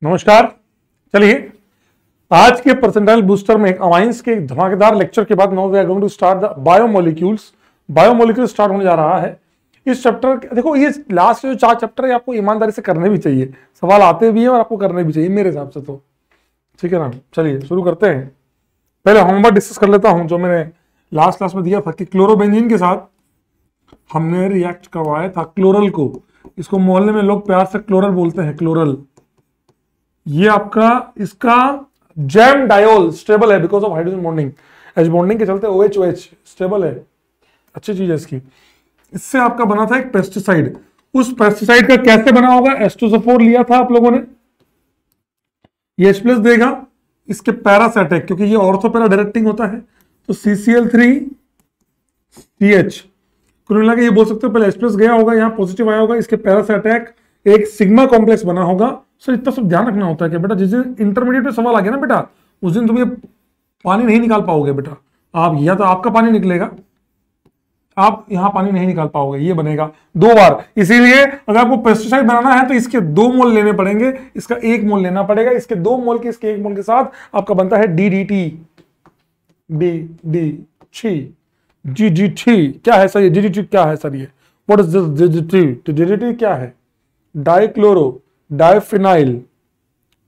नमस्कार। चलिए आज के परसेंटाइल बूस्टर में अमाइंस के धमाकेदार लेक्चर के बाद now we are going to start the biomolecules. Biomolecule start होने जा रहा है। इस चैप्टर देखो, ये लास्ट जो 4 चैप्टर है आपको ईमानदारी से करने भी चाहिए, सवाल आते भी हैं और आपको करने भी चाहिए मेरे हिसाब से तो। ठीक है ना, चलिए शुरू करते हैं। पहले होमवर्क डिस्कस कर लेता हूं जो मैंने लास्ट क्लास में दिया था कि क्लोरोबेंजीन के साथ हमने रिएक्ट करवाया था क्लोरल को। इसको मोहल्ले में लोग प्यार से क्लोरल बोलते हैं, क्लोरल। ये आपका इसका जैम डायोल स्टेबल है because of hydrogen bonding. H bonding के चलते OH स्टेबल है, अच्छी चीज है इसकी। इससे आपका बना था एक पेस्टिसाइड। उस पेस्टिसाइड का कैसे बना होगा? एस्टोसोफोर लिया था आप लोगों ने, ये H+ देगा। इसके पैरासेटिक, क्योंकि ये ऑर्थोपैरा डायरेक्टिंग होता है, तो CCl3CH कुल मिला के ये बोल सकते हो पहले H+ गया होगा, यहाँ पॉजिटिव आया होगा, इसके पैरासेटिक एक सिग्मा कॉम्प्लेक्स बना होगा। सर इतना सब ध्यान रखना होता है कि बेटा जिस दिन इंटरमीडिएट में सवाल आ गया ना बेटा, उस दिन तुम ये पानी नहीं निकाल पाओगे बेटा। आप या तो आपका पानी निकलेगा, आप यहां पानी नहीं निकाल पाओगे, ये बनेगा 2 बार। इसीलिए अगर आपको पेस्टिसाइड बनाना है तो इसके 2 मोल लेने पड़ेंगे, इसका 1 मोल लेना पड़ेगा। इसके 2 मोल के इसके 1 मोल के साथ आपका बनता है DDT। DDT क्या है सर? ये DDT क्या है सर? ये what is this DDT? DDT क्या है? Dichloro diphenyl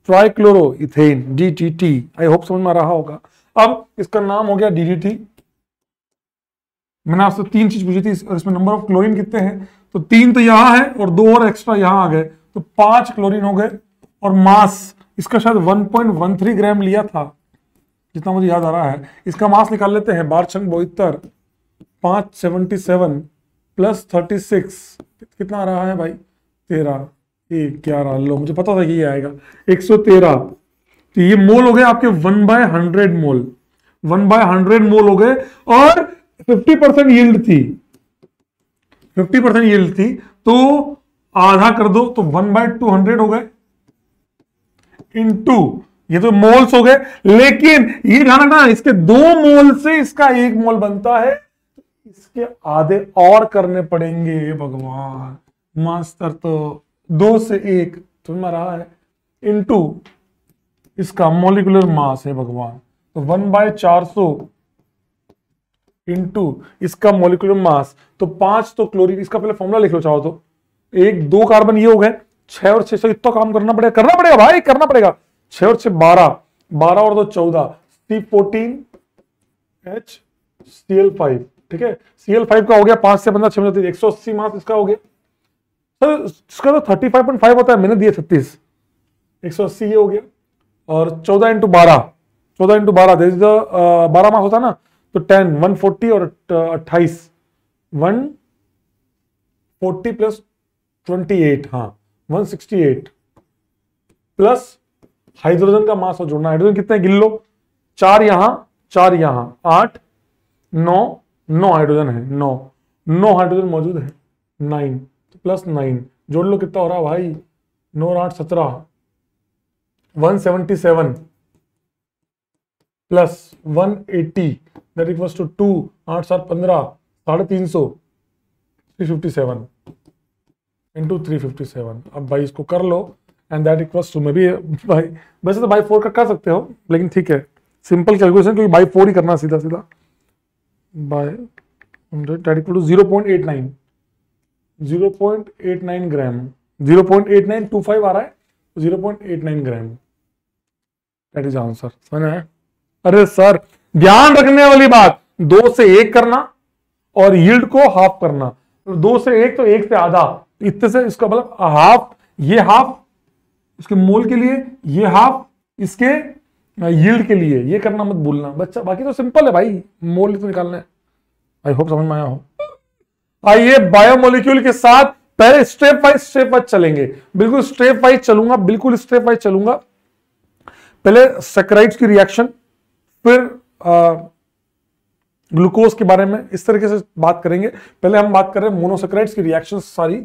trichloro ethane, DDT। I hope समझ में आ रहा होगा। अब इसका नाम हो गया DDT। मैंने आपसे 3 चीज पूछी थी और इसमें नंबर ऑफ क्लोरीन कितने हैं, तो 3 तो यहां है और 2 और एक्स्ट्रा यहां आ गए, तो 5 क्लोरीन हो गए। और मास इसका शायद 1.13 ग्राम लिया था जितना मुझे याद आ रहा है। इसका मास निकाल लेते हैं। बारछंग 72 577 प्लस 36 कितना आ रहा है भाई? 13 11। लो, मुझे पता था कि ये आएगा 113। तो ये मोल हो गए आपके 1/100 मोल, 1/100 मोल हो गए। और 50% यील्ड थी, 50% यील्ड थी, तो आधा कर दो तो 1/200 हो गए इनटू, ये तो मोल्स हो गए। लेकिन ये ध्यान रखना, इसके 2 मोल से इसका 1 मोल बनता है, इसके आधे और करने पड़ेंगे। भगवान मास्टर, तो 2 से 1 समझ में रहा है, इनटू इसका मोलिकुलर मास है भगवान, तो 1/400 इनटू इसका मोलिकुलर मास, तो 5 तो क्लोरीन। इसका पहले फॉर्मूला लिख लो चाहो तो। 1 2 कार्बन ये हो गए, 6 और 6 इतना काम करना पड़ेगा भाई, करना पड़ेगा। 6 और 6 12, 12 और 2 14, C14HCl5। ठीक है, Cl5 का हो गया 5 से 15 6 में 180 मास इसका हो गया। सर इसका तो 35.5 होता है, मैंने दिया 36, 180 ये हो गया। और 14 × 12, 14 × 12 12 मास होता है ना, तो 10 140 और 28 140 प्लस 28, हाँ 168 प्लस हाइड्रोजन का मास और जोड़ना। हाइड्रोजन कितने गिन लो? 4 यहां 4 यहां, 8 9 हाइड्रोजन है, 9 हाइड्रोजन मौजूद है, 9 प्लस 9 जोड़ लो, कितना हो रहा भाई? 9 और 8 17, 177 plus 180 that equals to 2 8 7 15 350 357 into 357। अब भाई इसको कर लो एंड दैट इक्वल्स टू, में भी भाई वैसे तो बाई 4 का कर सकते हो, लेकिन ठीक है सिंपल कैलकुलेशन, क्योंकि बाई 4 ही करना सीधा सीधा। बाय 100 दैट इक्वल टू 0.89 ग्राम, 0.8925 आ रहा है, 0.89 ग्राम दैट इज आंसर। समझ आया? अरे सर ध्यान रखने वाली बात, 2 से 1 करना और यील्ड को हाफ करना। तो 2 से 1 तो 1 से आधा, इतने से इसका मतलब हाफ, ये हाफ इसके मोल के लिए, ये हाफ इसके यील्ड के लिए, ये करना मत भूलना बच्चा। बाकी तो सिंपल है भाई, मोल तो निकालना है। आई होप समझ में आया हो। आइए बायोमोलिक्यूल के साथ पहले स्टेप वाइज चलेंगे, बिल्कुल स्टेप वाइज चलूंगा, बिल्कुल स्टेप वाइज चलूंगा। पहले सैकराइड्स की रिएक्शन, फिर ग्लूकोज के बारे में इस तरीके से बात करेंगे। पहले हम बात कर रहे हैं मोनोसैकराइड्स की रिएक्शन सारी।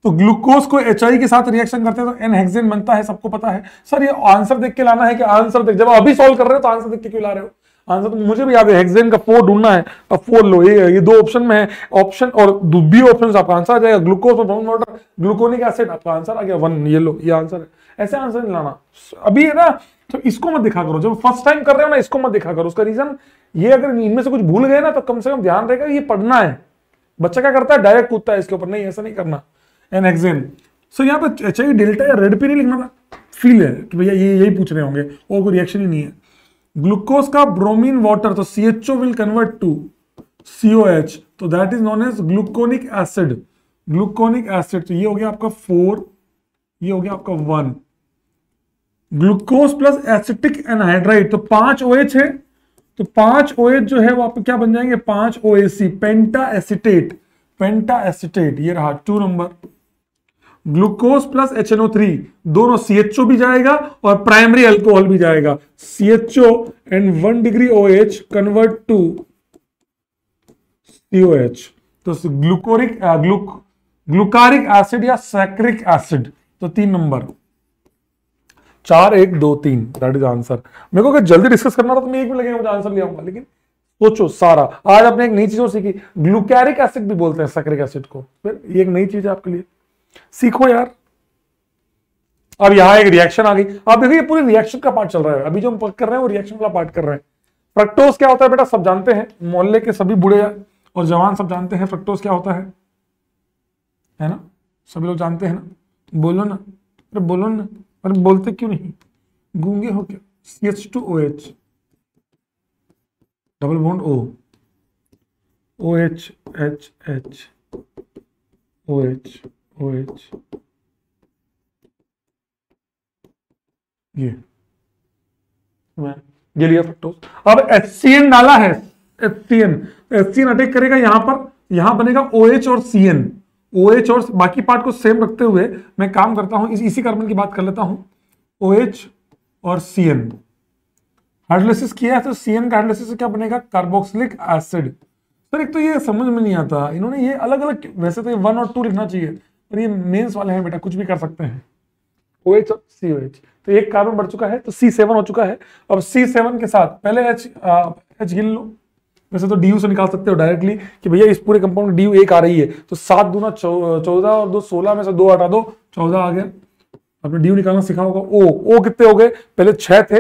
तो ग्लूकोज को HI के साथ रिएक्शन करते हैं तो N-हेक्सेन बनता है, सबको पता है। सर ये आंसर देख के लाना है कि आंसर देख, जब अभी सॉल्व कर रहे हो तो आंसर देख के क्यों ला रहे हो? आंसर तो मुझे भी याद है, हेक्सेन का 4 ढूंढना है। अब 4 लो, ये 2 ऑप्शन में है, ऑप्शन और बी ऑप्शन से आपका आंसर आ जाएगा। ग्लूकोज और ब्राउन वाटर, ग्लूकोनिक एसिड, आपका आंसर आ गया 1। ये लो, ये आंसर है। ऐसे आंसर नहीं लाना अभी है ना, तो इसको मत दिखा करो जब फर्स्ट टाइम कर रहे हो ना, इसको मत दिखा करो। उसका रीजन ये, अगर इनमें से कुछ भूल गए ना तो कम से कम ध्यान रहेगा ये पढ़ना है। बच्चा क्या करता है, डायरेक्ट कूदता है इसके ऊपर, नहीं ऐसा नहीं करना। एन हेक्सेन, सो यहाँ पे चाहिए डेल्टा या रेड पे नहीं लिखना था, फील है कि भैया ये यही पूछ रहे होंगे और कोई रिएक्शन ही नहीं है। ग्लूकोज का ब्रोमीन वाटर, तो CHO will convert to COH, तो that is known as gluconic acid. Gluconic acid, तो ये हो गया आपका 4, ये हो गया आपका 1। ग्लूकोज प्लस एसिटिक एनहाइड्राइड, तो 5 OH है, तो 5 OH जो है वो आपको क्या बन जाएंगे, 5 OAC, पेंटा एसिटेट। पेंटा एसिटेट, ये रहा 2 नंबर। ग्लूकोज प्लस HNO3, दोनों CHO भी जाएगा और प्राइमरी अल्कोहल भी जाएगा। CHO and 1 degree OH convert to COH, तो ग्लूकारिक एसिड या सैक्रिक एसिड, तो 3 नंबर। 4 1 2 3, that is answer. मेरे को अगर जल्दी डिस्कस करना था तो मैं 1 मिनट लगेगा, मुझे आंसर ले आऊंगा, लेकिन सोचो सारा। आज आपने एक नई चीज और सीखी, ग्लूकारिक एसिड भी बोलते हैं सैक्रिक एसिड को, फिर ये एक नई चीज है आपके लिए, सीखो यार। अब यहां एक रिएक्शन आ गई, आप देखिए ये पूरी रिएक्शन का पार्ट चल रहा है, अभी जो हम कर रहे हैं वो रिएक्शन वाला पार्ट कर रहे हैं। फ्रक्टोज क्या होता है बेटा, सब जानते हैं, मोहल्ले के सभी बूढ़े और जवान सब जानते हैं फ्रक्टोज क्या होता है ना, सभी लोग जानते हैं ना, बोलो ना, अरे बोलो ना, अरे बोलते क्यों नहीं, गूंगे हो क्या। CH2OH, double bond O, OH H H OH OH, ये लिया फ्रक्टोज। अब HCN डाला है, HCN अटैक करेगा यहां पर, यहां बनेगा OH और CN। OH और बाकी पार्ट को सेम रखते हुए मैं काम करता हूं, इसी कार्बन की बात कर लेता हूं, OH और CN हाइड्रोलाइसिस किया है, तो CN का हाइड्रोलाइसिस से क्या बनेगा, कार्बोक्सिलिक एसिड। सर एक तो ये समझ में नहीं आता, इन्होंने ये अलग अलग, वैसे तो ये 1 और 2 लिखना चाहिए, पर ये मेंस वाले हैं बेटा, कुछ भी कर सकते हैं। OH और COH, तो एक कार्बन बढ़ चुका है, तो C7 हो चुका है। अब C7 के साथ पहले H गिन लो, वैसे तो DU से निकाल सकते हो डायरेक्टली कि भैया इस पूरे कंपाउंड में DU 1 आ रही है, तो 7 दूना 14 और 2 16 में से 2 हटा दो, 14 आ गया। आपने DU निकालना सीखा होगा। O कितने हो गए, पहले 6 थे,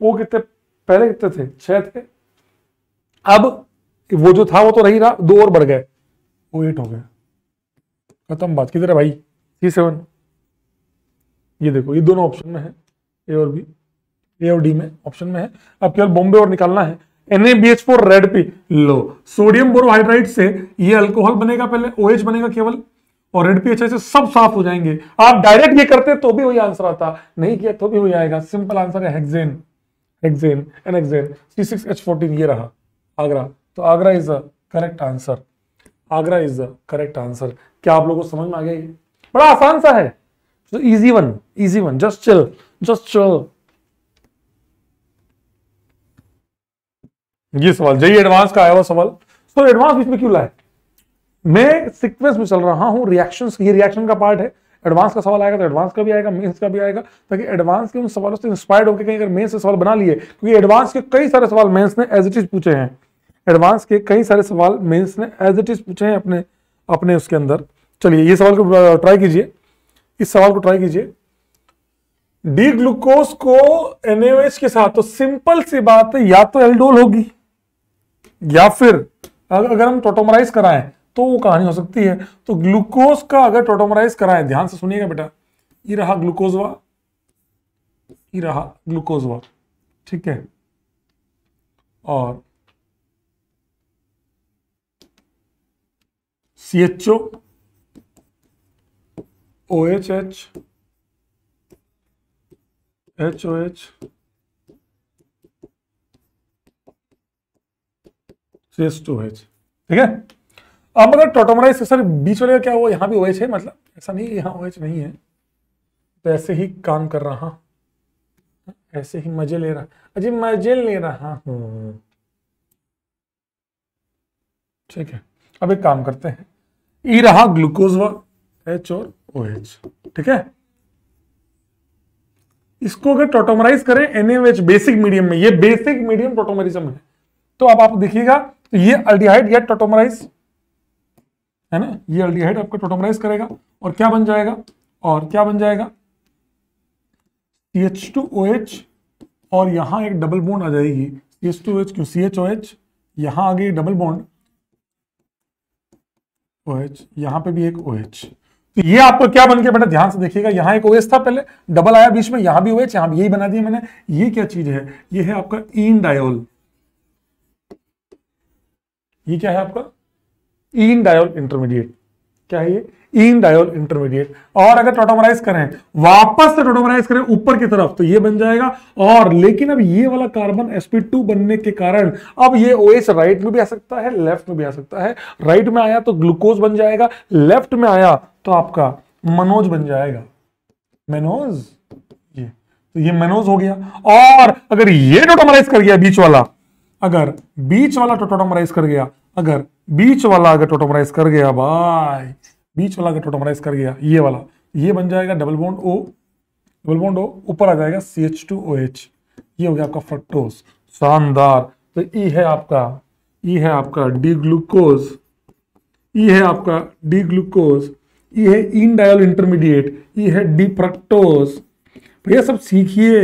O कितने, पहले कितने थे, 6 थे, अब वो जो था वो तो रही रहा, 2 और बढ़ गए, वो 8 हो गए, खत्म बात। किधर है भाई C7, ये देखो, ये दोनों ऑप्शन में है, A और B, A और D में ऑप्शन में है। अब केवल बॉम्बे और निकालना है। NaBH4 red P low, sodium borohydride से ये अल्कोहल बनेगा, पहले OH बनेगा केवल, और रेड पीएच से सब साफ हो जाएंगे। आप डायरेक्ट ये करते तो भी वही आंसर आता, नहीं किया तो भी वही आएगा। सिंपल आंसर है hexane, hexane and hexane. C6H14 ये रहा आगरा, तो Agra is the correct answer, Agra is the correct answer. क्या आप लोगों को समझ में आ गया? ये बड़ा आसान सा है, easy one, easy one, just chill, just chill. ये सवाल जेई एडवांस का आया हुआ सवाल, तो एडवांस बीच में क्यों लाए? मैं सीक्वेंस में चल रहा हूं, रिएक्शंस, ये रिएक्शन का पार्ट है। एडवांस का सवाल आएगा तो एडवांस का भी आएगा, मेंस का भी आएगा, ताकि एडवांस के उन सवालों से इंस्पायर्ड होकर कहीं अगर मेंस से सवाल बना लिए, क्योंकि एडवांस के कई सारे सवाल मेंस ने एज इट इज पूछे हैं। एडवांस के कई सारे सवाल मेंस ने एज इट इज पूछे हैं अपने अपने उसके अंदर। चलिए ये सवाल को ट्राई कीजिए, इस सवाल को ट्राई कीजिए। डी ग्लूकोज को NaOH के साथ, तो सिंपल सी बात है, या तो एल्डोल होगी या फिर अगर हम टोटोमराइज कराएं तो वो कहानी हो सकती है। तो ग्लूकोज का अगर टोटोमराइज कराएं, ध्यान से सुनिएगा बेटा, ये रहा ग्लूकोजवा, ये रहा ग्लूकोजवा, ठीक है, और CHO OHH HOH CH2H, ठीक है। अब अगर टोटोमराइज, सर बीच वाले का क्या हुआ, यहां भी OH है, मतलब ऐसा नहीं है यहां OH नहीं है, तो ऐसे ही काम कर रहा, ऐसे ही मजे ले रहा, अजी मजे ले रहा हूं, ठीक है। अब एक काम करते हैं, ई रहा ग्लूकोज व H और OH, ठीक है। इसको अगर टोटोमराइज करें NaOH बेसिक मीडियम में, ये बेसिक मीडियम टोटोमरिज्म है, तो अब आप देखिएगा तो ये अल्डिहाइड गेट टोटोमराइज है ना, ये अल्डिहाइड आपका टोटोमराइज करेगा और क्या बन जाएगा, और क्या बन जाएगा CH2OH, और यहां एक डबल बॉन्ड आ जाएगी CH2OH क्यों CHOH, यहां आ गई डबल बॉन्ड OH, यहां पे भी एक OH। तो ये आपको क्या बन गया बेटा, ध्यान से देखिएगा, यहां एक OH था पहले, डबल आया बीच में, यहां भी OH, यहां भी यही बना दिया मैंने। ये क्या चीज है, ये है आपका ईन डायोल। ये क्या है आपका ईन डायोल इंटरमीडिएट, क्या है ये ईन डायोल इंटरमीडिएट। और अगर टोटोमराइज करें, वापस से टोटोमराइज करें ऊपर की तरफ, तो ये बन जाएगा। और लेकिन अब ये वाला कार्बन sp2 बनने के कारण अब ये OH राइट में भी आ सकता है, लेफ्ट में भी आ सकता है। राइट में आया तो ग्लूकोज बन जाएगा, लेफ्ट में आया तो आपका मनोज बन जाएगा, मेनोज। ये तो ये मेनोज हो गया। और अगर ये टोटोमराइज कर गया बीच वाला, अगर बीच वाला टोटोमराइज कर गया, अगर बीच वाला अगर टोटोमराइज कर गया भाई, बीच वाला अगर टोटोमराइज कर गया, ये वाला, ये बन जाएगा double bond O, double bond O, ऊपर आ जाएगा CH2OH, ये हो गया आपका फ्रक्टोज। शानदार। तो ई है आपका डी ग्लूकोज, ई है आपका डी ग्लूकोज, ई है इन डायोल इंटरमीडिएट, ई है डी फ्रक्टोज। भैया सब सीखिए।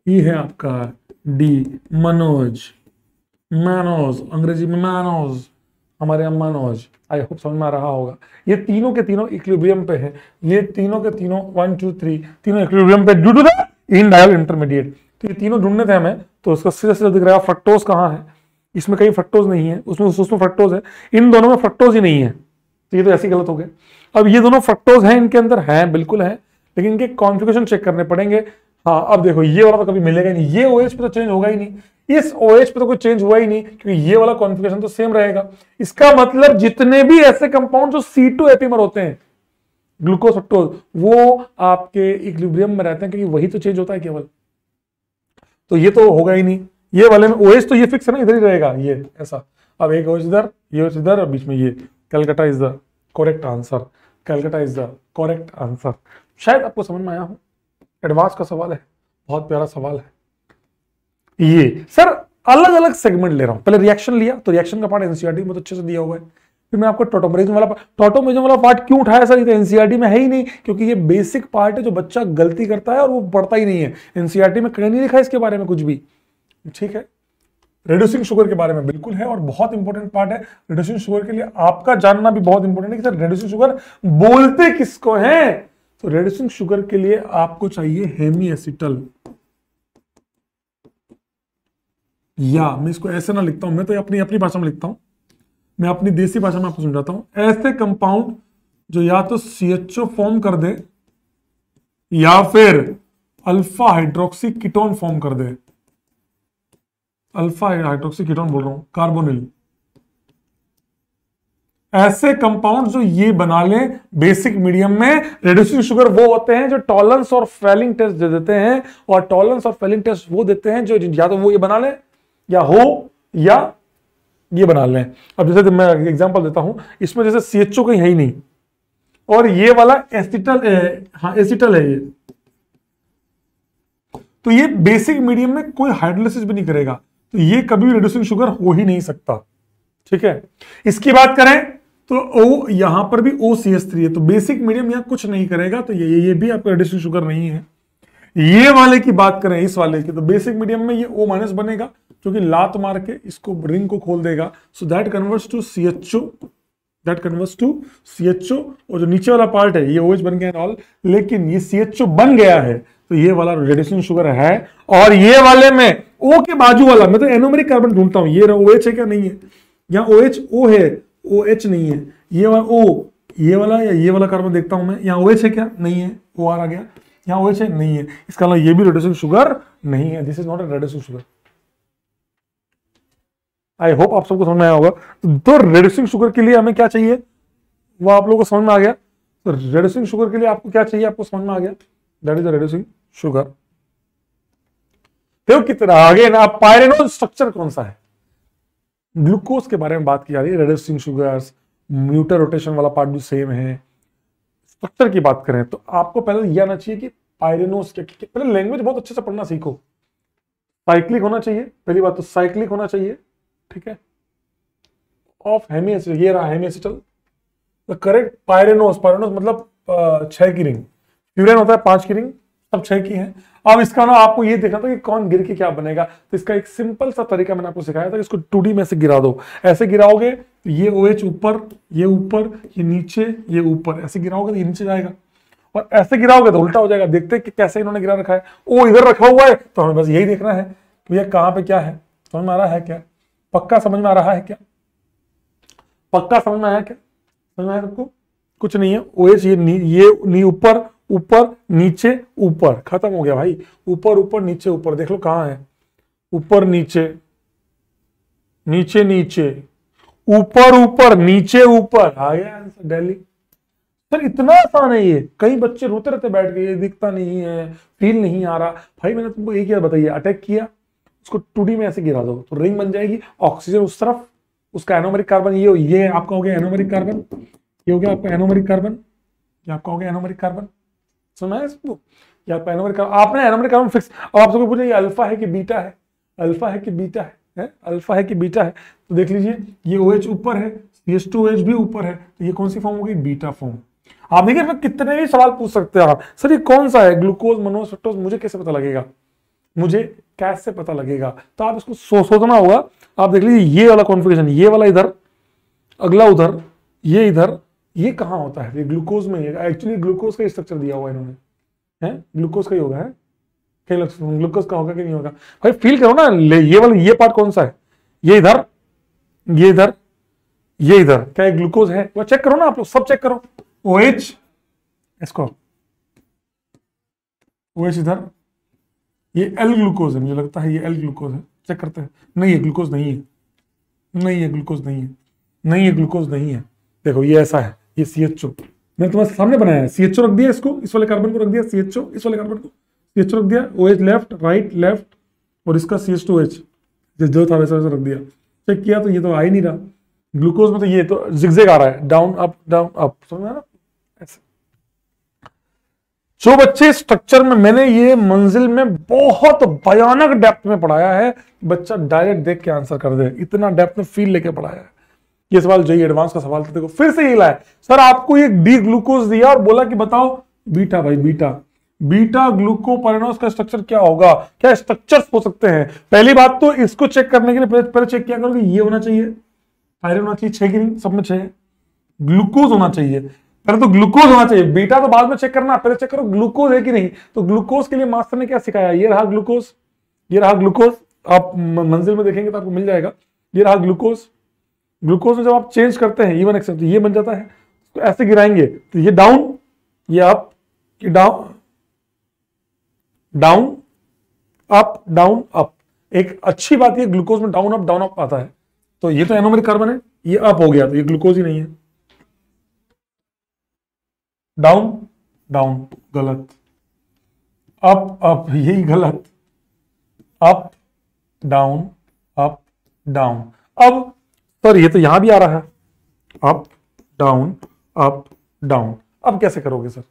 ई है आपका डी मनोज, मैनोज, अंग्रेजी में मैनोज, हमारे यहाँ मनोज। आई होप समझ में आ रहा होगा। ये तीनों के तीनों इक्विलिब्रियम पे है, ये तीनों के तीनों 1 2 3 तीनों इक्विलिब्रियम पे due to the enediol intermediate. तो ये तीनों ढूंढने थे हमें, तो उसका सीधा सीधा दिख रहा है फ्रक्टोज कहाँ है, इसमें कहीं फ्रक्टोज नहीं है, उसमें फ्रक्टोज है, इन दोनों में फ्रक्टोज ही नहीं है। तो ये तो ऐसी गलत हो गया। अब ये दोनों फ्रक्टोज हैं, इनके अंदर है, बिल्कुल है, लेकिन इनके कॉन्फ़िगरेशन चेक करने पड़ेंगे। हाँ अब देखो, ये वाला तो कभी मिलेगा ही नहीं, ये OH पे तो चेंज होगा ही नहीं, इस OH पे तो कोई चेंज हुआ ही नहीं, क्योंकि ये वाला कॉन्फ़िगरेशन तो सेम रहेगा। इसका मतलब जितने भी ऐसे कंपाउंड जो C2 एपीमर होते हैं, ग्लूकोज फ्रक्टोज, वो आपके इक्विलिब्रियम में रहते हैं, क्योंकि वही तो चेंज होता है केवल। तो ये तो होगा ही नहीं, ये वाले में OH तो ये फिक्स है ना, इधर ही रहेगा ये ऐसा। अब एक OH इधर, ये OH इधर, और बीच में ये। Calcutta is the correct answer, Calcutta is the correct answer. शायद आपको समझ में आया हो, एडवांस का सवाल है, बहुत प्यारा सवाल है ये। सर अलग अलग सेगमेंट ले रहा हूं, पहले रिएक्शन लिया, तो रिएक्शन का पार्ट एनसीईआरटी में तो अच्छे से दिया हुआ है। फिर मैं आपको टोटोमरिज्म वाला पार्ट क्यों उठाया सर, ये तो एनसीईआरटी में है ही नहीं, क्योंकि ये बेसिक पार्ट है जो बच्चा गलती करता है और वो पढ़ता ही नहीं है। एनसीईआरटी में कहीं नहीं लिखा है इसके बारे में कुछ भी, ठीक है। रिड्यूसिंग शुगर के बारे में बिल्कुल है, और बहुत इंपॉर्टेंट पार्ट है रिड्यूसिंग शुगर के लिए आपका जानना भी बहुत इंपॉर्टेंट है कि सर रिड्यूसिंग शुगर बोलते किसको है। तो रिड्यूसिंग शुगर के लिए आपको चाहिए हेमी एसिटल, या मैं इसको ऐसे ना लिखता हूं, मैं तो अपनी भाषा में लिखता हूं, मैं अपनी देसी भाषा में आपको समझाता हूं। ऐसे कंपाउंड जो या तो CHO फॉर्म कर दे या फिर अल्फा हाइड्रोक्सी कीटोन फॉर्म कर दे, अल्फा हाइड्रोक्सी कीटोन बोल रहा हूं, कार्बोनिल। ऐसे कंपाउंड जो ये बना ले बेसिक मीडियम में, रिड्यूसिंग शुगर वो होते हैं जो टॉलरेंस और फेलिंग टेस्ट दे देते हैं, और टॉलरेंस और फेलिंग टेस्ट वो देते हैं जो या तो वो ये बना ले या हो या ये बना लें। अब जैसे मैं एग्जांपल देता हूं, इसमें जैसे CHO कहीं है ही नहीं, और ये वाला एसिटल, हाँ एसिटल है ये, तो ये बेसिक मीडियम में कोई हाइड्रोलिसिस भी नहीं करेगा, तो ये कभी रिड्यूसिंग शुगर हो ही नहीं सकता, ठीक है। इसकी बात करें तो O यहां पर भी OCH3 है, तो बेसिक मीडियम यहां कुछ नहीं करेगा, तो ये भी आपका रिड्यूसिंग शुगर नहीं है। ये वाले की बात करें, इस वाले की, तो बेसिक मीडियम में ये O- बनेगा, जो कि लात मार के इसको रिंग को खोल देगा, so that converts to CHO, that converts to CHO, और जो नीचे वाला पार्ट है ये OH बन गया ऑल, लेकिन ये CHO बन गया है, तो ये वाला रिड्यूसिंग शुगर है। और ये वाले में O के बाजू वाला, मैं तो एनोमेरिक कार्बन ढूंढता हूं, ये OH है क्या, नहीं है, यहाँ OH O है, OH नहीं है, ये वाला O, ये वाला या ये वाला कार्बन देखता हूं मैं, यहाँ OH है क्या, नहीं है, OR आ गया, यहाँ OH है, नहीं है, इसका मतलब ये भी रिड्यूसिंग शुगर नहीं है, this is not a reducing sugar. I hope आप सबको समझ में आया होगा। तो रिड्यूसिंग शुगर के लिए हमें क्या चाहिए, वो आप लोगों को समझ में आ गया। तो रिड्यूसिंग शुगर के लिए आपको क्या चाहिए, आपको समझ में आ गया, that is the reducing sugar. देखो कितना आगे ना, पायरेनोज स्ट्रक्चर कौन सा है, ग्लूकोज के बारे में बात की जा रही है, रिड्यूसिंग शुगर्स, म्यूटर रोटेशन वाला पार्ट भी सेम है। स्ट्रक्चर की बात करें तो आपको पहले यह आना चाहिए कि पायरेनोस क्या, पहले लैंग्वेज बहुत अच्छे से पढ़ना सीखो। साइक्लिक होना चाहिए, पहली बात तो साइक्लिक होना चाहिए, ठीक है। ऑफ हेमिएसिटल, ये रहा हेमिएसिटल, द करेक्ट पायरेनोस, पायरेनोस मतलब 6 की रिंग, फ्यूरेन होता है 5 की रिंग, सब 6 की है। अब इसका ना आपको ये देखना था कि कौन गिर के क्या बनेगा, तो इसका एक सिंपल सा तरीका मैंने आपको सिखाया था, इसको 2D में से गिरा दो। ऐसे गिराओगे तो ये OH ऊपर, ये नीचे, ये ऊपर, ऐसे गिराओगे तो ये नीचे जाएगा, और ऐसे गिराओगे तो उल्टा हो जाएगा। देखते हैं कि कैसे इन्होंने गिरा रखा है। ओ इधर रखा हुआ है, तो हमें बस यही देखना है तो ये कहां पे क्या है। समझ में आ रहा है क्या? पक्का समझ में आ रहा है क्या? पक्का समझ में आया क्या? समझ में आया सबको? कुछ नहीं है। OH ये ऊपर ऊपर नीचे ऊपर, खत्म हो गया भाई। ऊपर ऊपर नीचे ऊपर, देख लो कहां है, ऊपर नीचे, नीचे नीचे, ऊपर ऊपर नीचे ऊपर, आ गया आंसर दिल्ली। सर इतना आसान है ये, कई बच्चे रोते रहते बैठ के, ये दिखता नहीं है, फील नहीं आ रहा। भाई मैंने तुमको एक ही बताइए, अटैक किया, उसको 2D में ऐसे गिरा दो तो रिंग बन जाएगी, ऑक्सीजन उस तरफ, उसका एनोमेरिक कार्बन ये आपका हो गया एनोमेरिक कार्बन, ये हो गया आपका एनोमेरिक कार्बन, ये आपका हो गया एनोमेरिक कार्बन। सुना है इसको? ये आपका एनोमेरिक कार्बन, आपने एनोमेरिक कार्बन फिक्स। अब आप सबको पूछे ये अल्फा है कि बीटा है, अल्फा है कि बीटा है, अल्फा है कि बीटा है, तो देख लीजिए ये OH ऊपर है, CH2OH भी ऊपर है, तो ये कौन सी फॉर्म होगी? Beta form. आप देखिए कितने भी सवाल पूछ सकते हैं आप, सर ये कौन सा है, ग्लूकोज, मोनोज, फ्रक्टोज, मुझे कैसे पता लगेगा, मुझे कैसे पता लगेगा? तो आप इसको सोचना होगा। आप देख लीजिए ये वाला कॉन्फ़िगरेशन, ये वाला इधर, अगला उधर, ये इधर, ये कहां होता है? ये ग्लूकोज में है। एक्चुअली ग्लूकोज का स्ट्रक्चर दिया हुआ है इन्होंने, है ग्लूकोज का ही होगा, है ग्लूकोज का होगा कि नहीं होगा? भाई फील करो ना, ये वाला ये पार्ट कौन सा है? ये इधर, ये इधर, ये इधर, क्या ग्लूकोज है? वो चेक करो ना, आप लोग सब चेक करो। OH, इसको OH इधर, ये L ग्लूकोज है, मुझे लगता है ये L ग्लूकोज है, चेक करते हैं। नहीं है, ग्लूकोज नहीं है, नहीं है ग्लूकोज नहीं है, नहीं है ग्लूकोज नहीं है। देखो ये ऐसा है, ये CHO मैंने तुम्हारे सामने बनाया है, CHO रख दिया, इसको इस वाले कार्बन को रख दिया, CHO इस वाले कार्बन को CHO रख दिया, OH लेफ्ट राइट लेफ्ट, और इसका CH2OH जो था वैसा वैसा रख दिया। चेक किया तो ये तो आ ही नहीं रहा। ग्लूकोज में तो ये तो जिगजैग आ रहा है, डाउन अप समझ में आ रहा? ऐसे जो बच्चे स्ट्रक्चर में, मैंने ये मंजिल में बहुत भयानक डेप्थ में पढ़ाया है, बच्चा डायरेक्ट देख के आंसर कर दे, इतना डेप्थ में फील लेके पढ़ाया है। ये सवाल जो एडवांस का सवाल था, देखो फिर से ये लाए, सर आपको एक डी ग्लूकोज दिया और बोला कि बताओ बीटा, भाई बीटा, बीटा ग्लूकोपायरेनोस का स्ट्रक्चर क्या होगा? क्या स्ट्रक्चर्स हो सकते हैं? पहली बात तो इसको चेक करने के लिए पहले चेक किया करो कि ये होना चाहिए, आयरन होना चाहिए 6 की रिंग, सब में 6, ग्लूकोज होना चाहिए, पहले तो ग्लूकोज होना चाहिए, बीटा तो बाद में चेक करना, पहले चेक करो ग्लूकोज है कि नहीं। तो ग्लूकोज के लिए मास्टर ने क्या सिखाया? ये रहा ग्लूकोज, ये रहा ग्लूकोज, आप मंजिल में देखेंगे तो आपको मिल जाएगा। ये रहा ग्लूकोज, ग्लूकोज में जब आप चेंज करते हैं इवन एक्सेप्ट तो ये बन जाता है, तो ऐसे गिराएंगे तो ये डाउन, ये अप, ये down, down up, down up. एक अच्छी बात ये ग्लूकोज में डाउन अप आता है। तो ये तो एनोमेरिक कार्बन है, ये अप हो गया तो ये ग्लूकोज ही नहीं है। डाउन डाउन गलत, अप अप यही गलत, अप डाउन अप डाउन। अब सर ये तो यहां भी आ रहा है, अप डाउन अप डाउन। अब कैसे करोगे सर?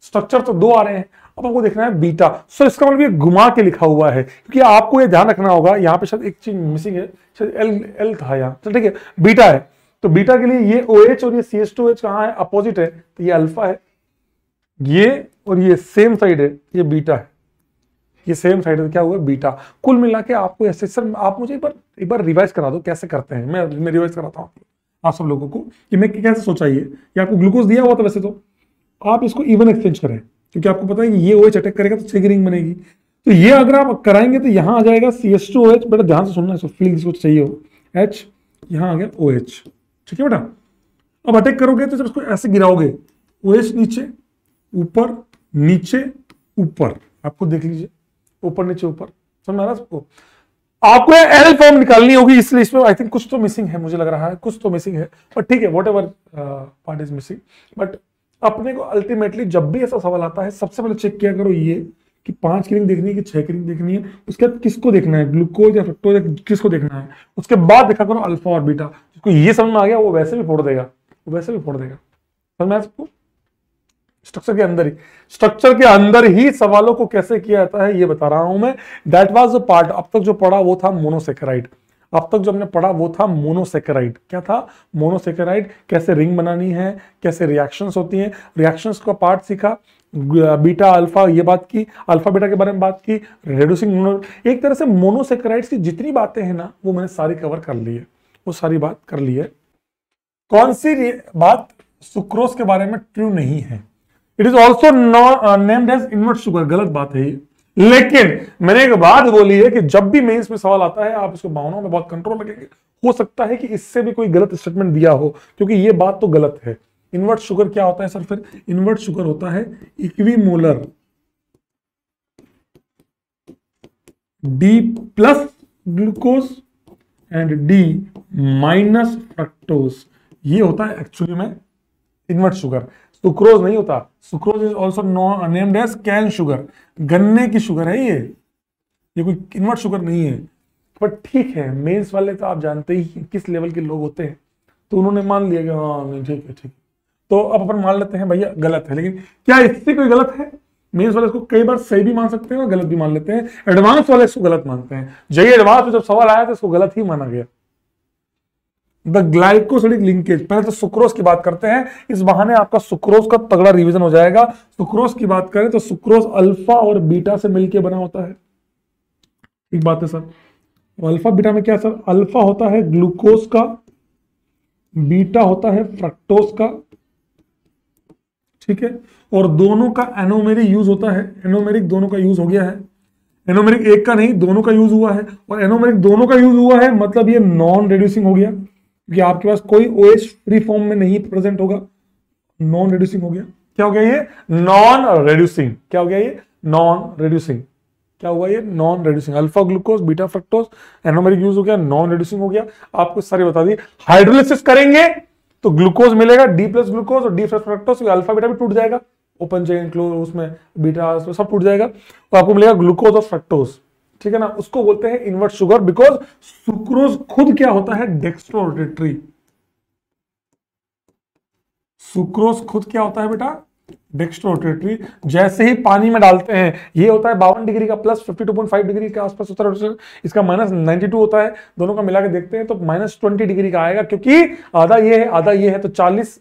स्ट्रक्चर तो 2 आ रहे हैं, अब आपको देखना है बीटा। सर इसका मतलब ये घुमा के लिखा हुआ है, क्योंकि आपको ये ध्यान रखना होगा, यहाँ पे शायद एक चीज मिसिंग है, शायद एल था यहाँ, चल ठीक है बीटा है, तो बीटा के लिए ये OH और ये CH2OH कहाँ है? अपोजिट है, तो ये अल्फा है, ये और ये सेम साइड है, ये बीटा है, ये सेम साइड है, क्या हुआ? बीटा। कुल मिला के आपको ऐसे, सर आप मुझे एक बार रिवाइज करा दो कैसे करते हैं, मैं रिवाइज कराता हूँ आप सब लोगों को कि मैं कैसे सोचा। ये आपको ग्लूकोज दिया हुआ था, वैसे तो आप इसको इवन एक्सचेंज करें, क्योंकि आपको पता है कि ये OH अटैक करेगा तो 6 की रिंग बनेगी। तो ये अगर आप कराएंगे तो यहां आ जाएगा CH2OH, बेटा ध्यान से सुनना, इसको फील जिसको चाहिए हो, H, यहां आ गया OH, ठीक है बेटा। अब अटैक करोगे तो जब इसको ऐसे गिराओगे, OH नीचे ऊपर नीचे ऊपर, आपको देख लीजिए ऊपर नीचे ऊपर, समझ में आ रहा है सबको? आपको एल फॉर्म निकालनी होगी, इसलिए इसमें आई थिंक कुछ तो मिसिंग है, मुझे लग रहा है कुछ तो मिसिंग है, बट ठीक है whatever part is missing. But अपने को अल्टीमेटली जब भी ऐसा सवाल आता है, सबसे पहले चेक किया करो ये कि 5 की रिंग देखनी है कि 6 की रिंग देखनी है, उसके बाद किसको देखना है, ग्लूकोज या फ्रक्टोज या किसको देखना है, उसके बाद देखा करो अल्फा और बीटा। जिसको ये समझ में आ गया वो वैसे भी फोड़ देगा, वो वैसे भी फोड़ देगा। समझ में आया सबको? स्ट्रक्चर के अंदर ही, स्ट्रक्चर के अंदर ही सवालों को कैसे किया जाता है ये बता रहा हूं मैं। That was the part. अब तक जो पढ़ा वो था मोनोसेकेराइड, अब तक जो हमने पढ़ा वो था मोनोसेकेराइड। क्या था? मोनोसेकेराइड, कैसे रिंग बनानी है, कैसे रिएक्शंस होती हैं, रिएक्शंस का पार्ट सीखा, बीटा अल्फा ये बात की, अल्फा बीटा के बारे में बात की, रिड्यूसिंग। एक तरह से मोनोसेकेराइड्स की जितनी बातें हैं ना वो मैंने सारी कवर कर ली है, वो सारी बात कर ली है। कौन सी बात सुक्रोज के बारे में ट्रू नहीं है? It is also named as invert sugar. गलत बात है ये, लेकिन मैंने एक बात बोली है कि जब भी मेंस में सवाल आता है आप इसको भावनाओं में बहुत कंट्रोल रखेंगे। हो सकता है कि इससे भी कोई गलत स्टेटमेंट दिया हो, क्योंकि ये बात तो गलत है। इन्वर्ट शुगर क्या होता है सर? फिर इन्वर्ट शुगर होता है equimolar D plus glucose and D minus fructose. ये होता है एक्चुअली में इन्वर्ट शुगर। सुक्रोज नहीं होता। Sucrose is also named as cane sugar. गन्ने की शुगर है ये कोई इन्वर्ट शुगर नहीं है। पर ठीक है, मेंस वाले तो आप जानते ही किस लेवल के लोग होते हैं, तो उन्होंने मान लिया कि हाँ नहीं ठीक है ठीक है, तो अब अपन मान लेते हैं भैया गलत है। लेकिन क्या इससे कोई गलत है? मेंस वाले इसको कई बार सही भी मान सकते हैं और गलत भी मान लेते हैं। एडवांस वाले इसको गलत मानते हैं। जेईई एडवांस में जब सवाल आया तो इसको गलत ही माना गया। द ग्लाइकोसिडिक लिंकेज, पहले तो सुक्रोज की बात करते हैं, इस बहाने आपका सुक्रोज का तगड़ा रिवीजन हो जाएगा। सुक्रोज की बात करें तो सुक्रोज अल्फा और बीटा से मिलकर बना होता है। एक बात है सर, अल्फा बीटा में क्या सर? अल्फा होता है ग्लूकोज का, बीटा होता है फ्रक्टोज का, ठीक है, और दोनों का एनोमेरिक यूज होता है। एनोमेरिक दोनों का यूज हो गया है, एनोमेरिक एक का नहीं दोनों का यूज हुआ है, और एनोमेरिक दोनों का यूज हुआ है मतलब ये नॉन रिड्यूसिंग हो गया, क्योंकि आपके पास कोई OH फ्री फॉर्म में नहीं प्रेजेंट होगा। नॉन रिड्यूसिंग हो गया। क्या हो गया ये? Non reducing. क्या हो गया ये? Non reducing. क्या हुआ ये? Non reducing. Alpha glucose beta fructose, anomeric use हो गया, नॉन रिड्यूसिंग हो गया। आपको सारी बता दी। हाइड्रोलिसिस करेंगे तो ग्लूकोज मिलेगा डी प्लस ग्लूकोज और D plus fructose, alpha beta भी टूट जाएगा, ओपन चेन क्लोज, उसमें बीटा सब टूट जाएगा, तो आपको मिलेगा ग्लूकोज और फ्रक्टोज, ठीक है ना। उसको बोलते हैं इन्वर्ट शुगर, बिकॉज सुक्रोज खुद क्या होता है? Dextro rotatory. सुक्रोज खुद क्या होता है बेटा? Dextro rotatory. जैसे ही पानी में डालते हैं, ये होता है 52 डिग्री का प्लस 52.5 डिग्री के आसपास होता है, इसका माइनस 92 होता है। दोनों का मिला के देखते हैं तो माइनस 20 डिग्री का आएगा, क्योंकि आधा ये है आधा ये है, तो 40,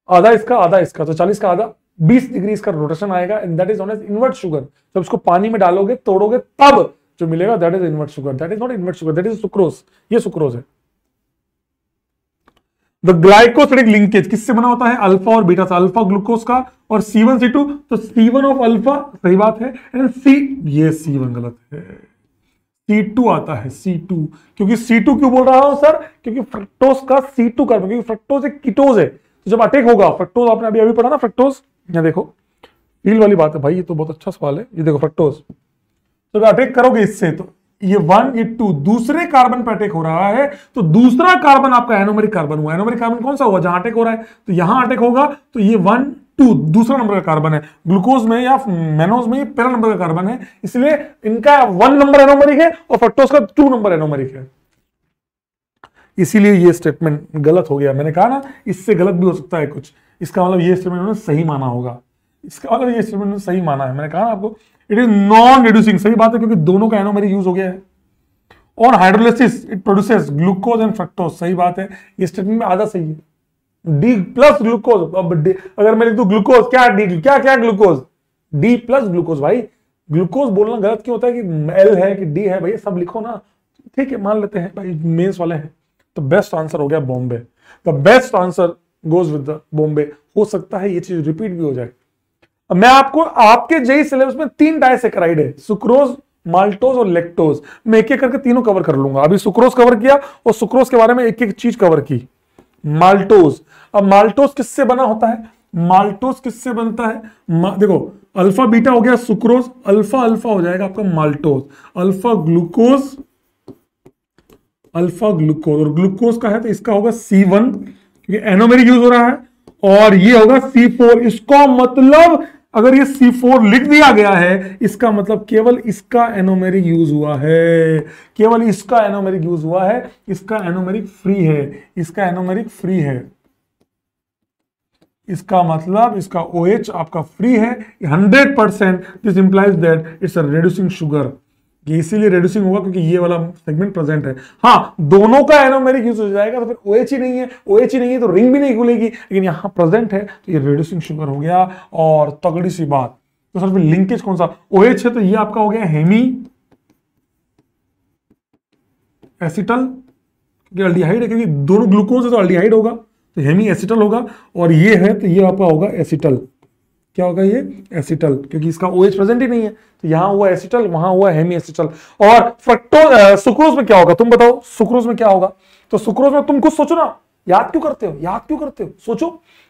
आधा इसका तो 40 का आधा 20 डिग्री इसका रोटेशन आएगा, and that is known as invert sugar. जब इसको पानी में डालोगे तोड़ोगे तब जो मिलेगा that is invert sugar. That is not invert sugar, that is sucrose. ये सुक्रोज है। द ग्लाइकोसिडिक लिंकेज किससे बना होता है? अल्फा और बीटा से। अल्फा ग्लूकोज का और C1 C2, तो C1 ऑफ अल्फा सही बात है, एंड ये C1 गलत है, C2 आता है, C2। क्योंकि C2 क्यों बोल रहा हूं सर? क्योंकि फ्रक्टोज का C2 कार्बन, क्योंकि फ्रक्टोज एक कीटोज है, तो जब अटैक होगा फ्रक्टोज, आपने अभी पढ़ा ना फ्रक्टोज, यहाँ देखो फील वाली बात है भाई, ये तो बहुत अच्छा सवाल है। ये देखो फ्रक्टोज, तो अटैक करोगे इससे तो ये 1 ये 2 दूसरे कार्बन पर अटैक हो रहा है, तो दूसरा कार्बन आपका एनोमेरिक कार्बन हुआ। एनोमेरिक कार्बन कौन सा हुआ? जहां अटैक हो रहा है, तो यहां अटैक होगा, तो ये 1 2 दूसरा नंबर का कार्बन है। ग्लूकोज में या मेनोज में ये पहला नंबर का कार्बन है, इसलिए इनका 1 नंबर एनोमेरिक है और फ्रक्टोज का 2 नंबर एनोमेरिक है। इसीलिए ये स्टेटमेंट गलत हो गया। मैंने कहा ना इससे गलत भी हो सकता है कुछ, इसका मतलब ये स्टेटमेंट उन्होंने सही माना होगा, इसका मतलब ये स्टेटमेंट सही माना है। मैंने कहा ना आपको इट इज नॉन रिड्यूसिंग, सही बात है, क्योंकि दोनों का एनोमेरिक यूज हो गया है। और hydrolysis it produces glucose and fructose, सही बात है, ये स्टेटमेंट में आधा सही है। डी प्लस ग्लूकोज, अब अगर मैं लिख दूं ग्लूकोज, क्या डी क्या क्या ग्लूकोज? D plus glucose. भाई ग्लूकोज बोलना गलत क्यों होता है कि एल है कि डी है? भैया सब लिखो ना, ठीक है मान लेते हैं भाई मेंस वाले हैं। तो बेस्ट आंसर हो गया Bombay. The best answer goes with the Bombay. हो सकता है ये चीज रिपीट भी हो जाए। अब मैं आपको आपके जेईई सिलेबस में 3 डाइसेकेराइड है, सुक्रोज, माल्टोज और लेक्टोज। मैं एक एक करके तीनों कवर कर लूंगा। अभी सुक्रोज कवर किया और सुक्रोज के बारे में एक एक चीज कवर की। माल्टोज, अब माल्टोज किससे बना होता है? माल्टोज किससे बनता है? देखो अल्फा बीटा हो गया सुक्रोज, अल्फा अल्फा हो जाएगा आपका maltose, alpha glucose, alpha glucose, और ग्लूकोज का है तो इसका होगा C1 क्योंकि एनोमेरिक यूज हो रहा है, और ये होगा C4। इसका मतलब अगर ये C4 लिख दिया गया है, इसका मतलब केवल इसका एनोमेरिक यूज हुआ है, केवल इसका एनोमेरिक यूज हुआ है, इसका एनोमेरिक फ्री है, इसका एनोमेरिक फ्री है। इसका मतलब इसका OH आपका फ्री है 100%। This implies that it's a reducing sugar, ये इसीलिए रेड्यूसिंग होगा क्योंकि ये वाला सेगमेंट प्रेजेंट है। हाँ, दोनों का एनोमेरिक यूज हो जाएगा तो फिर OH ही नहीं है, OH ही नहीं है तो रिंग भी नहीं खुलेगी, लेकिन यहां प्रेजेंट है तो ये रेड्यूसिंग शुगर हो गया। और तगड़ी सी बात, तो सर फिर लिंकेज कौन सा, OH है तो ये आपका हो गया हेमी एसिटल, क्योंकि अल्डिहाइड है, क्योंकि दोनों ग्लूकोज है तो अल्डिहाइड होगा तो हेमी एसिटल होगा। और ये है तो ये आपका होगा एसिटल, क्या होगा ये एसिटल, क्योंकि इसका OH प्रेजेंट ही नहीं है तो यहां हुआ एसिटल, वहां हुआ हेमी एसिटल। और फ्रक्टोज सुक्रोज में क्या होगा, तुम बताओ सुक्रोज में क्या होगा। तो सुक्रोज में तुम कुछ सोचो ना, याद क्यों करते हो, याद क्यों करते हो, सोचो।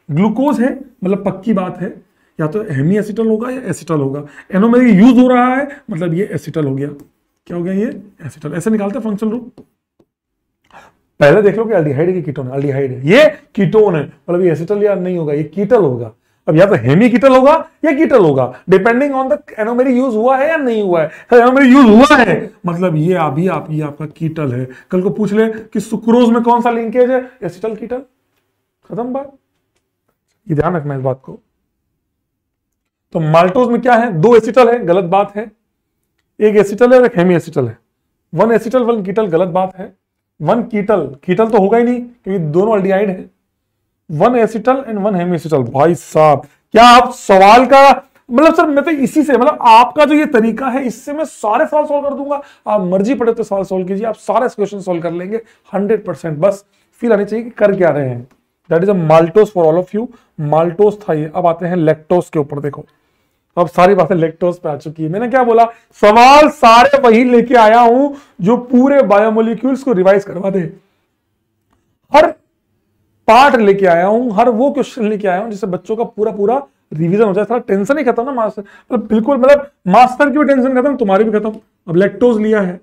ग्लूकोज है मतलब पक्की बात है, या तो हेमी एसिटल होगा या एसिटल होगा। एनोमेरिक यूज हो रहा है मतलब ये एसिटल हो गया, क्या हो गया ये एसिटल। ऐसे निकालते हैं फंक्शनल रूप। पहले देख लो कि अल्डिहाइड है कि कीटोन है, अल्डिहाइड है, ये कीटोन है, मतलब ये एसिटल या नहीं होगा, ये कीटल होगा। अब या तो हेमी कीटल होगा या कीटल होगा, depending on the anomeric use हुआ है या नहीं हुआ है। एनोमेरिक यूज हुआ है मतलब ये अभी आपका कीटल है। कल को पूछ ले कि सुक्रोज में कौन सा लिंकेज है, एसिटल कीटल, खत्म बात। ये ध्यान रखना इस बात को। तो माल्टोज में क्या है, 2 एसिटल है, गलत बात है। एक एसिटल है और एक हेमी एसिटल है। 1 एसिटल 1 कीटल, गलत बात है। 1 कीटल, कीटल तो होगा ही नहीं क्योंकि दोनों अल्डिहाइड है। 1 एसिटल एंड 1 हेमी एसिटल। भाई साहब, क्या आप सवाल का मतलब सर मैं तो इसी से मतलब आपका जो ये तरीका है इससे मैं सारे सवाल सॉल्व कर दूंगा। आप मर्जी पड़े तो सवाल सॉल्व कीजिए, आप सारे क्वेश्चन सॉल्व कर लेंगे 100%। बस फील आनी चाहिए कि कर क्या रहे हैं। That is a maltose for all of you. Maltose था ये। अब आते हैं लैक्टोज के ऊपर। देखो अब सारी बातें लैक्टोज पे आ चुकी है। मैंने क्या बोला, सवाल सारे वही लेके आया हूं जो पूरे बायोमोलिक्यूल्स को रिवाइज करवा दे। हर पार्ट लेके आया हूं, हर वो क्वेश्चन लेके आया हूं जिससे बच्चों का पूरा पूरा रिवीजन हो जाए। थोड़ा टेंशन ही खत्म ना मास्टर, मतलब बिल्कुल, मतलब मास्टर की भी टेंशन खत्म, तुम्हारी भी खत्म। अब लैक्टोज लिया है,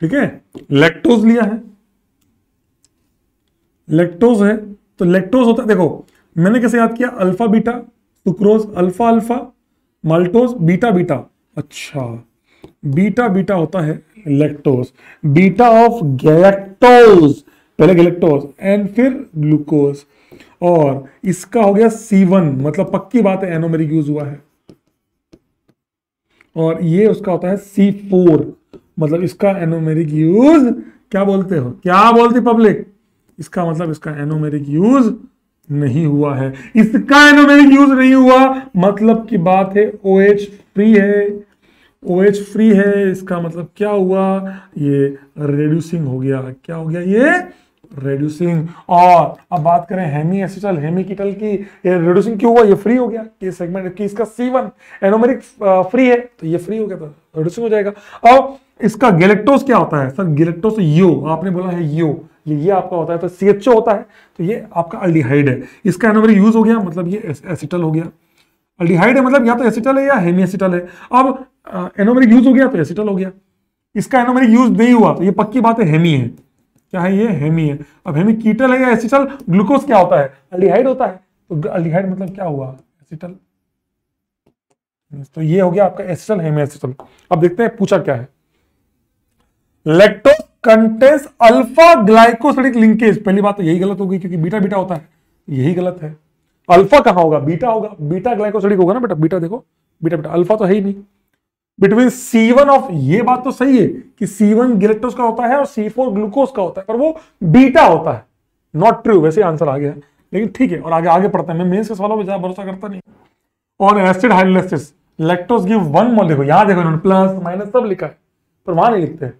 ठीक है, लैक्टोज लिया है, लैक्टोज है तो लैक्टोज होता है, देखो मैंने कैसे याद किया, alpha beta sucrose, alpha alpha maltose, beta beta. अच्छा, बीटा बीटा होता है लैक्टोज, बीटा ऑफ गैलेक्टोज, पहले गैलेक्टोज एंड फिर ग्लूकोज। और इसका हो गया C1, मतलब पक्की बात है एनोमेरिक यूज हुआ है। और ये उसका होता है C4, मतलब इसका एनोमेरिक यूज क्या बोलते हो, क्या बोलती पब्लिक, इसका मतलब इसका एनोमेरिक यूज नहीं हुआ है। इसका एनोमेरिक यूज नहीं हुआ मतलब की बात है OH फ्री है, OH फ्री है, इसका मतलब क्या हुआ, ये रेड्यूसिंग हो गया। क्या हो गया, ये रेड्यूसिंग। और अब बात करें हेमी एसिटल हेमी कीटल की, ये रेड्यूसिंग क्यों हुआ, ये फ्री हो गया, ये सेगमेंट की इसका C1 एनोमेरिक फ्री है तो ये फ्री हो गया, तो रेड्यूसिंग हो जाएगा। अब इसका गैलेक्टोज क्या होता है सर, गैलेक्टोज यो, आपने बोला है यो, ये आपका होता है तो CHO होता है तो ये आपका अल्डिहाइड है। इसका एनोमेरिक यूज हो गया मतलब ये एसिटल हो गया। अल्डिहाइड है मतलब या तो एसिटल है या हेमी एसिटल है। अब एनोमेरिक यूज हो गया तो एसिटल हो गया। इसका एनोमेरिक यूज नहीं हुआ तो ये पक्की बात है हेमी है। क्या है ये, हेमी है। अब हेमी कीटल है या एसिटल, ग्लूकोज क्या होता है, अल्डिहाइड होता है तो अल्डिहाइड मतलब क्या हुआ, एसिटल। तो ये हो गया आपका एसिटल हेमी एसिटल। अब देखते हैं पूछा क्या है। Lactose contains alpha glycosidic linkage, पहली बात तो यही गलत होगी क्योंकि बीटा बीटा होता है, यही गलत है। अल्फा कहां होगा, बीटा होगा, बीटा ग्लाइकोसिडिक होगा ना बेटा, बीटा देखो, बीटा बीटा, अल्फा तो है ही नहीं। बिटवीन C1 ऑफ, ये बात तो सही है कि C1 गैलेक्टोज का होता है और C4 ग्लूकोज का होता है, पर वो बीटा होता है। नॉट ट्रू, वैसे आंसर आ गया, लेकिन ठीक है। और आगे आगे पढ़ते हैं, मैं मेंस के सवालों पे ज्यादा भरोसा करता नहीं। और एसिड हाइड्रोलाइसिस, लैक्टोज गिव 1 मोल, देखो यहां देखो इन्होंने प्लस माइनस सब लिखा है पर वहां नहीं लिखते हैं,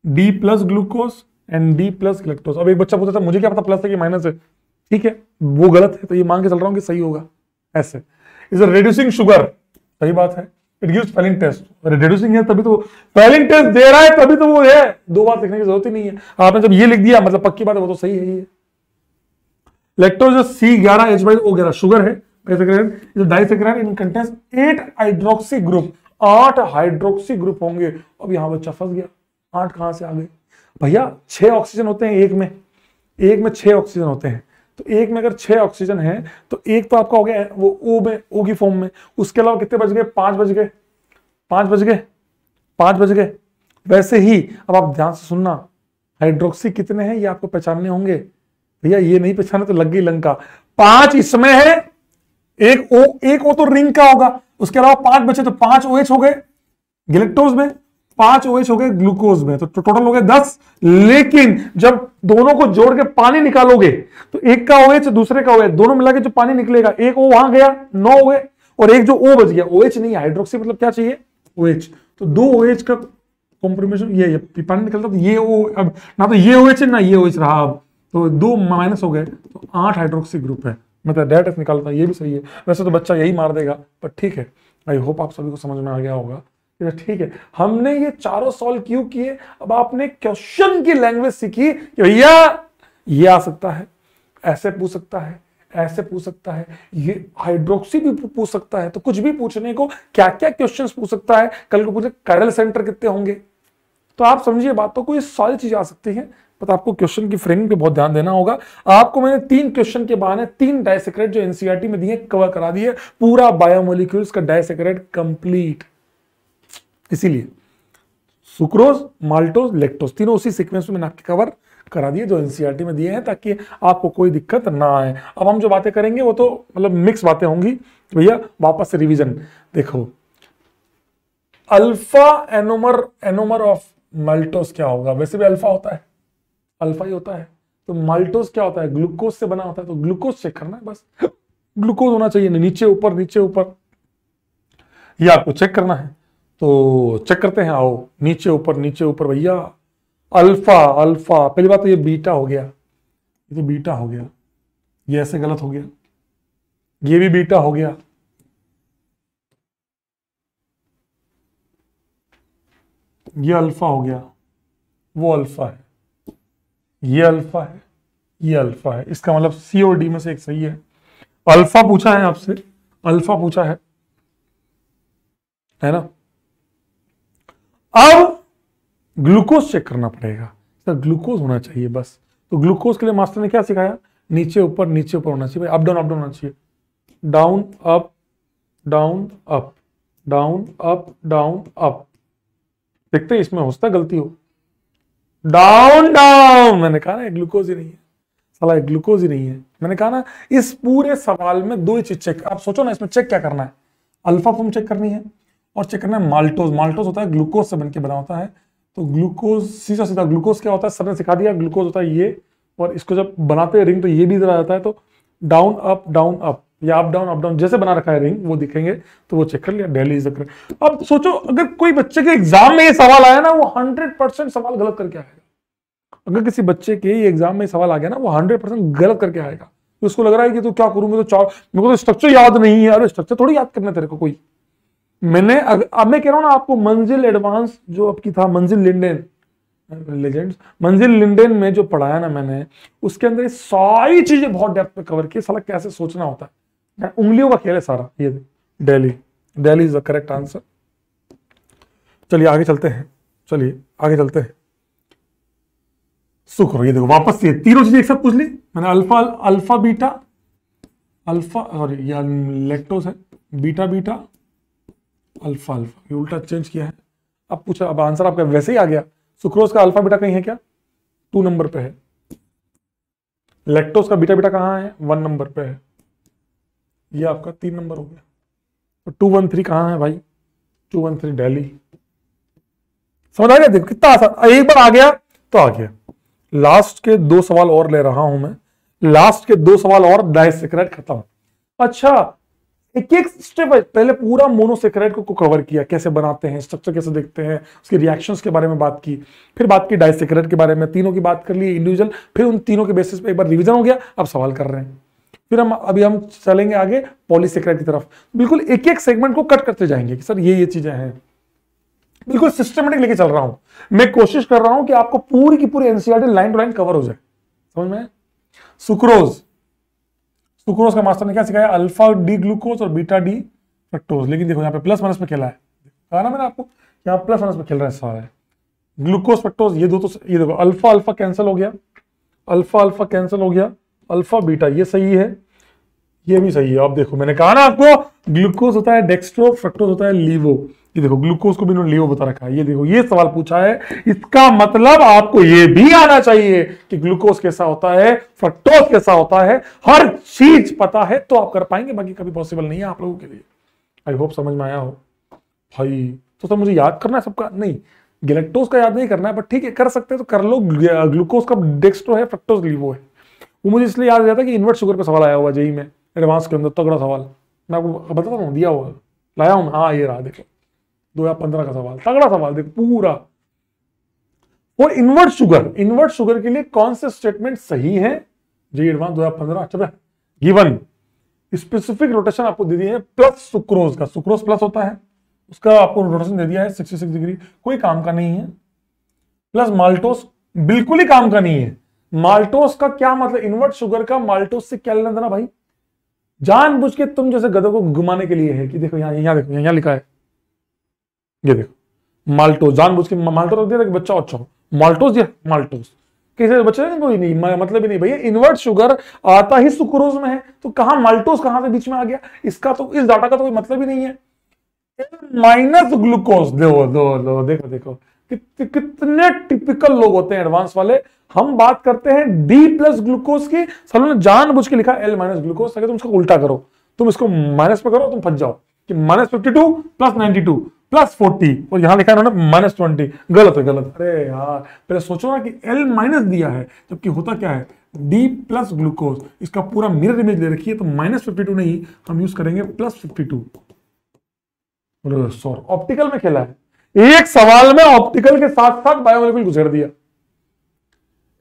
D plus glucose and D plus lactose. अब एक बच्चा पूछता था मुझे क्या पता प्लस है कि माइनस है, ठीक है वो गलत है तो ये मान के चल रहा हूं कि सही होगा। ऐसे इज अ रिड्यूसिंग शुगर, सही बात है। It gives Fehling test, reducing है तभी तो फेलिंग टेस्ट दे रहा है, तभी तो वो है, दो बात लिखने की जरूरत ही नहीं है। आपने जब ये लिख दिया मतलब पक्की बात है, वो तो सही है ये। लैक्टोज C11H12O11 शुगर है, disaccharide in contains 8 hydroxy group, 8 hydroxy group होंगे। अब यहां बच्चा फंस गया, 8 कहां से आ गए भैया, 6 ऑक्सीजन होते हैं एक में 6 ऑक्सीजन होते हैं, तो एक में अगर 6 ऑक्सीजन है तो एक तो आपका हो गया वो O में, O की फॉर्म में, उसके अलावा कितने बच गए, 5 बच गए। वैसे ही अब आप ध्यान से सुनना, हाइड्रोक्सी कितने हैं ये आपको पहचानने होंगे। भैया ये नहीं पहचाना तो लग गई लंका। 5 इसमें है, एक ओ तो रिंग का होगा, उसके अलावा 5 बचे तो 5 OH हो गए गैलेक्टोज में, 5 OH हो गए ग्लूकोज में, तो टोटल हो गए 10। लेकिन जब दोनों को जोड़ के पानी निकालोगे तो एक का OH दूसरे का OH दोनों मिला के जो पानी निकलेगा, एक O वहां गया 9 हो गए, और एक जो O बच गया, OH नहीं हाइड्रोक्सी मतलब क्या चाहिए OH, तो 2 OH का कॉम्प्रीमेशन ये पानी निकलता तो ये O, अब ना तो ये OH है ना ये OH रहा, अब तो 2 माइनस हो गए तो 8 हाइड्रोक्सी ग्रुप है, मतलब डायरेक्ट निकालता है। ये भी सही है, वैसे तो बच्चा यही मार देगा पर ठीक है, आई होप आप सभी को समझ में आ गया होगा। ठीक है, हमने ये चारों सॉल्व क्यों किए, अब आपने क्वेश्चन की लैंग्वेज सीखी कि भैया ये आ सकता है, ऐसे पूछ सकता है, ऐसे पूछ सकता है, ये हाइड्रोक्सी भी पूछ सकता है, तो कुछ भी पूछने को क्या क्या क्वेश्चंस पूछ सकता है, कल को पूछे कायरल सेंटर कितने होंगे, तो आप समझिए बातों को, ये सारी चीजें आ सकती हैं, बट आपको क्वेश्चन की फ्रेमिंग पे बहुत ध्यान देना होगा। आपको मैंने 3 क्वेश्चन के बहाने 3 डाइसेक्रेट जो एनसीईआरटी में दिए कवर करा दिए, पूरा बायोमोलिक्यूल्स का डाइसेक्रेट कंप्लीट। इसीलिए सुक्रोज, माल्टोज, लैक्टोज तीनों उसी सीक्वेंस में मैंने कवर करा दिए जो एनसीईआरटी में दिए हैं, ताकि आपको कोई दिक्कत ना आए। अब हम जो बातें करेंगे वो तो मतलब मिक्स बातें होंगी भैया, वापस से रिवीजन देखो। अल्फा एनोमर ऑफ माल्टोज क्या होगा, वैसे भी अल्फा होता है, अल्फा ही होता है, तो माल्टोज क्या होता है, ग्लूकोज से बना होता है, तो ग्लूकोज चेक करना है बस, ग्लूकोज होना चाहिए, नीचे ऊपर नीचे ऊपर, ये आपको चेक करना है। तो चेक करते हैं, आओ नीचे ऊपर भैया, अल्फा अल्फा, पहली बात तो ये बीटा हो गया, ये तो बीटा हो गया, ये ऐसे गलत हो गया, ये भी बीटा हो गया, ये अल्फा हो गया, वो अल्फा है, ये अल्फा है, ये अल्फा है, इसका मतलब सी और डी में से एक सही है। अल्फा पूछा है आपसे, अल्फा पूछा है ना। अब ग्लूकोज चेक करना पड़ेगा, सर ग्लूकोज होना चाहिए बस, तो ग्लूकोज के लिए मास्टर ने क्या सिखाया, नीचे ऊपर होना चाहिए, अप डाउन होना चाहिए, down up down up down up down up. देखते हैं इसमें हो सकता है गलती हो, डाउन डाउन, मैंने कहा ना ग्लूकोज ही नहीं है, साला ग्लूकोज ही नहीं है, मैंने कहा ना। इस पूरे सवाल में 2 ही चीज चेक, आप सोचो ना इसमें चेक क्या करना है, अल्फा फॉर्म चेक करनी है और चेक करना है माल्टोज। माल्टोज होता है ग्लूकोज से बनके बना होता है, तो ग्लूकोज सीधा सीधा ग्लूकोज क्या होता है, सर ने सिखा दिया, ग्लूकोज होता है ये, और इसको जब बनाते हैं रिंग तो ये भी इधर आ जाता है, तो डाउन अप या अप डाउन जैसे बना रखा है रिंग वो दिखेंगे, तो वो चेक कर लिया, दिल्ली इज द करेक्ट। अब सोचो अगर कोई बच्चे के एग्जाम में ये सवाल आया ना, वो 100% सवाल गलत करके आएगा। अगर किसी बच्चे के एग्जाम में सवाल आ गया ना, वो 100% गलत करके आएगा, तो उसको लग रहा है कि तो क्या करूं मैं, तो मेरे को तो स्ट्रक्चर याद नहीं है। अरे स्ट्रक्चर थोड़ी याद करना तेरे को कोई, मैंने अब मैं कह रहा हूं ना आपको, मंजिल एडवांस जो आपकी था, मंजिल लिंडेन लेजेंड्स, मंजिल लिंडेन में जो पढ़ाया ना मैंने, उसके अंदर सारी चीजें बहुत डेप्थ में कवर की, साला कैसे सोचना होता है, उंगलियों का खेल है सारा। ये Delhi is the correct answer. चलिए आगे चलते हैं, शुक्र, ये देखो वापस से तीनों चीजें एक साथ पूछ ली मैंने, अल्फा बीटा, अल्फा सॉरी या लैक्टोज है, बीटा अल्फा, ये उल्टा चेंज किया है। अब पूछा, अब आंसर आपका वैसे ही आ गया। सुक्रोज का अल्फा बीटा कहीं है क्या, 2 नंबर पे है। लैक्टोज का बीटा कहाँ है, 1 नंबर पे है। ये आपका 3 नंबर हो गया। तो 213 कहाँ है भाई, 213 दिल्ली। समझ आ गया, देखो कितना आसान, एक बार आ गया तो आ गया। लास्ट के 2 सवाल और ले रहा हूं मैं, लास्ट के 2 सवाल और, डाइसेक्राइड खत्म। अच्छा एक स्टेप, पहले पूरा मोनोसेक्राइड को कवर किया, कैसे बनाते हैं, स्ट्रक्चर कैसे देखते हैं, उसके रिएक्शंस के बारे में बात की, फिर बात की डाइसेक्राइड के बारे में, तीनों की बात कर ली इंडिविजुअल, फिर उन तीनों के बेसिस पे एक बार रिवीजन हो गया, अब सवाल कर रहे हैं। फिर अभी हम चलेंगे आगे पॉलीसेक्राइड की तरफ, बिल्कुल एक एक सेगमेंट को कट करते जाएंगे कि सर ये चीजें हैं, बिल्कुल सिस्टमेटिक लेके चल रहा हूं मैं, कोशिश कर रहा हूं कि आपको पूरी की पूरी NCERT line to line cover हो जाए, समझ में। सुक्रोज का मास्टर ने क्या सिखाया, अल्फा डी ग्लूकोज और बीटा डी फ्रक्टोज, लेकिन देखो यहाँ पे प्लस माइनस में खेला है, कहा ना मैंने आपको, यहाँ प्लस माइनस में खेल रहा है सारा, ग्लूकोज फ्रक्टोज, ये 2 तो ये देखो अल्फा कैंसिल हो गया, अल्फा कैंसिल हो गया, अल्फा बीटा ये सही है, ये भी सही है। अब देखो मैंने कहा ना आपको, ग्लूकोज होता है डेक्स्ट्रो, फ्रक्टोज होता है लीवो, ये देखो ग्लूकोज को भी इन्होंने लियो बता रखा है। ये देखो ये सवाल पूछा है, इसका मतलब आपको ये भी आना चाहिए कि ग्लूकोज कैसा होता है, फ्रक्टोज कैसा होता है, हर चीज पता है तो आप कर पाएंगे, बाकी कभी पॉसिबल नहीं है आप लोगों के लिए। आई होप समझ में आया हो भाई। तो सब मुझे याद करना है सबका नहीं, गैलेक्टोज का याद नहीं करना है, बट ठीक है कर सकते हैं तो कर लो। ग्लूकोज का डेक्स्ट्रो है, फ्रक्टोज लीवो है। वो मुझे इसलिए याद रहता है कि इन्वर्ट शुगर का सवाल आया हुआ जेई में एडवांस के अंदर, तगड़ा सवाल। मैं आपको बताता हूँ, दिया हुआ लाया हूँ। हाँ ये रहा देखो 2015 का सवाल, तगड़ा सवाल देखो पूरा। और इन्वर्ट शुगर के लिए कौन से स्टेटमेंट सही है जेई एडवांस 2015? चलो गिवन स्पेसिफिक रोटेशन आपको दे दिया है प्लस सुक्रोज का, सुक्रोज प्लस होता है उसका आपको रोटेशन दे दिया है 66 डिग्री, कोई काम का नहीं है। प्लस माल्टोस बिल्कुल ही काम का नहीं है। माल्टोस का क्या मतलब, इन्वर्ट शुगर का माल्टोस से क्या लेना देना भाई? जानबूझ के तुम जैसे गधों को घुमाने के लिए है कि देखो यहां देखो यहां लिखा है, ये देखो माल्टोस, जानबूझ के माल्टोस दिया कि बच्चा अच्छा हो, माल्टोस दिया माल्टोस, किसी बच्चे ने कोई नहीं मतलब ही नहीं भैया। इन्वर्ट शुगर आता ही सुक्रोज में है, तो कहां माल्टोस कहां से बीच में आ गया? इसका तो इस डाटा का तो कोई मतलब ही नहीं है। माइनस ग्लूकोज देखो देखो कितने टिपिकल लोग होते हैं एडवांस वाले। हम बात करते हैं डी प्लस ग्लूकोज की, सालों ने जानबूझ के लिखा एल माइनस ग्लूकोज, ताकि तुम इसको उल्टा करो, तुम इसको माइनस पे करो, तुम फंस जाओ कि -52 प्लस 92 प्लस 40, और यहां लिखा है उन्होंने -20। गलत है गलत। अरे यार पहले सोचो ना कि एल माइनस दिया है, जबकि होता क्या है डी प्लस ग्लूकोज, इसका पूरा मिरर इमेज ले रखी है, तो -52 नहीं हम यूज करेंगे +52। सॉरी ऑप्टिकल में खेला है, एक सवाल में ऑप्टिकल के साथ साथ बायोमोलिक्यूल गुजर दिया।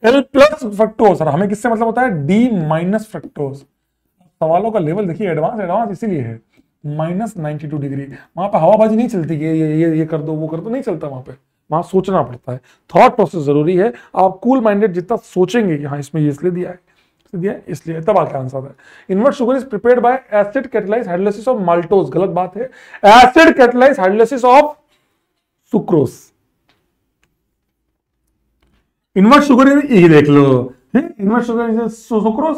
एल प्लस फ्रक्टोज, हमें किससे मतलब होता है डी माइनस फ्रक्टोज। सवालों का लेवल देखिए एडवांस इसीलिए है -92 डिग्री। वहां पे हवाबाजी नहीं चलती कि ये कर दो वो कर दो, नहीं चलता वहां पे, वहां सोचना पड़ता है, थॉट प्रोसेस जरूरी है। आप कूल माइंडेड जितना सोचेंगे कि हाँ इसमें ये इसलिए दिया है इसलिए, तब आपका आंसर है। Invert sugar is prepared by acid catalyse hydrolysis of maltose, गलत बात है, acid catalyse hydrolysis of sucrose. Invert sugar ये देख लो, इन्वर्ट शुगर इज सुक्रोज,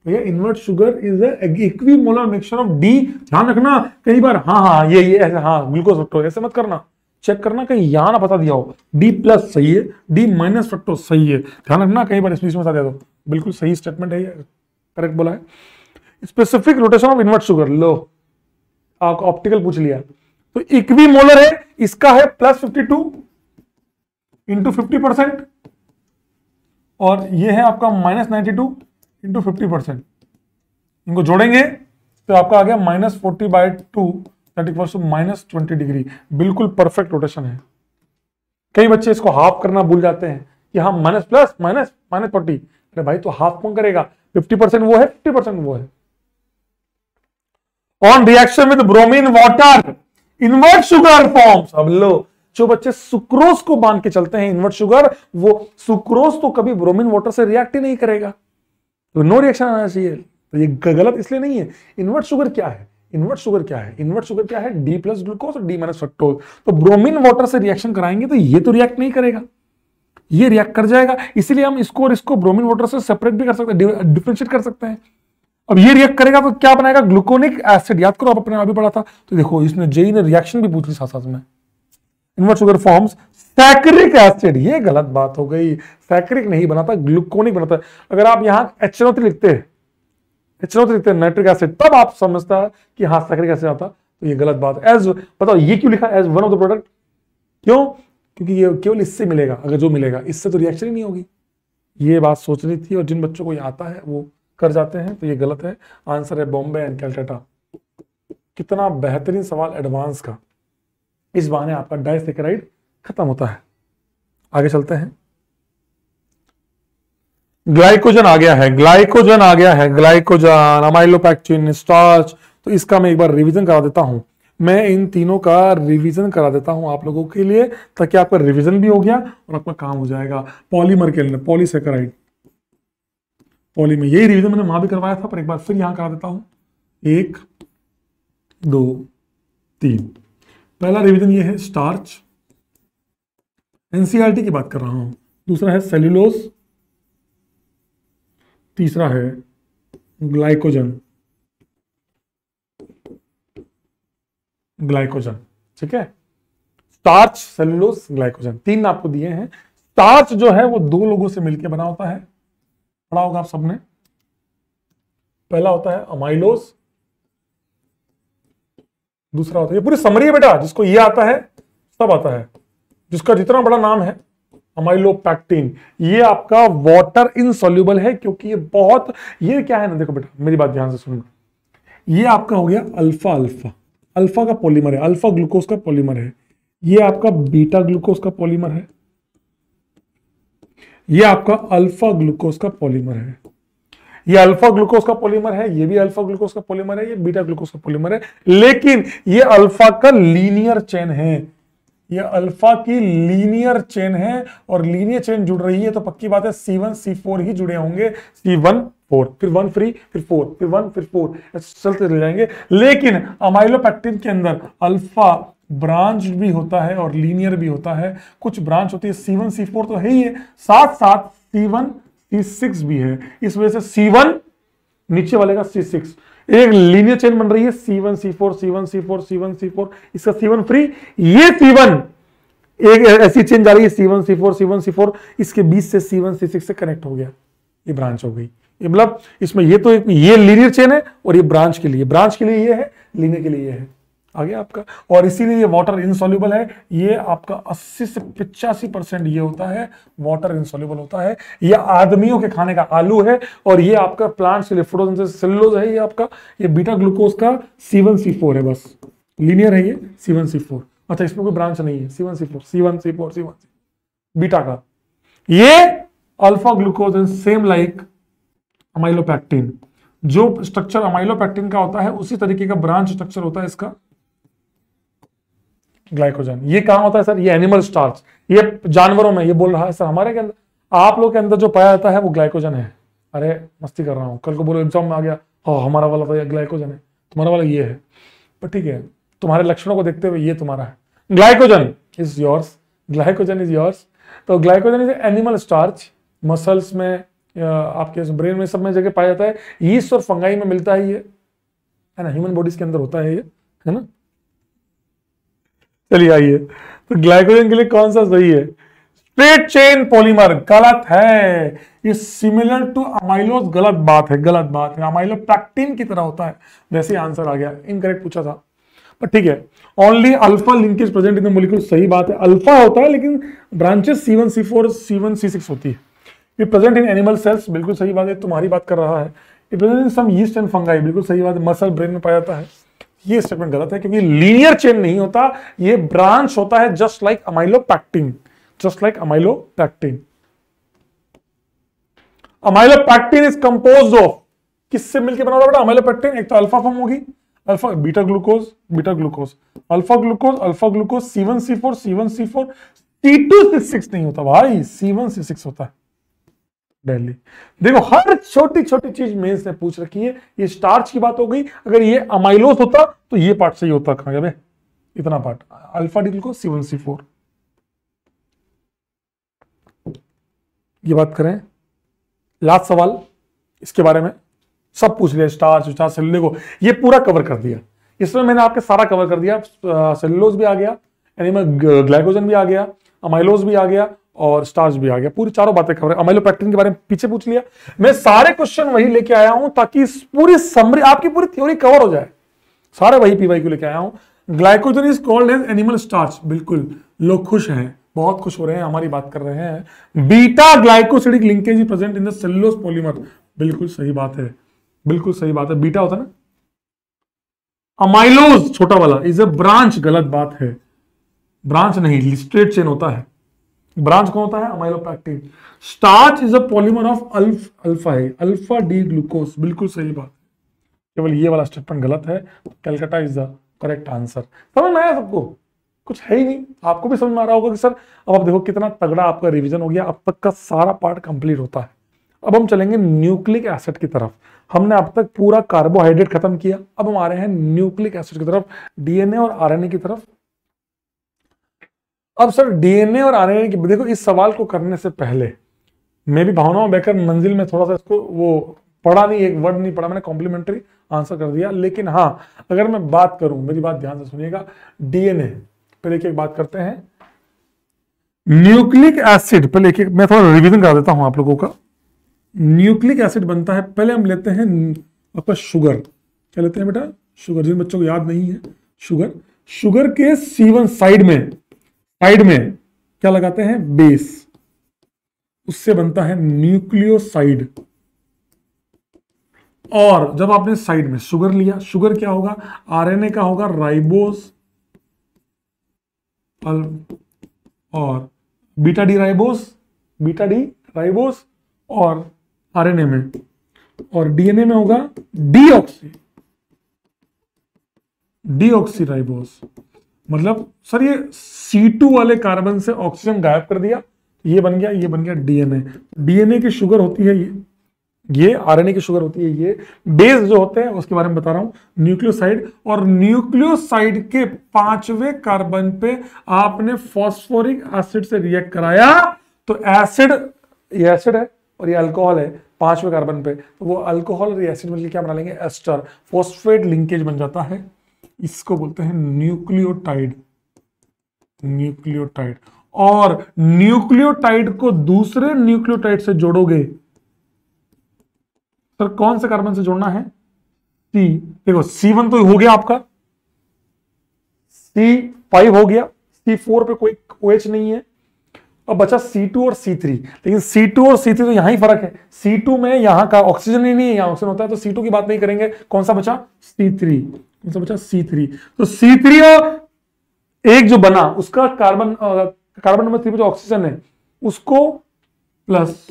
भैया invert sugar is equimolar mixture of D. ध्यान रखना कई बार हाँ ये ऐसे, हाँ ग्लूकोज फ्रक्टोज ऐसे मत करना, चेक करना कहीं यहां ना बता दिया हो डी प्लस सही है, डी माइनस फ्रक्टोज सही है, ध्यान रखना कई बार इसमें बता दिया तो। बिल्कुल सही स्टेटमेंट है, करेक्ट बोला है। Specific rotation of invert sugar, लो आपको ऑप्टिकल पूछ लिया, तो इक्विमोलर है, इसका है +52 इंटू 50%, और ये है आपका -92 इंटू 50%। इनको जोड़ेंगे तो आपका आ गया -40/2 दैट इक्वल्स टू -20 डिग्री। बिल्कुल परफेक्ट रोटेशन है। कई बच्चे इसको हाफ करना भूल जाते हैं कि हाँ माइनस प्लस माइनस -40, अरे भाई तो हाफ कौन करेगा, 50% वो है 50% वो है। On reaction with bromine water invert sugar forms. अब लो जो बच्चे सुक्रोज को बांध के चलते हैं इन्वर्ट शुगर, वो सुक्रोज तो कभी ब्रोमीन वाटर से रिएक्ट ही नहीं करेगा, तो नो रिएक्शन आना चाहिए। तो ये गलत इसलिए नहीं है। इन्वर्ट शुगर क्या है, इन्वर्ट शुगर क्या है डी प्लस ग्लूकोज और डी माइनस फ्रक्टोज। तो ब्रोमीन वाटर से रिएक्शन कराएंगे तो ये तो रिएक्ट नहीं करेगा, ये रिएक्ट कर जाएगा, इसीलिए हम इसको और इसको ब्रोमीन वाटर से सेपरेट भी कर सकते हैं, डिफरेंशिएट कर सकते हैं। अब ये रिएक्ट करेगा तो क्या बनाएगा, ग्लूकोनिक एसिड। याद करो आप अपने अभी पढ़ा था, तो देखो इसने जेई ने रिएक्शन भी पूछ ली साथ साथ में। इन्वर्ट शुगर फॉर्म्स सैकरिक एसिड, ये गलत बात हो गई, सैकरिक नहीं बनाता ग्लूकोनिक बनाता है। अगर आप यहां HNO3 लिखते हैं नाइट्रिक एसिड, तब आप समझता है कि हाँ सैकरिक एसिड आता, तो ये गलत बात है। एज बताओ ये क्यों लिखा as one of the product, क्यों? क्योंकि ये केवल इससे मिलेगा, अगर जो मिलेगा इससे तो रिएक्शन ही नहीं होगी। ये बात सोचनी थी, और जिन बच्चों को ये आता है वो कर जाते हैं, तो ये गलत है। आंसर है बॉम्बे एंड कैलकाटा। कितना बेहतरीन सवाल एडवांस का, इस बहाने आपका डाइसैकेराइड खत्म होता है। आगे चलते हैं। ग्लाइकोजन आ गया है, ग्लाइकोजन अमाइलोपेक्टिन स्टार्च। तो इसका मैं एक बार रिवीजन करा देता हूं, मैं इन तीनों का रिवीजन करा देता हूं आप लोगों के लिए, ताकि आपका रिवीजन भी हो गया और आपका काम हो जाएगा। पॉलीमर के लिए पॉलीसैकेराइड, पॉली में यही रिवीजन मैंने वहां भी करवाया था, पर एक बार फिर यहां करा देता हूं। 1 2 3। पहला रिवीजन ये है स्टार्च, एनसीईआरटी की बात कर रहा हूं। दूसरा है सेल्यूलोज, तीसरा है ग्लाइकोजन, ठीक है। स्टार्च, सेलुलोज, ग्लाइकोजन, 3 आपको दिए हैं। स्टार्च जो है वो 2 लोगों से मिलकर बना होता है, पढ़ा होगा आप सबने। पहला होता है अमाइलोज, दूसरा होता है, ये पूरी समरी है बेटा, जिसको ये आता है सब आता है, जिसका जितना बड़ा नाम है अमाइलोपैक्टिन। ये आपका वाटर इनसॉल्युबल है, क्योंकि ये बहुत, ये क्या है ना, देखो बेटा मेरी बात ध्यान से सुनना, ये आपका हो गया अल्फा अल्फा, अल्फा का पॉलीमर है, अल्फा ग्लूकोज का पॉलीमर है। ये आपका बीटा ग्लूकोज का पॉलीमर है, ये आपका अल्फा ग्लूकोज का पॉलीमर है। ये अल्फा ग्लूकोज का पॉलीमर है, ये भी अल्फा ग्लूकोज का पॉलीमर है, ये बीटा ग्लूकोज का पॉलीमर है, लेकिन ये अल्फा का लीनियर चेन है, ये अल्फा की लीनियर चेन है, और लीनियर चेन जुड़ रही है तो पक्की बात है C1 C4 ही जुड़े होंगे, C1 4, फिर 1 फ्री, फिर 4, फिर 1, फिर 4, चलते चले जाएंगे। लेकिन अमाइलोपैक्टिन के अंदर अल्फा ब्रांच भी होता है और लीनियर भी होता है, कुछ ब्रांच होती है, C1 C4 तो है ही है, साथ साथ C1 C6 भी है। इस वजह से C1 नीचे वाले का C6, एक लीनियर चेन बन रही है, C1 C4 C1 C4 C1 C4, इसका C1 फ्री, ये C1 एक ऐसी चेन जा रही है C1 C4 C1 C4, इसके बीच से C1 C6 से कनेक्ट हो गया, ये ब्रांच हो गई। ये मतलब इसमें ये तो ये लीनियर चेन है, और ये ब्रांच के लिए ये है, लीनियर के लिए ये है, आ गया आपका। और इसीलिए ये वाटर इनसॉल्युबल है, ये आपका 80 से 85% ये होता है वाटर इनसॉल्युबल होता है। ये आदमियों के खाने का आलू है, और ये आपका प्लांट्स के लिए फोटोसिंथेसिस सेलुलोज है, ये आपका, ये बीटा ग्लूकोज का C1 C4 है, बस लीनियर है ये C1 C4। अच्छा, इसमें कोई ब्रांच नहीं है, C1 C4 बीटा का। ये alpha glucose and same like amylopectin, जो स्ट्रक्चर अमाइलोपैक्टिन का होता है उसी तरीके का ब्रांच स्ट्रक्चर होता है इसका ग्लाइकोजन। ये कहां होता है सर? ये एनिमल स्टार्च, ये जानवरों में, ये बोल रहा है सर हमारे के अंदर, आप लोग के अंदर जो पाया जाता है वो ग्लाइकोजन है। अरे मस्ती कर रहा हूं, कल को बोलो एग्जाम में आ गया, हाँ हमारा वाला तो ग्लाइकोजन है, तुम्हारा वाला ये है, पर ठीक है, तुम्हारे लक्षणों को देखते हुए ये तुम्हारा है। Glycogen is yours, glycogen is yours. तो glycogen is animal starch, muscles में, आपके ब्रेन में, सब में जगह पाया जाता है, यीस्ट और फंगाई में मिलता है ये, है ना, ह्यूमन बॉडीज के अंदर होता है ये, है ना। चलिए आइए, तो ग्लाइकोजन के लिए कौन सा सही है? स्ट्रेट चेन पॉलीमर, गलत है। ये सिमिलर टू अमाइलोज, गलत बात है, गलत बात है। अमाइलोपैक्टिन की तरह होता है, वैसे आंसर आ गया, इनकरेक्ट पूछा था, पर ठीक है। Only alpha linkage present in the molecule, सही बात है, अल्फा होता है लेकिन branches C1 C4 C1 C6 होती है। ये प्रेजेंट इन एनिमल सेल्स, बिल्कुल सही बात है, तुम्हारी बात कर रहा है। ये present in some yeast and fungi, बिल्कुल सही बात है, मसल ब्रेन में पाया जाता है। ये स्टेटमेंट गलत है, क्योंकि लीनियर चेन नहीं होता, ये ब्रांच होता है, just like amylopectin, just like amylopectin. Amylopectin is composed of, किससे मिलकर बना होगा बेटा अमाइलोपैक्टिन? एक तो अल्फा फॉर्म होगी, alpha beta glucose, alpha glucose C1 C4 C2 C6 नहीं होता भाई, C1 C6 होता है। दिल्ली देखो, हर छोटी छोटी चीज मेंस ने पूछ रखी है। ये स्टार्च की बात हो गई, अगर ये अमाइलोज होता तो ये पार्ट सही होता, कहां गया इतना part, alpha D glucose C1 C4। ये बात करें, लास्ट सवाल इसके बारे में, सब पूछ लिया, स्टार्च सेलुलोज को ये पूरा कवर कर दिया, इसमें मैंने आपके सारा कवर कर दिया। सेलुलोज भी आ गया, एनिमल ग्लाइकोजन भी आ गया, अमाइलोज भी आ गया, और स्टार्च भी आ गया, पूरी चारों बातें कवर। अमाइलोपैक्टिन के बारे में पीछे पूछ लिया, मैं सारे क्वेश्चन वही लेके आया हूं ताकि इस पूरी समरी, आपकी पूरी थ्योरी कवर हो जाए, सारे वही PYQ लेके आया हूं। Glycogen is called as animal starch, बिल्कुल, लोग खुश हैं, बहुत खुश हो रहे हैं, हमारी बात कर रहे हैं। Beta glycosidic linkage is present in the cellulose polymer, बिल्कुल सही बात है, बिल्कुल सही बात है, बीटा होता है ना। अमाइलोज छोटा वाला इज ए ब्रांच, गलत बात है, ब्रांच नहीं, स्ट्रेट चेन होता है, ब्रांच कौन होता है? Amylopectin. Starch is a polymer of alpha है, अल्फा डी ग्लूकोज, बिल्कुल सही बात, केवल ये वाला स्टेटमेंट गलत है, Calcutta is the correct answer. समझ में आया सबको? कुछ है ही नहीं, आपको भी समझ में आ रहा होगा कि सर अब आप देखो कितना तगड़ा आपका रिवीजन हो गया, अब तक का सारा पार्ट कंप्लीट होता है। अब हम चलेंगे न्यूक्लिक एसिड की तरफ। हमने अब तक पूरा कार्बोहाइड्रेट खत्म किया, अब हम आ रहे हैं न्यूक्लिक एसिड की तरफ, DNA और RNA की तरफ। अब सर DNA और RNA की, देखो इस सवाल को करने से पहले मैं भी भावनाओं बहकर मंजिल में थोड़ा सा इसको वो पढ़ा नहीं, एक वर्ड नहीं पढ़ा मैंने, कॉम्प्लीमेंट्री आंसर कर दिया। लेकिन हाँ, अगर मैं बात करूं, मेरी बात ध्यान से सुनिएगा, DNA पहले एक एक बात करते हैं। न्यूक्लिक एसिड, पहले एक एक मैं थोड़ा रिवीजन करा देता हूं आप लोगों का। न्यूक्लिक एसिड बनता है, पहले हम लेते हैं आपका शुगर। क्या लेते हैं बेटा? शुगर। जिन बच्चों को याद नहीं है, शुगर। शुगर के C1 साइड में क्या लगाते हैं? बेस। उससे बनता है न्यूक्लियोसाइड। और जब आपने साइड में शुगर लिया, शुगर क्या होगा? आरएनए का होगा राइबोज और बीटा डी राइबोज और आरएनए में, और डीएनए में होगा डीऑक्सी राइबोज। मतलब सर ये C2 वाले कार्बन से ऑक्सीजन गायब कर दिया, ये बन गया डीएनए। डीएनए की शुगर होती है ये आरएनए की शुगर होती है ये। बेस जो होते हैं उसके बारे में बता रहा हूं, न्यूक्लियोसाइड। और न्यूक्लियोसाइड के 5वें कार्बन पे आपने फॉस्फोरिक एसिड से रिएक्ट कराया तो एसिड, ये एसिड है और ये अल्कोहल है 5वें कार्बन पे, तो वो अल्कोहल और एसिड मिलकर क्या बना लेंगे? एस्टर, फॉस्फेट लिंकेज बन जाता है। इसको बोलते हैं न्यूक्लियोटाइड। और न्यूक्लियोटाइड को दूसरे न्यूक्लियोटाइड से जोड़ोगे, सर कौन से कार्बन से जोड़ना है? सी। देखो C1 तो हो गया आपका, C5 हो गया, C4 पे कोई OH नहीं है, अब बचा C2 और C3। लेकिन C2 और C3 तो यहां ही फर्क है। C2 में यहां का ऑक्सीजन ही नहीं है, यहां ऑक्सीजन होता है, तो C2 की बात नहीं करेंगे। कौन सा बचा? C3। कौन सा बचा? C3। तो C3 और एक जो बना उसका कार्बन नंबर 3 पे जो ऑक्सीजन है उसको प्लस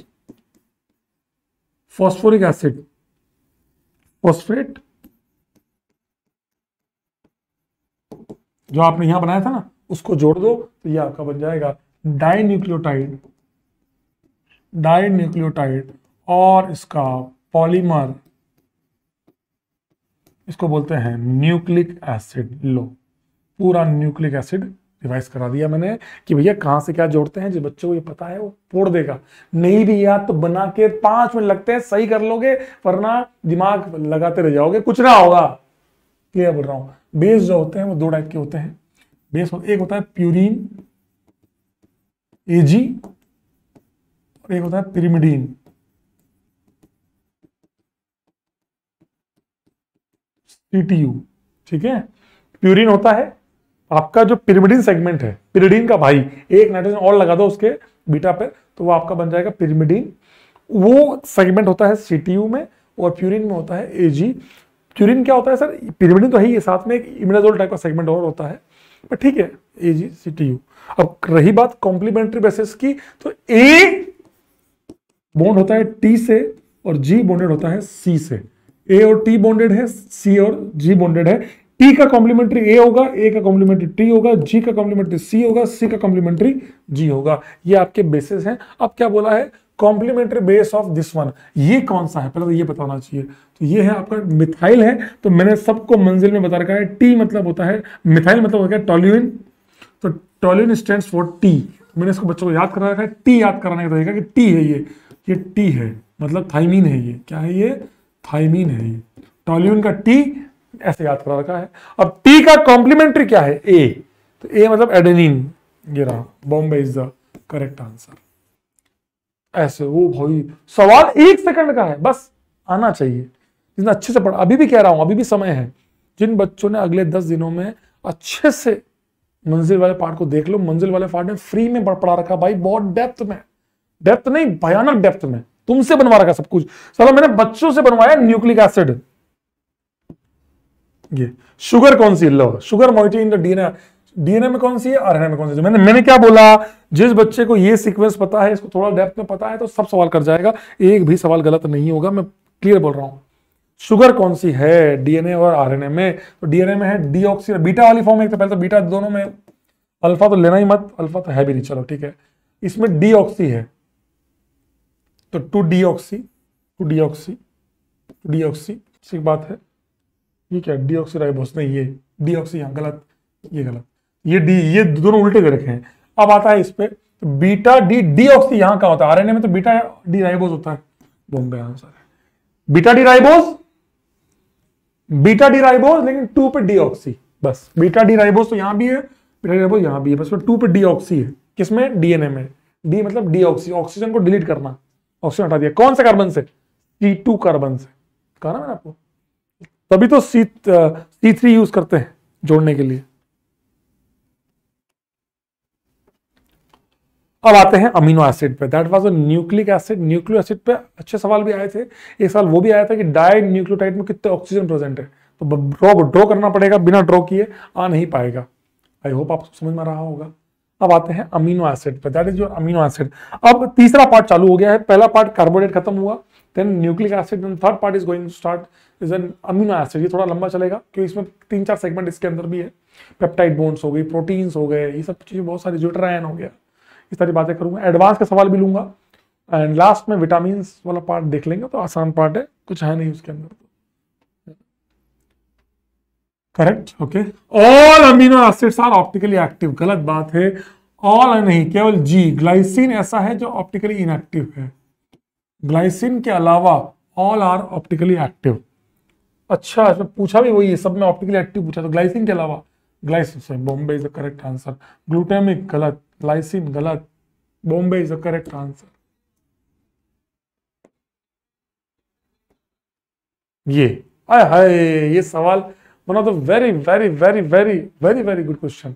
फॉस्फोरिक एसिड, फॉस्फेट जो आपने यहां बनाया था ना, उसको जोड़ दो तो ये आपका बन जाएगा डाइन्यूक्लियोटाइड। और इसका पॉलीमर, इसको बोलते हैं न्यूक्लिक एसिड। लो, पूरा न्यूक्लिक एसिड रिवाइज करा दिया मैंने कि भैया कहां से क्या जोड़ते हैं। जो बच्चों को ये पता है वो पोड़ देगा, नहीं भी याद तो बना के 5 मिनट लगते हैं, सही कर लोगे, वरना दिमाग लगाते रह जाओगे, कुछ ना होगा। क्लियर बोल रहा हूं। बेस जो होते हैं वो 2 टाइप के होते हैं। बेस एक होता है प्यूरिन AG और एक होता है पिरिमिडीन CTU। ठीक है, प्यूरिन होता है आपका जो पिरिमिडीन सेगमेंट है, पिरिडीन का भाई, एक नाइट्रोजन और लगा दो उसके बीटा पे तो वो आपका बन जाएगा पिरिमिडीन। वो सेगमेंट होता है CTU में और प्यूरिन में होता है AG। प्यूरिन क्या होता है सर? पिरिमिडीन तो है ही, साथ में एक इमिडाजोल टाइप का सेगमेंट और होता है, पर ठीक है AG CTU। अब रही बात कॉम्प्लीमेंट्री बेसिस की, तो A बॉन्ड होता है T से और G बॉन्डेड होता है C से। A और T बॉन्डेड है, C और G बॉन्डेड है। T का कॉम्प्लीमेंट्री A होगा, A का कॉम्प्लीमेंट्री T होगा, G का कॉम्प्लीमेंट्री C होगा, C का कॉम्प्लीमेंट्री G होगा। ये आपके बेसिस हैं। अब क्या बोला है? Complementary base of this one. ये कौन सा है पहले तो ये बताना चाहिए। तो ये है आपका मिथाइल है, तो मैंने सबको मंजिल में बता रखा है। T मतलब होता है मिथाइल, मतलब होता है टोल्यूइन। तो टोल्यूइन स्टैंड्स फॉर T। मैंने इसको बच्चों को याद करा रखा है। T याद कराने का तरीका कि T है ये T है, मतलब थाइमीन है। ये क्या है? ये थाइमीन है। ये टोल्यूइन का T ऐसे याद करा रखा है। अब T का कॉम्प्लीमेंट्री क्या है? A। तो A मतलब एडेनिन। ये रहा, Bombay is the correct answer. ऐसे वो भाई सवाल 1 सेकंड का है, बस आना चाहिए। जितना अच्छे से पढ़ा, अभी भी कह रहा हूं, अभी भी समय है। जिन बच्चों ने अगले 10 दिनों में अच्छे से मंजिल वाले पार्ट को देख लो। मंजिल वाले पार्ट में फ्री में पढ़ा रखा भाई, बहुत डेप्थ में, डेप्थ नहीं भयानक डेप्थ में तुमसे बनवा रखा सब कुछ। चलो मैंने बच्चों से बनवाया न्यूक्लिक एसिड। ये शुगर कौन सी? लो, sugar moiety in the DNA में कौन सी है, आरएनए में कौन सी है? मैंने क्या बोला? जिस बच्चे को ये सीक्वेंस पता है, इसको थोड़ा डेप्थ में पता है, तो सब सवाल कर जाएगा, एक भी सवाल गलत नहीं होगा। मैं क्लियर बोल रहा हूं। शुगर कौन सी है डीएनए और आरएनए में? तो डीएनए में है डीऑक्सी, बीटा वाली फॉर्म है तो पहले तो बीटा, दोनों में अल्फा तो लेना ही मत, अल्फा तो है भी नहीं, चलो ठीक है। इसमें डीऑक्सी है तो 2 डीऑक्सी ठीक बात है। ये क्या? डीऑक्सी राइबोस नहीं, ये डीऑक्सी यहां गलत, ये गलत, ये दोनों उल्टे दे रखे हैं। अब आता है इस पे बीटा डी डीऑक्सी यहां का होता है, आरएनए में तो बीटा डी राइबोस होता है। बॉम्बे आंसर है बीटा डी राइबोस, लेकिन 2 पे डीऑक्सी, बस बीटा डी राइबोस तो यहां भी है, बेटा यहाँ भी है, बस 2 पे डीऑक्सी है, किसमें, डीएनए में। डी मतलब डीऑक्सी, ऑक्सीजन को डिलीट करना, ऑक्सीजन हटा दिया, कौन से कार्बन से, C2 कार्बन से, कहा ना मैंने आपको, तभी तो C3 यूज करते हैं जोड़ने के लिए। अब आते हैं अमीनो एसिड पे, that was a nucleic acid. Nucleic acid पे अच्छे सवाल भी आए थे, एक साल वो भी आया था कि डाई न्यूक्लियोटाइड में कितने ऑक्सीजन प्रेजेंट है, तो ड्रॉ करना पड़ेगा, बिना ड्रॉ किए आ नहीं पाएगा। आई होप आपको समझ में रहा होगा। अब आते हैं अमीनो एसिड पे, that is your amino acid. अब तीसरा पार्ट चालू हो गया है, पहला पार्ट कार्बोहाइड्रेट खत्म हुआ, then nucleic acid, then third part is going to start is an amino acid. ये थोड़ा लंबा चलेगा क्योंकि इसमें 3-4 सेगमेंट इसके अंदर भी है, पेप्टाइड बॉन्ड्स हो गई, प्रोटीन्स हो गए, ये सब चीजें बहुत सारी, ज्यूटरायन हो गया, इस सारी बातें करूंगा, एडवांस के सवाल भी लूंगा, एंड लास्ट में विटामिन वाला पार्ट देख लेंगे, तो आसान पार्ट है, कुछ है नहीं उसके अंदर। Correct, okay. All amino acids are optically active, गलत बात है, ऑल नहीं, केवल जी, ग्लाइसिन ऐसा है जो ऑप्टिकली इनएक्टिव है, ग्लाइसिन के अलावा ऑल आर ऑप्टिकली एक्टिव। अच्छा, इसमें पूछा भी वही है, सब में ऑप्टिकली एक्टिव पूछा, तो ग्लाइसिन के अलावा, ग्लाइसिन से Bombay is the correct answer, glutamic गलत, ग्लाइसिन गलत, Bombay is the correct answer. ये आय हाय, ये सवाल one of the very very very very very very good question,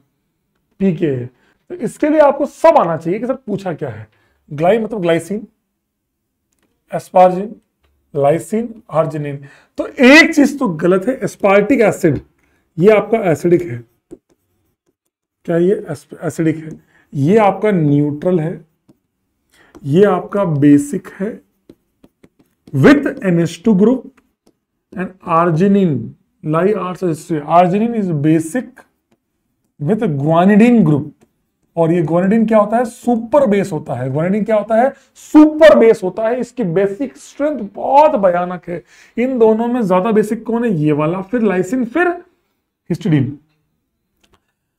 PK. तो इसके लिए आपको सब आना चाहिए कि सर पूछा क्या है। ग्लाई मतलब ग्लाइसिन, एस्पार्जिन, लाइसिन, आर्जिनिन। तो एक चीज तो गलत है, एस्पार्टिक एसिड, ये आपका एसिडिक है, क्या ये एसिडिक है, ये आपका न्यूट्रल है, ये आपका बेसिक है with NH2 group, and arginine लाई arginine is basic with guanidine group, और ये ग्वानिडीन क्या होता है, सुपर बेस होता है। ग्वानिडीन क्या होता है, सुपर बेस होता है, इसकी बेसिक स्ट्रेंथ बहुत भयानक है। इन दोनों में ज्यादा बेसिक कौन है, ये वाला, फिर लाइसिन, फिर हिस्टिडीन।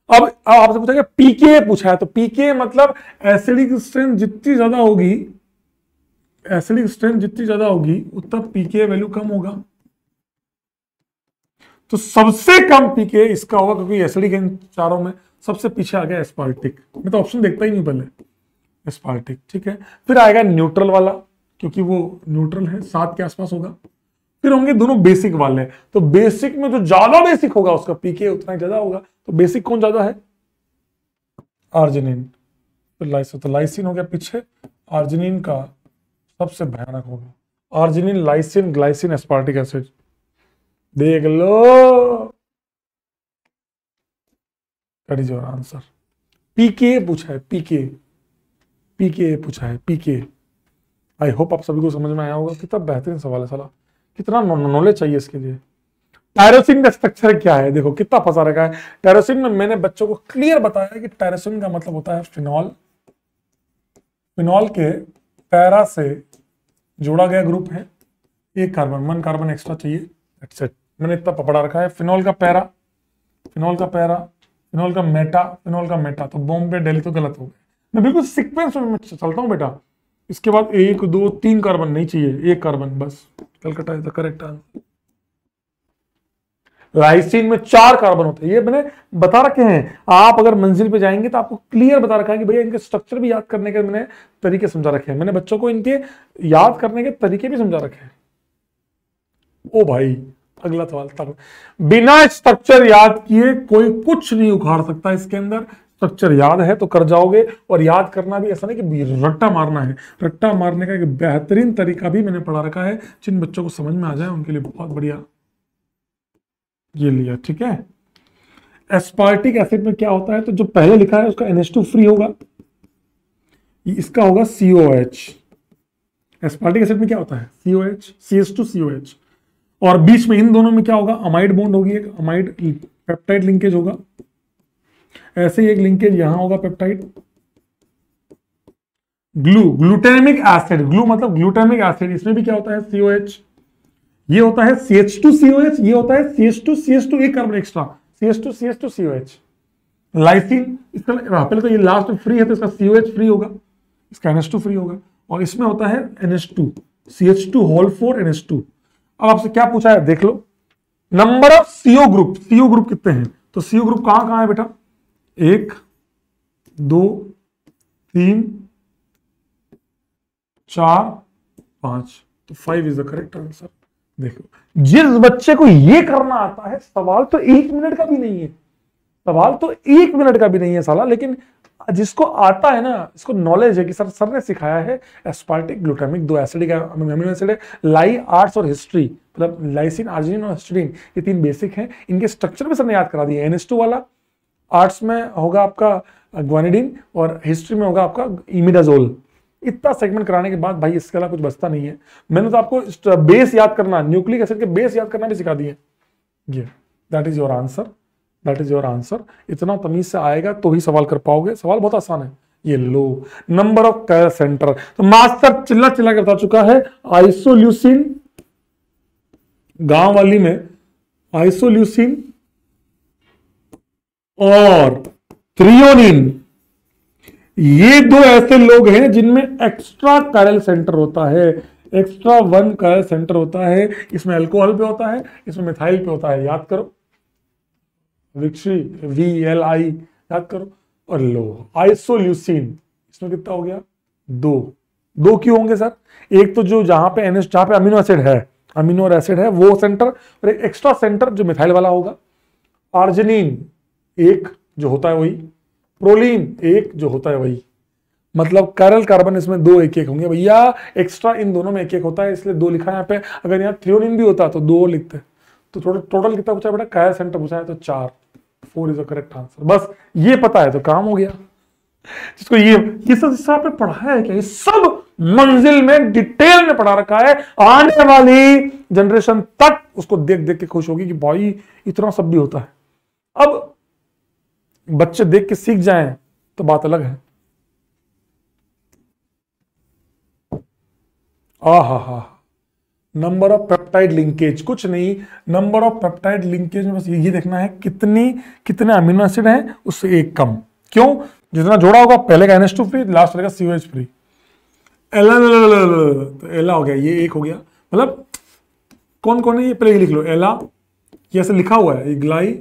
अब आपसे पूछा गया पीके पूछा है, तो पीके मतलब एसिडिक स्ट्रेंथ जितनी ज्यादा होगी, एसिडिक स्ट्रेंथ जितनी ज्यादा होगी उतना पीके वैल्यू कम होगा। तो सबसे कम पीके इसका होगा, क्योंकि एसिडिक इन चारों में सबसे पीछे आ गया एस्पार्टिक। मैं तो ऑप्शन देखता ही नहीं पहले, एस्पार्टिक, ठीक है। फिर आएगा न्यूट्रल वाला, क्योंकि वो न्यूट्रल है, 7 के आसपास होगा। फिर होंगे दोनों बेसिक वाले, तो बेसिक में जो ज्यादा बेसिक होगा उसका पीके उतना ही ज्यादा होगा। तो बेसिक कौन ज्यादा है, आर्जिनिन, फिर लाइसिन, तो लाइसिन हो गया पीछे, आर्जिनिन का सबसे भयानक होगा, arginine, lysine, glycine, aspartic acid, देख लो, दैट इज योर आंसर। पीके पूछा है, पीके, पीके पूछा है, पीके। आई होप आप सभी को समझ में आया होगा। कितना बेहतरीन सवाल है साला, कितना नॉलेज चाहिए इसके लिए। टायरोसिन का स्ट्रक्चर क्या है, देखो कितना फंसा रखा है। टायरोसिन में मैंने बच्चों को क्लियर बताया कि टायरोसिन का मतलब होता है फिनॉल, फिनॉल के पैरा से जोड़ा गया ग्रुप है, एक कार्बन, 1 कार्बन एक्स्ट्रा चाहिए, दैट्स इट। मैंने इतना पकड़ा रखा है, फिनॉल का पैरा, फिनॉल का पैरा, फिनॉल का मेटा, फिनॉल का मेटा। तो बॉम्बे दिल्ली तो गलत हो गया, मैं बिल्कुल सीक्वेंस में चलता हूं बेटा। इसके बाद 1 2 3 कार्बन नहीं चाहिए, 1 कार्बन बस, Calcutta is the correct answer. Lysine में 4 कार्बन होते हैं, ये मैंने बता रखे हैं। आप अगर मंजिल पे जाएंगे तो आपको क्लियर बता रखा है कि भैया इनके स्ट्रक्चर भी याद करने के मैंने तरीके समझा रखे हैं। मैंने बच्चों को इनके याद करने के तरीके भी समझा रखे हैं। ओ भाई, अगला सवाल तक, बिना स्ट्रक्चर याद किए कोई कुछ नहीं उखाड़ सकता इसके अंदर। स्ट्रक्चर याद है तो कर जाओगे, और याद करना भी ऐसा नहीं कि रट्टा मारना है। रट्टा मारने का एक बेहतरीन तरीका भी मैंने पढ़ा रखा है, जिन बच्चों को समझ में आ जाए उनके लिए बहुत बढ़िया। ये लिया, ठीक है। एस्पार्टिक एसिड में क्या होता है, तो जो पहले लिखा है उसका NH2 फ्री होगा, इसका होगा COH। एस्पार्टिक एसिड में क्या होता है, COH, CH2COH, और बीच में इन दोनों में क्या होगा, अमाइड बॉन्ड होगी, एक अमाइड पेप्टाइड लिंकेज होगा। ऐसे ही एक लिंकेज यहां होगा, पेप्टाइड। ग्लूटामिक एसिड, ग्लू मतलब ग्लूटामिक एसिड, इसमें भी क्या होता है, COH। ये होता है CH2COH, ये होता है CH2CH2, एक कार्बन एक्स्ट्रा, CH2CH2COH। लाइसिन, इसका पहले तो ये लास्ट में फ्री है तो इसका COH फ्री होगा, इसका NH2 फ्री होगा, और इसमें होता है NH2, CH2 होल 4 NH2। अब आपसे क्या पूछा है देख लो, number of CO group, CO group कितने हैं, तो CO ग्रुप कहां कहां है बेटा, 1 2 3 4 5, तो 5 इज द करेक्ट आंसर। देखो, जिस बच्चे को ये करना आता है, सवाल तो 1 मिनट का भी नहीं है, सवाल तो 1 मिनट का भी नहीं है साला, लेकिन जिसको आता है ना, इसको नॉलेज है कि सर ने सिखाया है aspartic glutamic, 2 acidic amino acid है, लाई, आर्ट्स और हिस्ट्री, मतलब लाइसिन, आर्जिनिन और हिस्टीडीन, ये 3 बेसिक हैं, इनके स्ट्रक्चर भी सर ने याद करा दिया। NH2 वाला आर्ट्स में होगा आपका ग्वानिडीन और हिस्ट्री में होगा आपका इमिडाजोल। इतना सेगमेंट कराने के बाद भाई इसके अलावा कुछ बचता नहीं है। मैंने तो आपको बेस याद करना, न्यूक्लिक एसिड के बेस याद करना भी सिखा दिए। ये that is your answer, that is your answer. इतना तमीज से आएगा तो ही सवाल कर पाओगे, सवाल बहुत आसान है। ये लो, नंबर ऑफ कैल सेंटर, तो मास्टर चिल्ला चिल्ला के बता चुका है, आइसोल्यूसिन, गांव वाली में आइसोल्यूसिन और थ्रियोनिन, ये 2 ऐसे लोग हैं जिनमें एक्स्ट्रा कैरल सेंटर होता है, एक्स्ट्रा 1 कैरल सेंटर होता है। इसमें अल्कोहल पे होता है, इसमें मिथाइल पे होता है, याद करो, विक्सी VLI याद करो। और लो, आइसोल्यूसिन, इसमें कितना हो गया, 2 क्यों होंगे सर? एक तो जो जहां पे NH, जहां पे अमीनो एसिड है, अमीनो और एसिड है वो सेंटर, और एक एक्स्ट्रा सेंटर जो मिथाइल वाला होगा। आर्जिनिन 1 जो होता है वही, प्रोलीन 1 जो होता है वही, मतलब कैरल कार्बन इसमें 2 1 1 होंगे भैया, एक्स्ट्रा इन दोनों में 1 1 होता है, इसलिए 2 लिखा है यहाँ पे। अगर यहाँ थ्रियोनिन भी होता तो 2 लिखते, तो टोटल कितना पूछा बेटा, कैरल सेंटर पूछा है तो 4 इज द करेक्ट आंसर। बस ये पता है तो काम हो गया। जिसको ये सब आपने पढ़ा है क्या? ये सब मंजिल में डिटेल में पढ़ा रखा है, आने वाली जनरेशन तक उसको देख देख के खुश होगी कि भाई इतना सब भी होता है। अब बच्चे देख के सीख जाएं तो बात अलग है। हा, नंबर ऑफ पेप्टाइड लिंकेज, कुछ नहीं, नंबर ऑफ पेप्टाइड लिंकेज में बस ये देखना है कितने अमीनो एसिड हैं, उससे 1 कम। क्यों? जितना जोड़ा होगा पहले का NH2 फ्री, लास्ट रहेगा COH फ्री। एला तो एला हो गया, ये 1 हो गया, मतलब कौन कौन है ये पहले लिख लो। एला ये ऐसे लिखा हुआ है, ग्लाई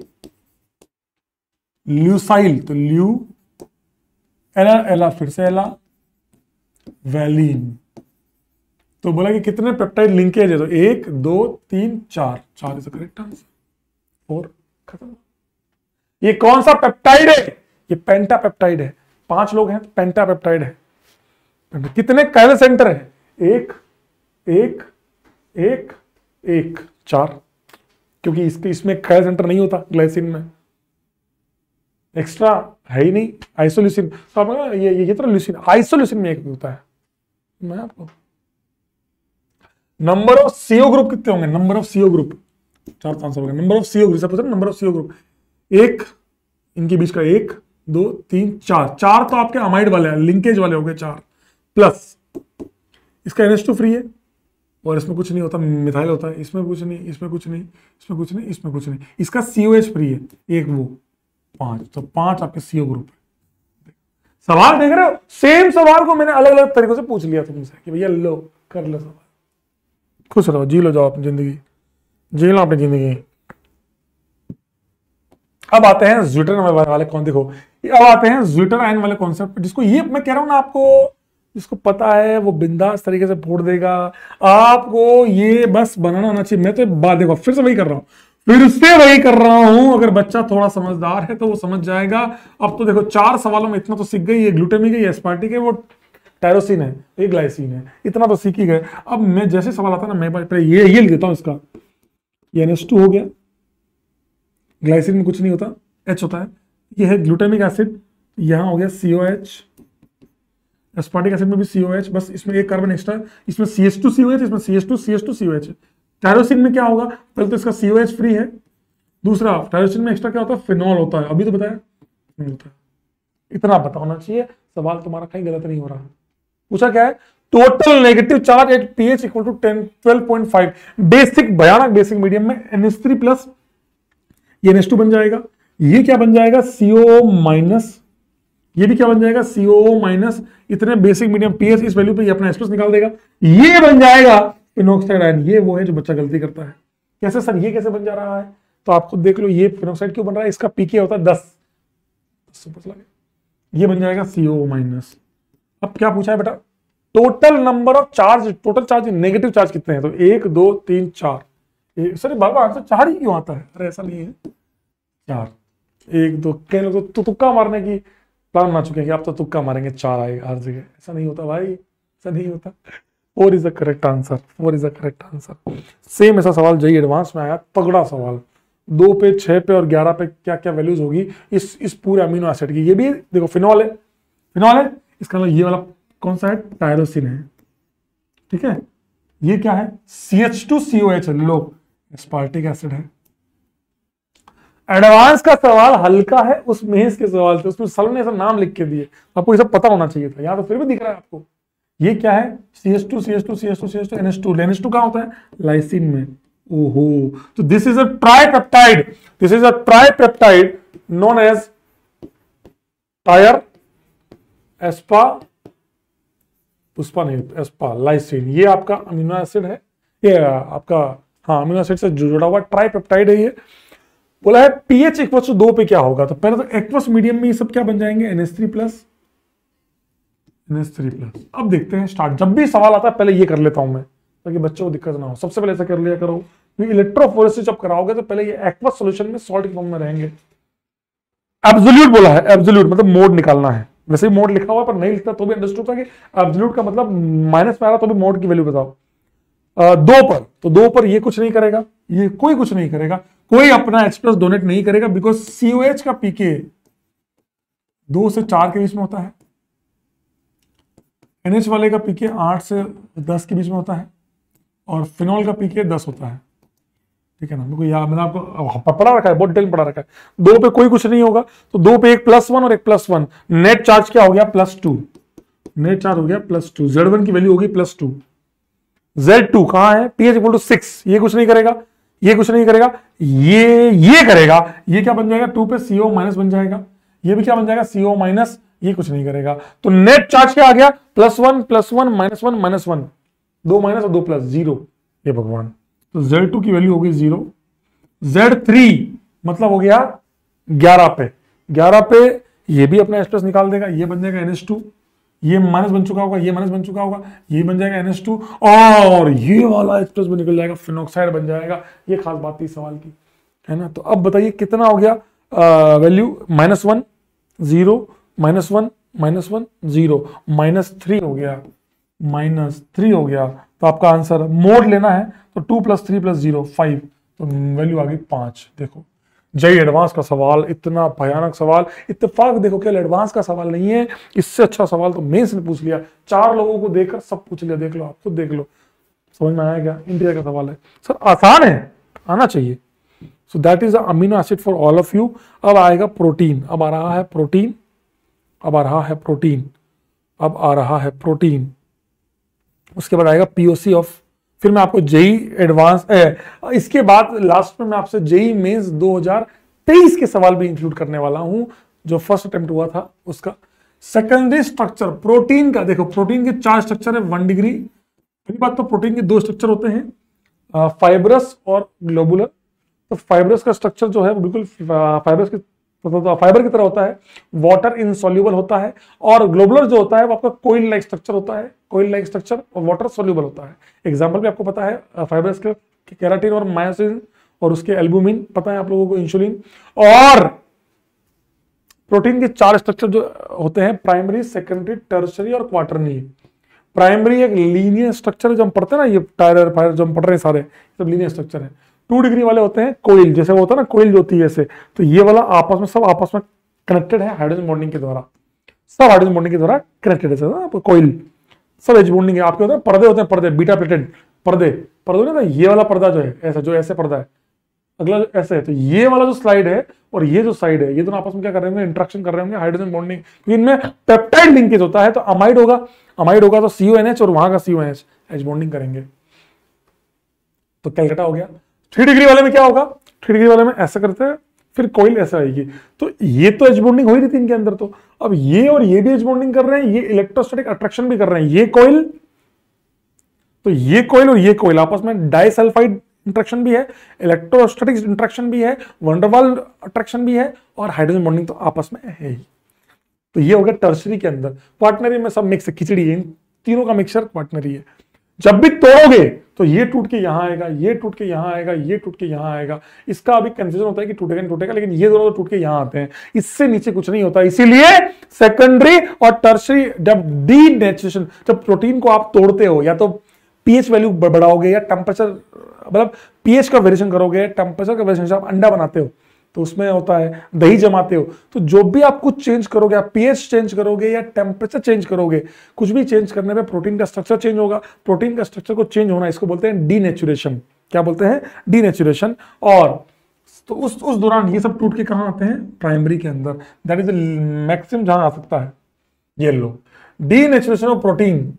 ल्यूसाइल, तो ल्यू, एला फिर से एला, वैलीन। तो बोला कि कितने पेप्टाइड लिंकेज है, तो 1 2 3 4 इज द करेक्ट आंसर। और खत्म। ये कौन सा पेप्टाइड है? ये पेंटापेप्टाइड है। 5 लोग हैं, पेंटापेप्टाइड है। कितने कैरल सेंटर है? 1 1 1 1 4, क्योंकि इसमें कैरल सेंटर नहीं होता ग्लाइसिन में, एक्स्ट्रा है ही नहीं। आइसोल्यूसिन तो ये तो ल्यूसिन, आइसोल्यूसिन में 1 होता है। मैं आपको नंबर ऑफ CO ग्रुप कितने होंगे? नंबर ऑफ CO ग्रुप 4-5 हो गए। नंबर ऑफ CO ग्रुप पूछा, नंबर ऑफ CO ग्रुप 1, इनके बीच का 1 2 3 4 तो आपके अमाइड वाले हैं, लिंकेज वाले हो गए 4, प्लस इसका NH2 फ्री है और इसमें कुछ नहीं होता, मिथाइल होता है, इसमें कुछ नहीं, इसमें कुछ नहीं, इसमें कुछ नहीं, इसमें कुछ नहीं, इसका COH फ्री है 1, वो 5, तो 5 आपके CO ग्रुप है। सवाल देख रहे हो? सेम सवाल को मैंने अलग अलग तरीकों से पूछ लिया तुमसे कि भैया लो, कर लो सवाल, खुश रहो, जी लो, जाओ अपनी जिंदगी, जी लो अपनी जिंदगी। अब आते हैं ज्विटर वाले कौन, देखो अब आते हैं ज्विटर आयन वाले कॉन्सेप्ट, जिसको ये मैं कह रहा हूं ना, आपको जिसको पता है वो बिंदास तरीके से फोड़ देगा। आपको ये बस बनाना आना चाहिए। मैं तो बात देखो फिर से वही कर रहा हूं, अगर बच्चा थोड़ा समझदार है तो वो समझ जाएगा। अब तो देखो 4 सवालों में इतना तो सीख गई, ये ग्लूटामिक है, ये एस्पार्टिक है, वो टायरोसिन है, ये ग्लाइसिन है, इतना तो सीख ही गए। अब मैं जैसे सवाल आता है ना, मैं पहले ये लिख देता हूं, इसका ये NH2 हो गया, ग्लाइसिन में कुछ नहीं होता, H होता है, ये है ग्लूटामिक एसिड, यहां हो गया COH, एस्पार्टिक एसिड में भी COH, बस इसमें 1 कार्बन एक्स्ट्रा, इसमें CH2COH, इसमें CH2CH2COH। टायरोसिन में क्या होगा? पहले तो इसका COH फ्री है, दूसरा टायरोसिन में एक्स्ट्रा क्या होता है? फिनॉल होता है, अभी तो बताया होता है। इतना पता होना चाहिए, सवाल तुम्हारा कहीं गलत नहीं हो रहा। पूछा क्या है? Total negative charge at pH equal to 12.5, basic, भयानक बेसिक मीडियम में NH3 प्लस, ये NH2 बन जाएगा, ये क्या बन जाएगा? CO माइनस, ये भी क्या बन जाएगा? CO minus. इतने बेसिक मीडियम pH, इस वैल्यू पे ये अपना H+ निकाल देगा, ये बन जाएगा फिनोक्साइड आयन। ये वो है जो बच्चा गलती करता है। कैसे सर, ये कैसे बन जा रहा है? तो आपको देख लो, ये फिनोक्साइड क्यों बन रहा है? इसका pK होता है 10, सुपर चला गया, ये बन जाएगा CO माइनस। अब क्या पूछा है बेटा, total number of charge, total charge negative charge कितने हैं, तो 1 2 3 4। सर बाबा आंसर 4 ही क्यों आता है, अरे ऐसा नहीं है 4, 1 2, कई लोग तो तुक्का मारने की प्लान बना चुके हैं कि आप तो तुक्का मारेंगे 4 आएगा हर जगह, ऐसा नहीं होता भाई, ऐसा नहीं होता। 4 is the correct answer, 4 is the correct answer. Same ऐसा सवाल JEE एडवांस में आया, तगड़ा सवाल, 2 पे 6 पे और 11 पे क्या क्या वैल्यूज होगी इस पूरे अमीनो एसिड की। ये भी देखो फिनॉल है, फिनॉल है, इसका मतलब ये वाला कौन सा है, टायरोसिन है, ठीक है। ये क्या है, CH2COH लो, एस्पार्टिक एसिड है। एडवांस का सवाल हल्का है, उस मेंस के सवाल थे, उसमें सर ने ऐसा नाम लिख के दिए, आपको ये सब पता होना चाहिए था, यहां तो फिर भी दिख रहा है आपको। ये क्या है, CH2 NH2 कहां होता है, लाइसिन में। ओहो, तो this is a tripeptide, this is a tripeptide known as Tyr Asp, Pushpa नहीं, एस्पा लाइसिन। ये आपका अमीनो एसिड है, ये आपका हाँ अमीनो एसिड से जुड़ा हुआ ट्राइपेप्टाइड है। ये बोला है pH इक्वल टू 2 पे क्या होगा, तो पहले तो एक्वस मीडियम में ये सब क्या बन जाएंगे, NH3+, NH3+। अब देखते हैं स्टार्ट, जब भी सवाल आता है पहले ये कर लेता हूं मैं, ताकि बच्चों को दिक्कत ना हो, सबसे पहले ऐसा कर लिया करो, इलेक्ट्रोफोरेसिस जब कराओगे तो पहले ये एक्वस सॉल्यूशन में सॉल्ट के फॉर्म में रहेंगे। एब्सोल्यूट बोला है, एब्सोल्यूट मतलब मोड निकालना है, वैसे ही मोड लिखा हुआ पर नहीं लिखता तो भी अंडरस्टूड था कि एब्सोल्यूट का मतलब माइनस में आ रहा तो भी मोड की वैल्यू बताओ। 2 पर, तो 2 पर ये कुछ नहीं करेगा, ये कोई कुछ नहीं करेगा, कोई अपना H+ डोनेट नहीं करेगा, बिकॉज COH का pK 2 से 4 के बीच में होता है, NH वाले का pK 8 से 10 के बीच में होता है, और फिनॉल का pK 10 होता है, ठीक है ना। मेरे को याद, मैंने आपको पढ़ा रखा है, बहुत डिटेल पढ़ा रखा है। 2 पे कोई कुछ नहीं होगा, तो 2 पे एक +1 और एक +1, नेट चार्ज क्या हो गया, +2, नेट चार्ज हो गया +2, Z1 की वैल्यू होगी +2, Z2 कहां है, pH इक्वल टू 6, ये कुछ नहीं करेगा, ये कुछ नहीं करेगा, ये करेगा, ये क्या बन जाएगा, 2 पे CO माइनस बन जाएगा, ये भी क्या बन जाएगा, CO माइनस, ये कुछ नहीं करेगा, तो नेट चार्ज क्या आ गया, +1 +1 -1 -1, 2 माइनस और 2 प्लस, 0, ये भगवान। तो Z2 की वैल्यू होगी 0, Z3 मतलब हो गया 11 पे, 11 पे ये भी अपना H+ निकाल देगा, ये बन जाएगा NH2, ये माइनस बन चुका होगा, ये माइनस बन चुका होगा, ये बन जाएगा NH2, और ये वाला H+ भी निकल जाएगा, फिनॉक्साइड बन जाएगा। ये खास बात थी सवाल की, है ना। तो अब बताइए कितना हो गया वैल्यू, -1 0 -1 -1 0 -3 हो गया, -3 हो गया। तो आपका आंसर मोड लेना है तो 2 + 3 + 0 5, तो वैल्यू आ गई 5। देखो JEE एडवांस का सवाल, इतना भयानक सवाल, इत्तेफाक देखो केवल एडवांस का सवाल नहीं है, इससे अच्छा सवाल तो मेंस ने पूछ लिया, 4 लोगों को देखकर सब पूछ लिया, देख लो आप खुद देख लो, समझ में आया क्या, इंडिया का सवाल है सर, आसान है, आना चाहिए। So that is the amino acid for all of you. अब आएगा प्रोटीन, अब आ रहा है प्रोटीन, अब आ रहा है प्रोटीन, अब आ रहा है प्रोटीन, उसके बाद आएगा POC ऑफ, फिर मैं आपको JEE एडवांस, इसके बाद लास्ट में मैं आपसे JEE मेंस 2023 के सवाल भी इंक्लूड करने वाला हूं, जो फर्स्ट अटेम्प्ट हुआ था उसका। सेकेंडरी स्ट्रक्चर प्रोटीन का, देखो प्रोटीन के 4 स्ट्रक्चर है 1 डिग्री। पहली बात तो प्रोटीन के 2 स्ट्रक्चर होते हैं, फाइब्रस और ग्लोबुलर। तो फाइब्रस का स्ट्रक्चर जो है बिल्कुल फाइबर की तरह होता है, वाटर इनसॉल्युबल होता है, और ग्लोबुलर जो होता है वो आपका कोइल लाइक स्ट्रक्चर होता है, कोइल लाइक स्ट्रक्चर, और वाटर सॉल्युबल होता है। एग्जांपल भी आपको पता है फाइब्रस के केराटिन और मायोसिन, और उसके एल्बुमिन पता है आप लोगों को, इंसुलिन। और प्रोटीन के 4 स्ट्रक्चर जो होते हैं, प्राइमरी, सेकेंडरी, टर्शरी और क्वार्टरनी। प्राइमरी एक लीनियर स्ट्रक्चर है, जो हम पढ़ते हैं ना, ये टायर फायर जो हम पढ़ रहे हैं सारे सब लीनियर स्ट्रक्चर है। 2 डिग्री वाले होते हैं कोइल, जैसे वो होता है ना कोइल जो होती है ऐसे, तो ये वाला आपस में सब आपस में कनेक्टेड है हाइड्रोजन बॉन्डिंग के द्वारा, सब हाइड्रोजन बॉन्डिंग के द्वारा कनेक्टेड है कोइल, सब एच बॉन्डिंग है। आपके होते हैं पर्दे, होते हैं पर्दे, बीटा प्लेटेड पर्दे, पर्दे ना, ये वाला पर्दा जो है ऐसा, जो ऐसे पर्दा है, अगला ऐसे है, तो ये वाला जो स्लाइड है और ये जो साइड है, ये दोनों आपस में क्या कर रहे होंगे, इंट्रैक्शन कर रहे होंगे, हाइड्रोजन बॉन्डिंग, क्योंकि इनमें पेप्टाइड लिंकेज होता है। तो अमाइड होगा, अमाइड होगा तो CONH और वहां का CONH एच बॉन्डिंग करेंगे, तो कैलकाटा हो गया। 3 डिग्री वाले में क्या होगा, 3 डिग्री वाले में ऐसा करते हैं, फिर कोइल ऐसा आएगी, तो ये तो एच बॉन्डिंग हो ही रही थी इनके अंदर। तो अब ये और ये भी एच बॉन्डिंग कर रहे हैं, ये इलेक्ट्रोस्टैटिक अट्रैक्शन भी कर रहे हैं, ये कोइल, तो ये कोइल और ये कोइल आपस में डाइसल्फाइड इंटरेक्शन भी है, इलेक्ट्रोस्टैटिक इंटरेक्शन भी है, वंडरवाल अट्रैक्शन भी है, और हाइड्रोजन बॉन्डिंग तो आपस में है ही। तो ये हो गया टर्शरी के अंदर। क्वाटनरी में सब मिक्स है, खिचड़ी है, इन तीनों का मिक्सचर क्वाटनरी है। जब भी तोड़ोगे तो ये टूट के यहां आएगा, ये टूट के यहां आएगा, ये टूट के यहां आएगा। इसका अभी कंफ्यूजन होता है कि टूटेगा नहीं टूटेगा, लेकिन ये दोनों तो टूट के यहां आते हैं, इससे नीचे कुछ नहीं होता। इसीलिए सेकेंडरी और टर्शरी, जब डीनेचुरेशन, जब प्रोटीन को आप तोड़ते हो, या तो पीएच वैल्यू बढ़ाओगे या टेम्परेचर, मतलब पीएच का वेरिएशन करोगे, टेम्परेचर का वेरिएशन, आप अंडा बनाते हो तो उसमें होता है, दही जमाते हो, तो जो भी आप कुछ चेंज करोगे, आप पीएच चेंज करोगे या टेम्परेचर चेंज करोगे, कुछ भी चेंज करने पे प्रोटीन का स्ट्रक्चर चेंज होगा। प्रोटीन का स्ट्रक्चर को चेंज होना, इसको बोलते हैं डीनेचुरेशन। क्या बोलते हैं? डीनेचुरेशन। और तो उस दौरान ये सब टूट के कहां आते हैं? प्राइमरी के अंदर। दैट इज मैक्सिमम जहां आ सकता है। ये लो, डीनेचुरेशन ऑफ प्रोटीन,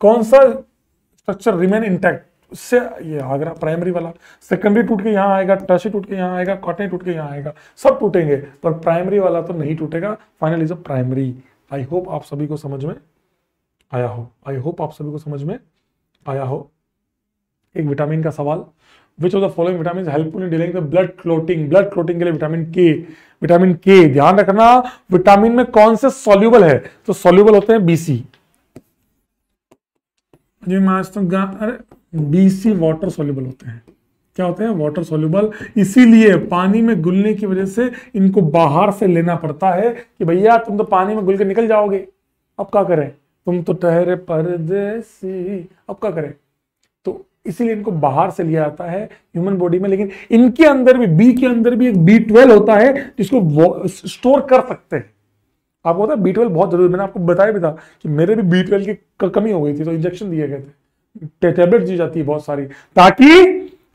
कौन सा स्ट्रक्चर रिमेन इंटैक्ट, उससे ये आगरा प्राइमरी वाला। सेकेंडरी टूट के यहां आएगा, टर्शरी टूट के यहां आएगा, क्वाटरनरी टूट के यहां आएगा, सब टूटेंगे, पर प्राइमरी वाला तो नहीं टूटेगा। Final is a primary. I hope आप सभी को समझ में आया हो, आई होप आप सभी को समझ में आया हो। एक विटामिन का सवाल, which of the following vitamin helpful in dealing with blood clotting. Blood clotting के लिए विटामिन के, विटामिन के ध्यान रखना, विटामिन में कौन से सॉल्यूबल है? तो सॉल्यूबल होते हैं बीसी, अरे बीसी वाटर सॉल्युबल होते हैं। क्या होते हैं? Water soluble. इसीलिए पानी में घुलने की वजह से इनको बाहर से लेना पड़ता है कि भैया तुम तो पानी में घुल के निकल जाओगे, अब क्या करें, तुम तो ठहरे परदेसी, अब क्या करें। तो इसीलिए इनको बाहर से लिया जाता है ह्यूमन बॉडी में। लेकिन इनके अंदर भी, बी के अंदर भी एक B12 होता है जिसको स्टोर कर सकते हैं। आपको पता है B12 बहुत जरूरी, मैंने आपको बताया भी था कि मेरे भी B12 की कमी हो गई थी, तो इंजेक्शन दिए गए थे, टैबलेट दी जाती है बहुत सारी, ताकि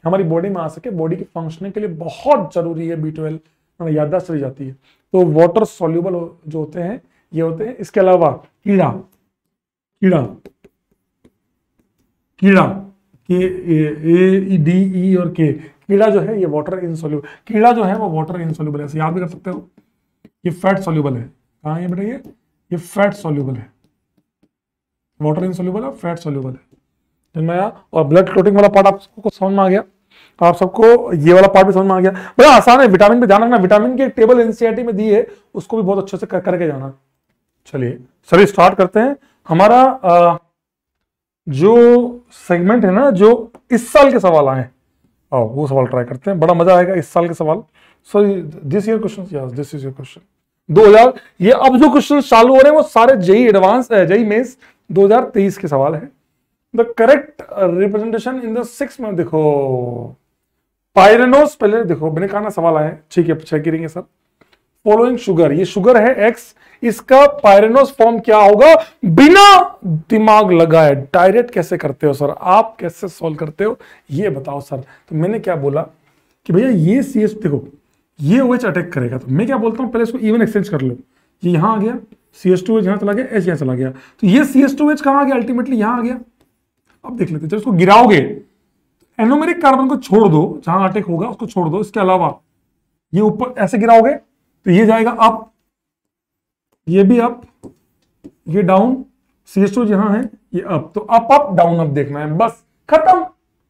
हमारी बॉडी में आ सके। बॉडी की फंक्शनिंग के लिए बहुत जरूरी है B12, याददाश्त चली जाती है। तो वाटर सॉल्युबल जो होते हैं ये होते हैं। इसके अलावा कीड़ा, कीड़ा कीड़ा KADE और K, कीड़ा जो है ये वाटर इनसॉल्युबल, कीड़ा जो है वो वाटर इनसॉल्युबल है, ऐसे याद भी कर सकते हो। ये फैट सॉल्युबल है, कहाँ है बेटा, ये फैट सॉल्युबल है, वाटर इनसॉल्युबल है, फैट सॉल्युबल है, समझ में आया। और ब्लड क्लोटिंग वाला पार्ट आप सबको समझ में आ गया, आप सबको ये वाला पार्ट भी समझ में आ गया। बड़ा आसान है। विटामिन पे ध्यान रखना, विटामिन की एक टेबल एनसीईआरटी में दी है, उसको भी बहुत अच्छे से करके जाना। चलिए स्टार्ट करते हैं। हमारा जो सेगमेंट है ना, जो इस साल के सवाल आए, आओ वो सवाल ट्राई करते हैं, बड़ा मजा आएगा इस साल के सवाल। So this year question, yes this is your question 2000। ये अब जो क्वेश्चन चालू हो रहे हैं वो सारे जेई एडवांस, जेई मेंस 2023 के सवाल है। The correct representation in the 6 में देखो, पायरेनोस, पहले देखो मैंने कहा ना सवाल आए, ठीक है चेक करेंगे सर। फॉलोइंग शुगर, ये शुगर है X, इसका पायरेनोस फॉर्म क्या होगा? बिना दिमाग लगाए डायरेक्ट कैसे करते हो सर, आप कैसे सॉल्व करते हो ये बताओ सर। तो मैंने क्या बोला कि भैया ये CS देखो, ये OH अटैक करेगा, तो मैं क्या बोलता हूं, पहले इसको इवन एक्सचेंज कर लो। ये यहां आ गया, CH2H यहां चला गया, H यहां चला गया, तो ये CH2H कहां आ गया? अल्टीमेटली यहां आ गया। अब देख लेते हैं, जब इसको गिराओगे एनोमेरिक कार्बन को छोड़ दो, जहां अटैक होगा उसको छोड़ दो, इसके अलावा ये ऊपर ऐसे गिराओगे तो ये जाएगा अप, ये भी अप, ये डाउन, CH2 यहां है, ये अप, तो अप अप डाउन अप देखना है, बस खत्म।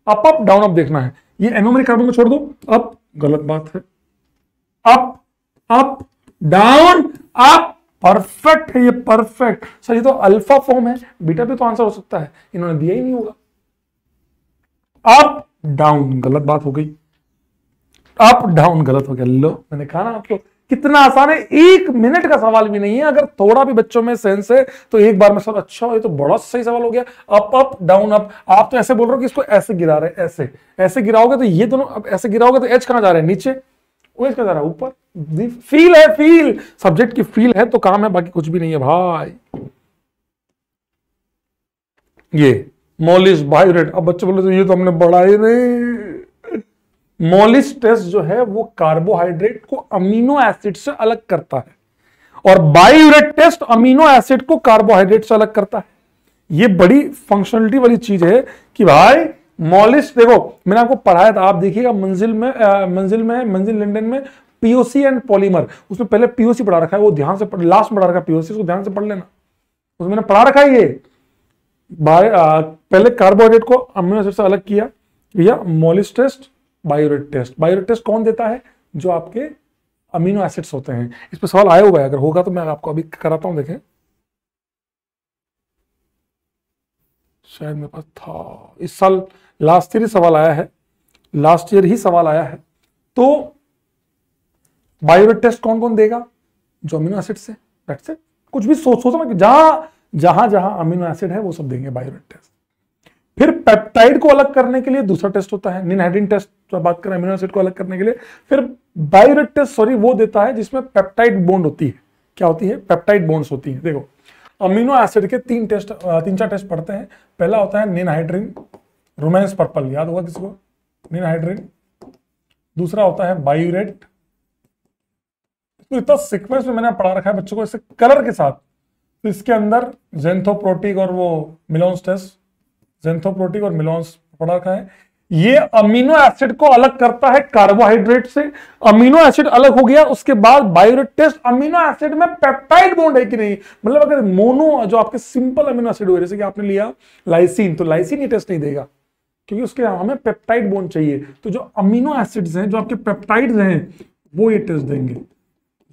अप अप डाउन अप देखना है। ये एनोमेरिक कार्बन को छोड़ दो, अप गलत बात है, up up down up, perfect है ये, परफेक्ट। सर ये तो अल्फा फॉर्म है, बीटा पे तो आंसर हो सकता है, इन्होंने दिया ही नहीं होगा। अप डाउन गलत बात हो गई, अप डाउन गलत हो गया। लो मैंने कहा ना आपको कितना आसान है, 1 मिनट का सवाल भी नहीं है। अगर थोड़ा भी बच्चों में सेंस है तो एक बार में सर अच्छा ये तो बड़ा सही सवाल हो गया। अप अप डाउन अप, आप तो ऐसे बोल रहे हो कि इसको ऐसे गिरा रहे, ऐसे ऐसे गिराओगे तो ये दोनों, अब ऐसे गिराओगे तो एच कहां जा रहा है? नीचे, OH कहां जा रहा है? ऊपर। फील है, फील सब्जेक्ट की फील है तो काम है, बाकी कुछ भी नहीं है भाई। ये मॉलिस बायोरेट, अब बच्चे बोले तो ये तो हमने पढ़ा ही नहीं। मॉलिस टेस्ट जो है वो कार्बोहाइड्रेट को अमीनो एसिड से अलग करता है और बायोरेट टेस्ट अमीनो एसिड को कार्बोहाइड्रेट से अलग करता है। ये बड़ी फंक्शनलिटी वाली चीज है कि भाई मॉलिस, देखो मैंने आपको पढ़ाया था, आप देखिएगा मंजिल लिंडन में POC एंड पॉलीमर, उसमें पहले POC पढ़ा रखा है, वो ध्यान से पढ़, लास्ट में पढ़ा रखा है POC, उसको ध्यान से पढ़ लेना, उसमें पढ़ा रखा है ये। पहले कार्बोहाइड्रेट को अमीनो एसिड से अलग किया, भैया मोलिस टेस्ट, बायोरेट टेस्ट। बायोरेट टेस्ट कौन देता है? जो आपके अमीनो एसिड्स होते हैं। इस पर सवाल आया हुआ है, अगर होगा तो मैं आपको अभी कराता हूं, देखें शायद मेरे पास था इस साल, लास्ट ईयर ही सवाल आया है, लास्ट ईयर ही सवाल आया है। तो बायोरेट टेस्ट कौन कौन देगा? जो अमीनो एसिड्स है, दैट्स इट। कुछ भी सोचो ना, जहां जहां अमीनो एसिड है वो सब देंगे बायोरेट टेस्ट। फिर पेप्टाइड को अलग करने के लिए दूसरा टेस्ट होता है, निनहाइड्रीन टेस्ट, जो बात करें अमीनो एसिड को अलग करने के लिए। फिर बायोरेट टेस्ट, सॉरी, वो देता है जिसमें पेप्टाइड बॉन्ड होती है। क्या होती है? पेप्टाइड बॉन्ड्स होती है। देखो अमीनो एसिड के तीन चार टेस्ट पढ़ते हैं। पहला होता है निनहाइड्रीन, रोमांस पर्पल, याद होगा किसी को? निनहाइड्रीन। दूसरा होता है बायोरेट। तो इतना सीक्वेंस में मैंने पढ़ा रखा है बच्चों को इससे कलर के साथ। तो इसके अंदर जेंथोप्रोटिक और वो मिलोन्स टेस्ट, जेंथोप्रोटिक और मिलोन्स पढ़ा रखा है। ये अमीनो एसिड को अलग करता है कार्बोहाइड्रेट से। अमीनो एसिड अलग हो गया, उसके बाद बायोरेट टेस्ट अमीनो एसिड में पेप्टाइड बॉन्ड है कि नहीं। मतलब अगर मोनो जो आपके सिंपल अमीनो एसिड हुए, जैसे कि आपने लिया लाइसिन, तो लाइसिन ये टेस्ट नहीं देगा क्योंकि उसके हमें पेप्टाइड बॉन्ड चाहिए। तो जो अमीनो एसिड्स हैं, जो आपके पेप्टाइड्स हैं, वो ये टेस्ट देंगे।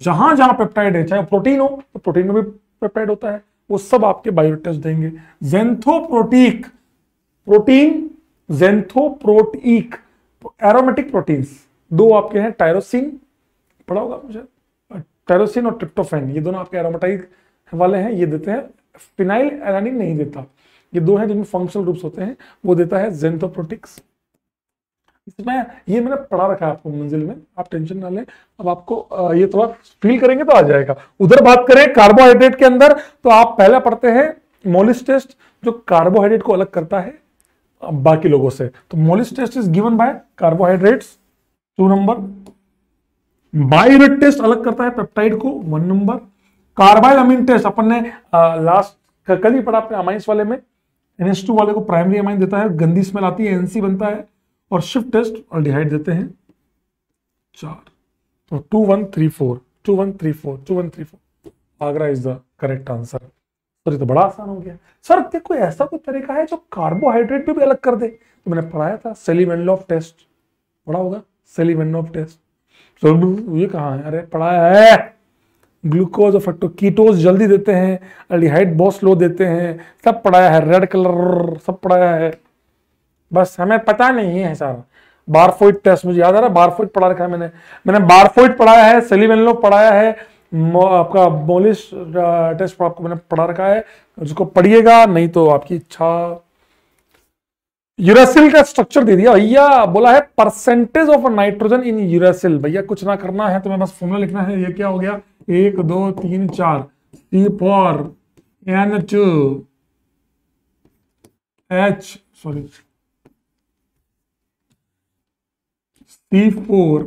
जहां जहां पेप्टाइड है, चाहे प्रोटीन हो तो प्रोटीन में भी पेप्टाइड होता है, वो सब आपके बायोरेट टेस्ट देंगे। जेंथोप्रोटिक प्रोटीन, जेंथोप्रोटिक एरोमेटिक प्रोटीन्स, दो आपके हैं, टायरोसिन पढ़ा होगा मुझे, टायरोसिन और ट्रिप्टोफैन, ये दोनों आपके एरोमेटिक वाले हैं, ये देते हैं। फिनाइल एलानिन नहीं देता। ये दो हैं जिनमें फंक्शनल ग्रुप्स होते हैं, वो देता है जेंथोप्रोटिक्स। इसमें ये मैंने पढ़ा रखा है आपको मंजिल में, आप टेंशन ना लें। अब आपको ये थोड़ा फील करेंगे तो आ जाएगा। उधर बात करें कार्बोहाइड्रेट के अंदर, तो आप पहले पढ़ते हैं मोलिस टेस्ट, जो कार्बोहाइड्रेट को अलग करता है बाकी लोगों से। तो Molisch test is given by carbohydrates 2 number. Biuret test अलग करता है पेप्टाइड को 1 नंबर। कार्बाइल अमीन टेस्ट अपन ने लास्ट कल ही पढ़ा अपने अमाइंस वाले में, NH2 वाले को प्राइमरी अमाइन देता है, गंदी स्मेल आती है, NC बनता है। और शिफ्ट टेस्ट अल्डिहाइड देते हैं 4। तो 2 1 3 4 2 1 3 4 2 1 3 4, Agra is the correct answer. Sir ये तो बड़ा आसान हो गया। सर कोई ऐसा कोई तरीका है जो कार्बोहाइड्रेट भी अलग कर दे? तो मैंने पढ़ाया था सेली-वेनलॉफ टेस्ट, पढ़ा होगा सेली-वेनलॉफ टेस्ट। सर ये कहाँ है? अरे पढ़ाया है। ग्लूकोज और फ्रक्टोज, कीटोज जल्दी देते हैं, अल्डिहाइड बहुत स्लो देते हैं, सब पढ़ाया है। रेड कलर सब पढ़ाया है, बस हमें पता नहीं है सारा। बारफोइट टेस्ट मुझे याद आ रहा है, बारफोइट पढ़ा रखा है मैंने बारफोइट पढ़ाया है, सेली-वेनलॉफ पढ़ाया है, आपका मोलिस टेस्ट आपको मैंने पढ़ा रखा है, उसको पढ़िएगा, नहीं तो आपकी इच्छा। यूरेसिल का स्ट्रक्चर दे दिया भैया, बोला है percentage of nitrogen in uracil. भैया कुछ ना करना है, तुम्हें बस फॉर्मूला लिखना है। ये क्या हो गया? 1 2 3 4 C for N2 H, sorry C4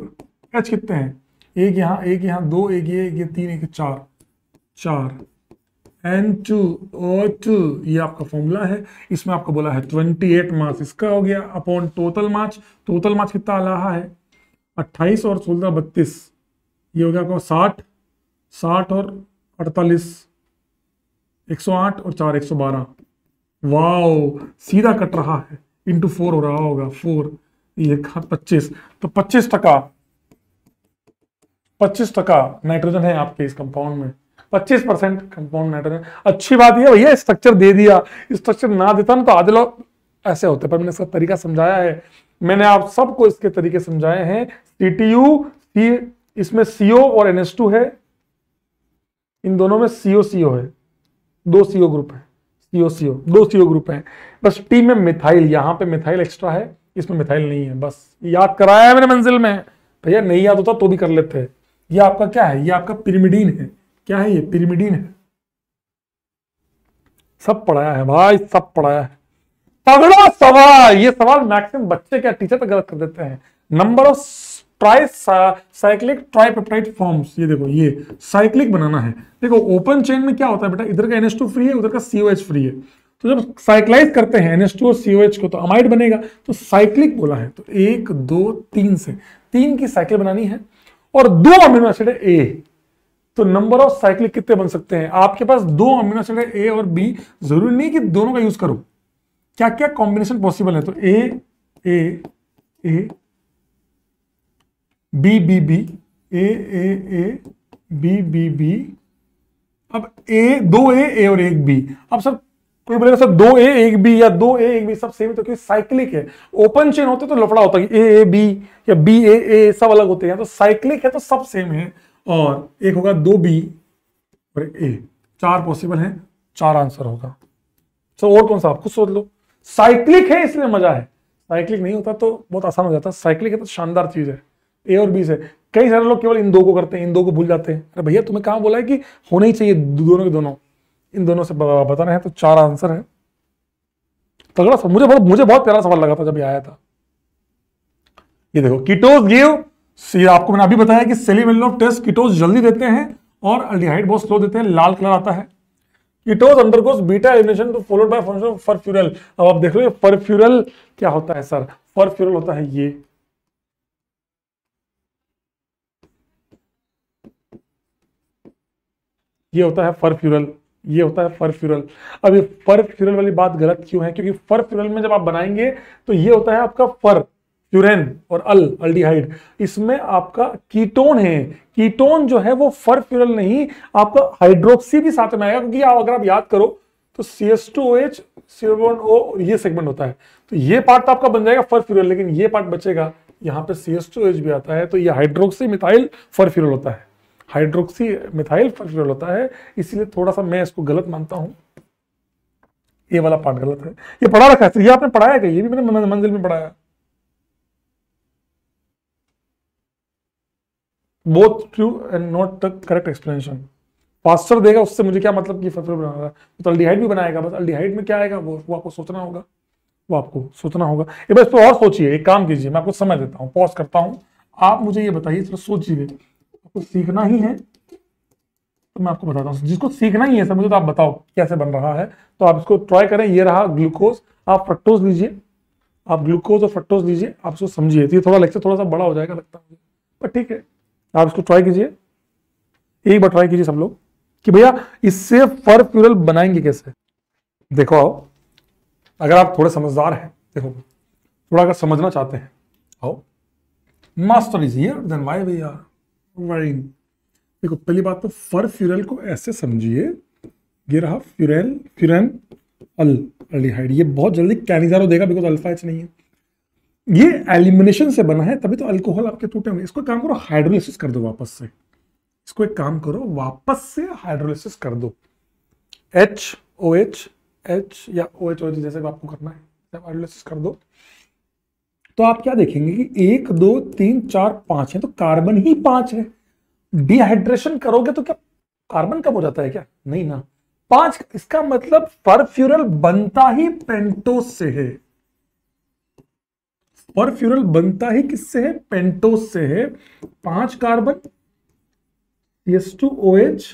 H कितने हैं? एक यहाँ 2, एक ये 3, एक 4 N2O2, ये आपका फॉर्मूला है। इसमें आपको बोला है 28 मास इसका हो गया upon total mass. Total mass कितना आ रहा है? 28 और 16 32, ये हो गया आपका 60 और 48, 108 और 4 112। वाओ, सीधा कट रहा है, इंटू 4 हो रहा होगा, 4 ये 25। तो 25% नाइट्रोजन है आपके इस कंपाउंड में, 25% कंपाउंड नाइट्रोजन। अच्छी बात यह भैया स्ट्रक्चर दे दिया, स्ट्रक्चर ना देता ना तो आधे लोग ऐसे होते, पर मैंने इसका तरीका समझाया है। मैंने आप सबको इसके तरीके समझाए हैं। CTU, इसमें CO और NH2 है, इन दोनों में CO है, 2 CO ग्रुप है, CO 2 CO ग्रुप है। बस T में मिथाइल, यहाँ पे मिथाइल एक्स्ट्रा है, इसमें मिथाइल नहीं है। बस याद कराया है मैंने मंजिल में, भैया नहीं याद होता तो भी कर लेते। ये आपका क्या है? ये आपका पिरिमिडीन है। क्या है ये? पिरिमिडीन है। सब पढ़ाया है भाई, सब पढ़ाया है। तगड़ा सवाल, ये सवाल मैक्सिमम बच्चे क्या टीचर पे गलत कर देते हैं। Number of cyclic tripeptide forms, ये देखो, ये साइक्लिक बनाना है। देखो ओपन चेन में क्या होता है बेटा, इधर का NH2 फ्री है, उधर का COH फ्री है। तो जब साइक्लाइज करते हैं NH2 और COH को तो अमाइड बनेगा, तो साइक्लिक बोला है। तो 1 2 3 से 3 की साइकिल बनानी है और 2 अमीनो एसिड है A। तो नंबर ऑफ साइक्लिक कितने बन सकते हैं? आपके पास 2 अमीनो एसिड है A और B, जरूरी नहीं कि दोनों का यूज करो, क्या क्या कॉम्बिनेशन पॉसिबल है। तो A A A B B B A B B B. अब ए, दो ए और एक बी। अब सर कोई बोलेगा सर दो ए एक बी या दो ए एक बी सब सेम, तो क्योंकि साइक्लिक है। ओपन चेन होते तो लफड़ा होता है ए बी या बी ए सब अलग होते हैं, तो साइक्लिक है तो सब सेम है। और एक होगा दो बी और ए, चार पॉसिबल हैं, चार आंसर होगा। सर और कौन सा आप खुद सोच लो। साइक्लिक है इसलिए मजा है, साइक्लिक नहीं होता तो बहुत आसान हो जाता। साइक्लिक है तो शानदार चीज है। ए और बी से कई सारे लोग केवल इन दो को करते हैं, इन दो को भूल जाते हैं। अरे भैया तुम्हें कहां बोला है कि होने ही चाहिए दोनों के दोनों, इन दोनों से बताना है। तो चार आंसर है। तगड़ा सब। मुझे बहुत प्यारा सवाल लगा था जब ये आया था। ये देखो कीटोज गिव, आपको मैंने अभी बताया कि सेलिमेलिनोव टेस्ट कीटोज जल्दी देते हैं और अल्डिहाइड बहुत स्लो देते हैं, लाल कलर आता है। कीटोज अंडरगोस बीटा एलिमिनेशन तो फॉलोड बाय फॉर्मेशन ऑफ फरफ्यूरल। अब आप देख लो फरफ्यूरल क्या होता है सर। फरफ्यूरल होता है ये होता है फरफ्यूरल, ये होता है फरफ्यूरल। अब ये फरफ्यूरल वाली बात गलत क्यों है? क्योंकि फरफ्यूरल में जब आप बनाएंगे तो ये होता है आपका फ्यूरेन और अल्डिहाइड, इसमें आपका कीटोन है। कीटोन जो है वो फरफ्यूरल नहीं, आपका हाइड्रोक्सी भी साथ में आएगा। क्योंकि अगर आप याद करो तो CH2OH CO ये सेगमेंट होता है, तो ये पार्ट तो आपका बन जाएगा फरफ्यूरल, लेकिन ये पार्ट बचेगा। यहाँ पे CH2OH भी आता है, तो ये हाइड्रोक्सी मिथाइल फरफ्यूरल होता है, हाइड्रोक्सी मिथाइल फरफ्यूरल होता है। इसलिए थोड़ा सा मैं इसको गलत मानता हूं, ये वाला पार्ट गलत है। ये पढ़ा रखा है, ये आपने पढ़ाया क्या? ये भी मैंने मंजिल में पढ़ाया। Both true and not the correct explanation. Faster देगा उससे मुझे क्या मतलब कि फरफ्यूरल बना रहा है, तो अल्डिहाइड भी बनाएगा। बस अल्डिहाइड में क्या आएगा वो आपको सोचना होगा, वो आपको सोचना होगा। ये बस और सोचिए, एक काम कीजिए, मैं आपको समय देता हूँ, पॉज करता हूँ, आप मुझे ये बताइए, थोड़ा सोचिए। आपको सीखना ही है तो मैं आपको बताता हूँ। जिसको सीखना ही है सर मुझे, तो आप बताओ कैसे बन रहा है। तो आप इसको ट्राई करें। ये रहा ग्लूकोज, आप फ्रक्टोज लीजिए, आप ग्लूकोज और फ्रक्टोज लीजिए, आप इसको समझिए। तो ये थोड़ा लेक्चर थोड़ा सा बड़ा हो जाएगा लगता है, पर ठीक है, आप इसको ट्राई कीजिए। एक बार ट्राई कीजिए सब लोग कि भैया इससे फरफ्यूरल बनाएंगे कैसे। देखो आओ, अगर आप थोड़े समझदार हैं, देखो थोड़ा अगर समझना चाहते हैं, आओ। Master is here then why we are worrying. देखो पहली बात तो फरफ्यूरल को ऐसे समझिए, ये रहा फ्यूरेन अल्डिहाइड, ये बहुत जल्दी कैनिजारो देगा बिकॉज अल्फा एच नहीं है। ये एलिमिनेशन से बना है, तभी तो अल्कोहल आपके टूटे होंगे। इसको काम करो हाइड्रोलिसिस कर दो वापस से, इसको एक काम करो वापस से हाइड्रोलिसिस कर दो। HOH H या OH जैसे आपको करना है, जब हाइड्रोलिसिस कर दो तो आप क्या देखेंगे कि 1 2 3 4 5 है, तो कार्बन ही 5 है। डिहाइड्रेशन करोगे तो क्या कार्बन कम हो जाता है क्या? नहीं ना, 5। इसका मतलब फरफ्यूरल बनता ही पेंटोज से है। फरफ्यूरल बनता ही किससे है? पेंटोज से है। 5 कार्बन CH2OH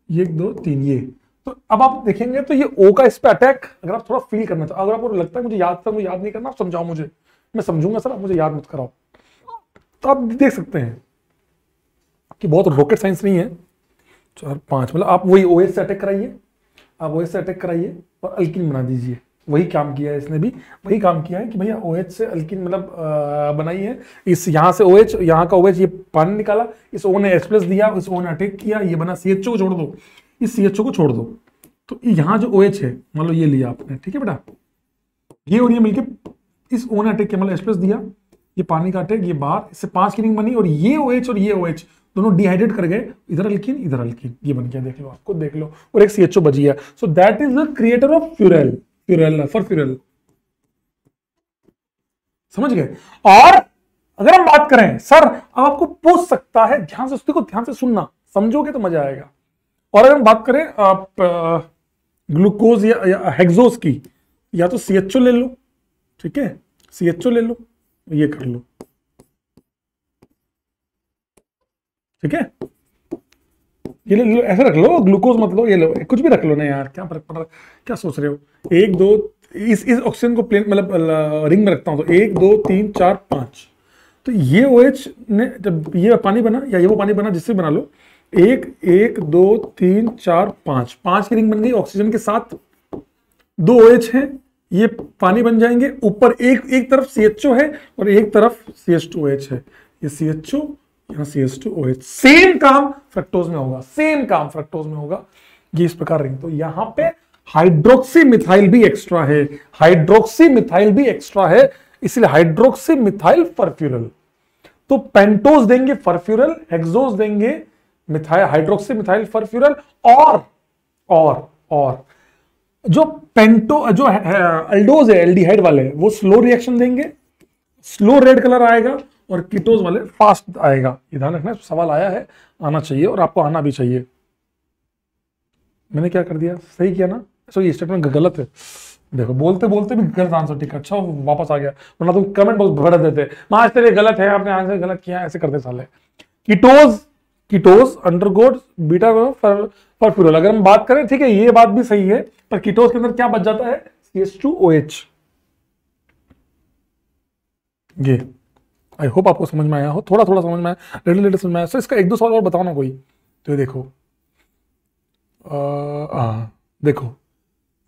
1 2 3 ये। तो अब आप देखेंगे तो ये O का इस पे अटैक, अगर आप थोड़ा फील करना चाहो, अगर आपको लगता है मुझे याद नहीं करना, आप समझाओ मुझे, मैं समझूंगा सर, आप मुझे याद मत कराओ, तो आप देख सकते हैं कि बहुत रॉकेट साइंस नहीं है। 4 5 मतलब आप वही OH से अटैक कराइए, आप OH से अटैक कराइए और अल्कीन बना दीजिए। वही काम किया है इसने भी, वही काम किया है कि भैया OH से अल्कीन मतलब बनाई है। इस यहाँ से OH, यहाँ का OH, ये पानी निकाला, इस O ने H+ दिया, इस O ने अटैक किया, ये बना CHO को छोड़ दो, इस CHO को छोड़ दो, तो यहाँ जो OH है मान लो ये लिया आपने, ठीक है बेटा, ये और ये मिलके इस O ने अटैक किया, मतलब H+ दिया, ये पानी का अटैक, ये बाहर, इससे 5 की रिंग बनी और ये OH और ये OH दोनों डिहाइड्रेट कर गए, इधर अल्कीन इधर अल्कीन, ये बन गया, देख लो, आपको देख लो, और एक CHO बच गया। So that is the creator of फरफ्यूरल। समझ गए? और अगर हम बात करें सर, अब आपको पूछ सकता है, ध्यान से उसको ध्यान से सुनना, समझोगे तो मजा आएगा। और अगर हम बात करें आप ग्लूकोज या हेक्सोज की, या तो CHO ले लो, ठीक है, CHO ले लो, ये कर लो, ठीक है, ये ले लो, ऐसे रख लो, ग्लूकोज मत लो, ये लो, कुछ भी रख लो ना यार, क्या फर्क पड़ रहा है, क्या सोच रहे हो। 1 2 इस ऑक्सीजन को प्लेन मतलब रिंग में रखता हूं, तो 1 2 3 4 5, तो ये OH ने जब ये पानी बना या ये वो पानी बना, जिससे बना लो, 1 1 2 3 4 5 की रिंग बन गई ऑक्सीजन के साथ। 2 OH है, ये पानी बन जाएंगे। ऊपर एक तरफ CHO है और एक तरफ CH2OH है। ये CHO, यहाँ CH2OH। सेम काम फ्रक्टोज में होगा, सेम काम फ्रक्टोज में होगा। ये इस प्रकार रिंग। तो यहां पे हाइड्रोक्सी मिथाइल भी एक्स्ट्रा है, हाइड्रोक्सी मिथाइल भी एक्स्ट्रा है, इसलिए हाइड्रोक्सी मिथाइल फर्फ्यूरल। तो पेंटोज देंगे फर्फ्यूरल, हेक्सोज देंगे मिथाइल, हाइड्रोक्सी मिथाइल फर्फ्यूरल। और जो जो अल्डोज है, एल्डिहाइड वाले, वो स्लो रिएक्शन देंगे, स्लो रेड कलर आएगा, और कीटोज वाले फास्ट आएगा। ये ध्यान रखना, सवाल आया है, आना चाहिए और आपको आना भी चाहिए। मैंने क्या कर दिया, सही किया ना? ये स्टेटमेंट गलत है। देखो बोलते बोलते भी गलत आंसर, ठीक है, अच्छा वापस आ गया, वरना तुम कमेंट बॉक्स भर देते मास्टर तेरे गलत है, आपने आंसर गलत किया, ऐसे करते साले। Ketose undergoes beta furfural. अगर हम बात करें, ठीक है, ये बात भी सही है, पर कीटोज के अंदर क्या बच जाता है? CH2OH। ये आई होप आपको समझ में आया हो, थोड़ा थोड़ा समझ में आया, लिटिल समझ में आया। इसका एक दो सवाल और बताओ ना कोई। तो ये देखो, देखो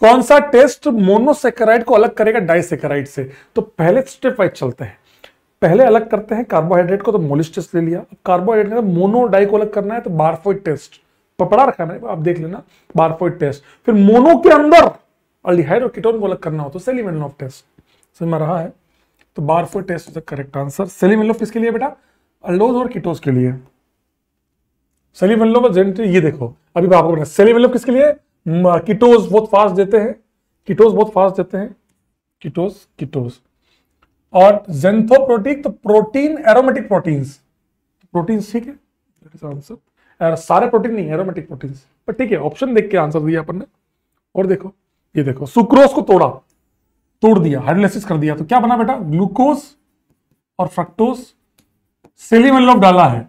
कौन सा टेस्ट मोनोसेकेराइड को अलग करेगा डाइसेकेराइड से? तो पहले स्टेप वाइज चलते हैं। पहले अलग करते हैं कार्बोहाइड्रेट को, तो मोलिस टेस्ट ले लिया। अब कार्बोहाइड्रेट का मोनो डाई को अलग करना है, तो बारफोइड टेस्ट पढ़ा रखा है, आप देख लेना, बारफोइड टेस्ट। फिर मोनो के अंदर अल्डिहाइड और कीटोन को अलग करना हो तो सेलिमेनोफ टेस्ट। समझ में रहा है? तो Barfoed test is the correct answer. Seliwanoff किसके लिए बेटा? अल्डोज और कीटोज के लिए। सेलिमेनोफ ये देखो, अभी आपको बता, सेलिमेनोफ किसके लिए? कीटोज बहुत फास्ट देते हैं, कीटोज बहुत फास्ट देते हैं, कीटोज। और जेंथोप्रोटीक, तो प्रोटीन, एरोमेटिक प्रोटीन्स, प्रोटीन्स, ठीक है, आंसर। सारे प्रोटीन नहीं, एरोमेटिक प्रोटीन्स, पर ठीक है, ऑप्शन देख के आंसर दिया अपन ने। और देखो, ये देखो, सुक्रोज को तोड़ दिया, हाइड्रोलाइसिस कर दिया, तो क्या बना बेटा? ग्लूकोज और फ्रक्टोज। सेलिमेनोफ डाला है,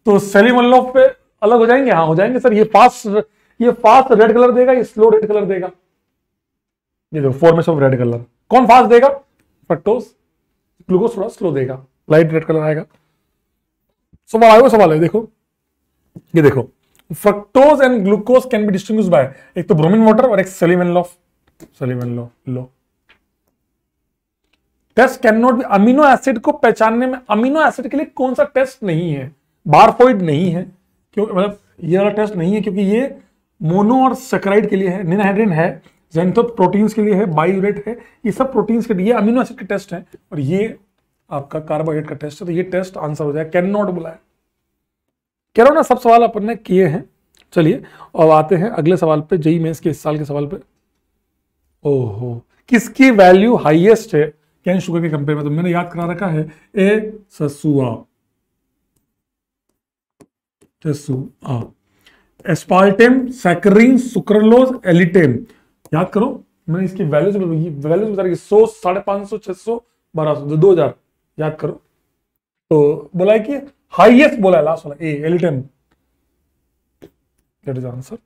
तो सेलिमेनोफ पे अलग हो जाएंगे? हाँ हो जाएंगे सर। ये फास्ट रेड कलर देगा, ये स्लो रेड कलर देगा। ये देखो, फॉर्मेशन ऑफ रेड कलर कौन फास्ट देगा? फ्रक्टोज। ग्लूकोज थोड़ा स्लो देगा, लाइट रेड कलर आएगा। सवाल है, देखो, ये देखो, fructose and glucose can be distinguished by, एक तो ब्रोमीन वाटर और एक सेलिमेनोफ लो। Test can not be, amino acid को पहचानने में अमीनो एसिड के लिए कौन सा टेस्ट नहीं है? बारफोइड नहीं है, क्योंकि मतलब ये वाला टेस्ट नहीं है, क्योंकि ये मोनो और सेकेराइड के लिए है, निनहाइड्रिन है, जेंथो प्रोटीन्स के लिए है, बायोरेट है, ये सब प्रोटीन्स के लिए, अमीनो एसिड के टेस्ट हैं, और ये आपका कार्बोहाइड्रेट का टेस्ट है। तो ये टेस्ट आंसर हो जाए, कैन नॉट बोला है। कह रहा हूं ना, सब सवाल अपन ने किए हैं। चलिए अब आते हैं अगले सवाल पे, जेईई मेंस के इस साल के सवाल पे। ओहो, किसकी वैल्यू हाईएस्ट है कैन शुगर के कंपेयर में? तो मैंने याद करा रखा है, एस्पार्टेम, सैकरीन, सुक्रोलोज, एलिटेम। याद करो, मैंने इसकी वैल्यूज बता रही, 100, 550, 600, 1200, 2000। याद करो। तो बोला है कि हाईएस्ट बोला है लास्ट वाला, एलिटेम। That is answer.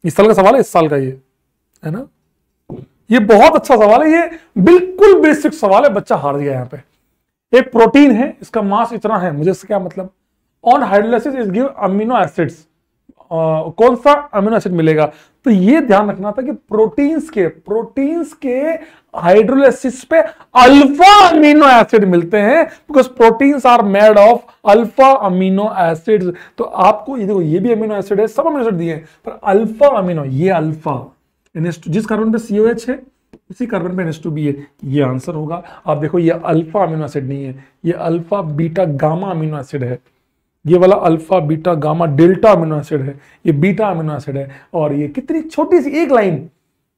इस साल का सवाल है, इस साल का ये है ना। ये बहुत अच्छा सवाल है, ये बिल्कुल बेसिक सवाल है, बच्चा हार गया यहाँ पे। एक प्रोटीन है, इसका मास इतना है, मुझे इससे क्या मतलब? On hydrolysis is give amino acids, कौन सा अमीनो एसिड मिलेगा? तो ये ध्यान रखना था कि प्रोटीन्स के हाइड्रोलाइसिस पे अल्फा अमीनो एसिड मिलते हैं, because proteins are made of alpha amino acids. तो आपको ये देखो, ये भी अमीनो एसिड है, सब अमीनो एसिड दिए हैं, पर अल्फा अमीनो, ये अल्फा NH2, जिस कार्बन पे COH है उसी कार्बन पे NH2 भी है, ये आंसर होगा। आप देखो, ये अल्फा अमीनो एसिड नहीं है, ये alpha beta gamma amino acid है। ये वाला alpha beta gamma delta amino acid है, ये बीटा अमीनो एसिड है। और ये कितनी छोटी सी एक लाइन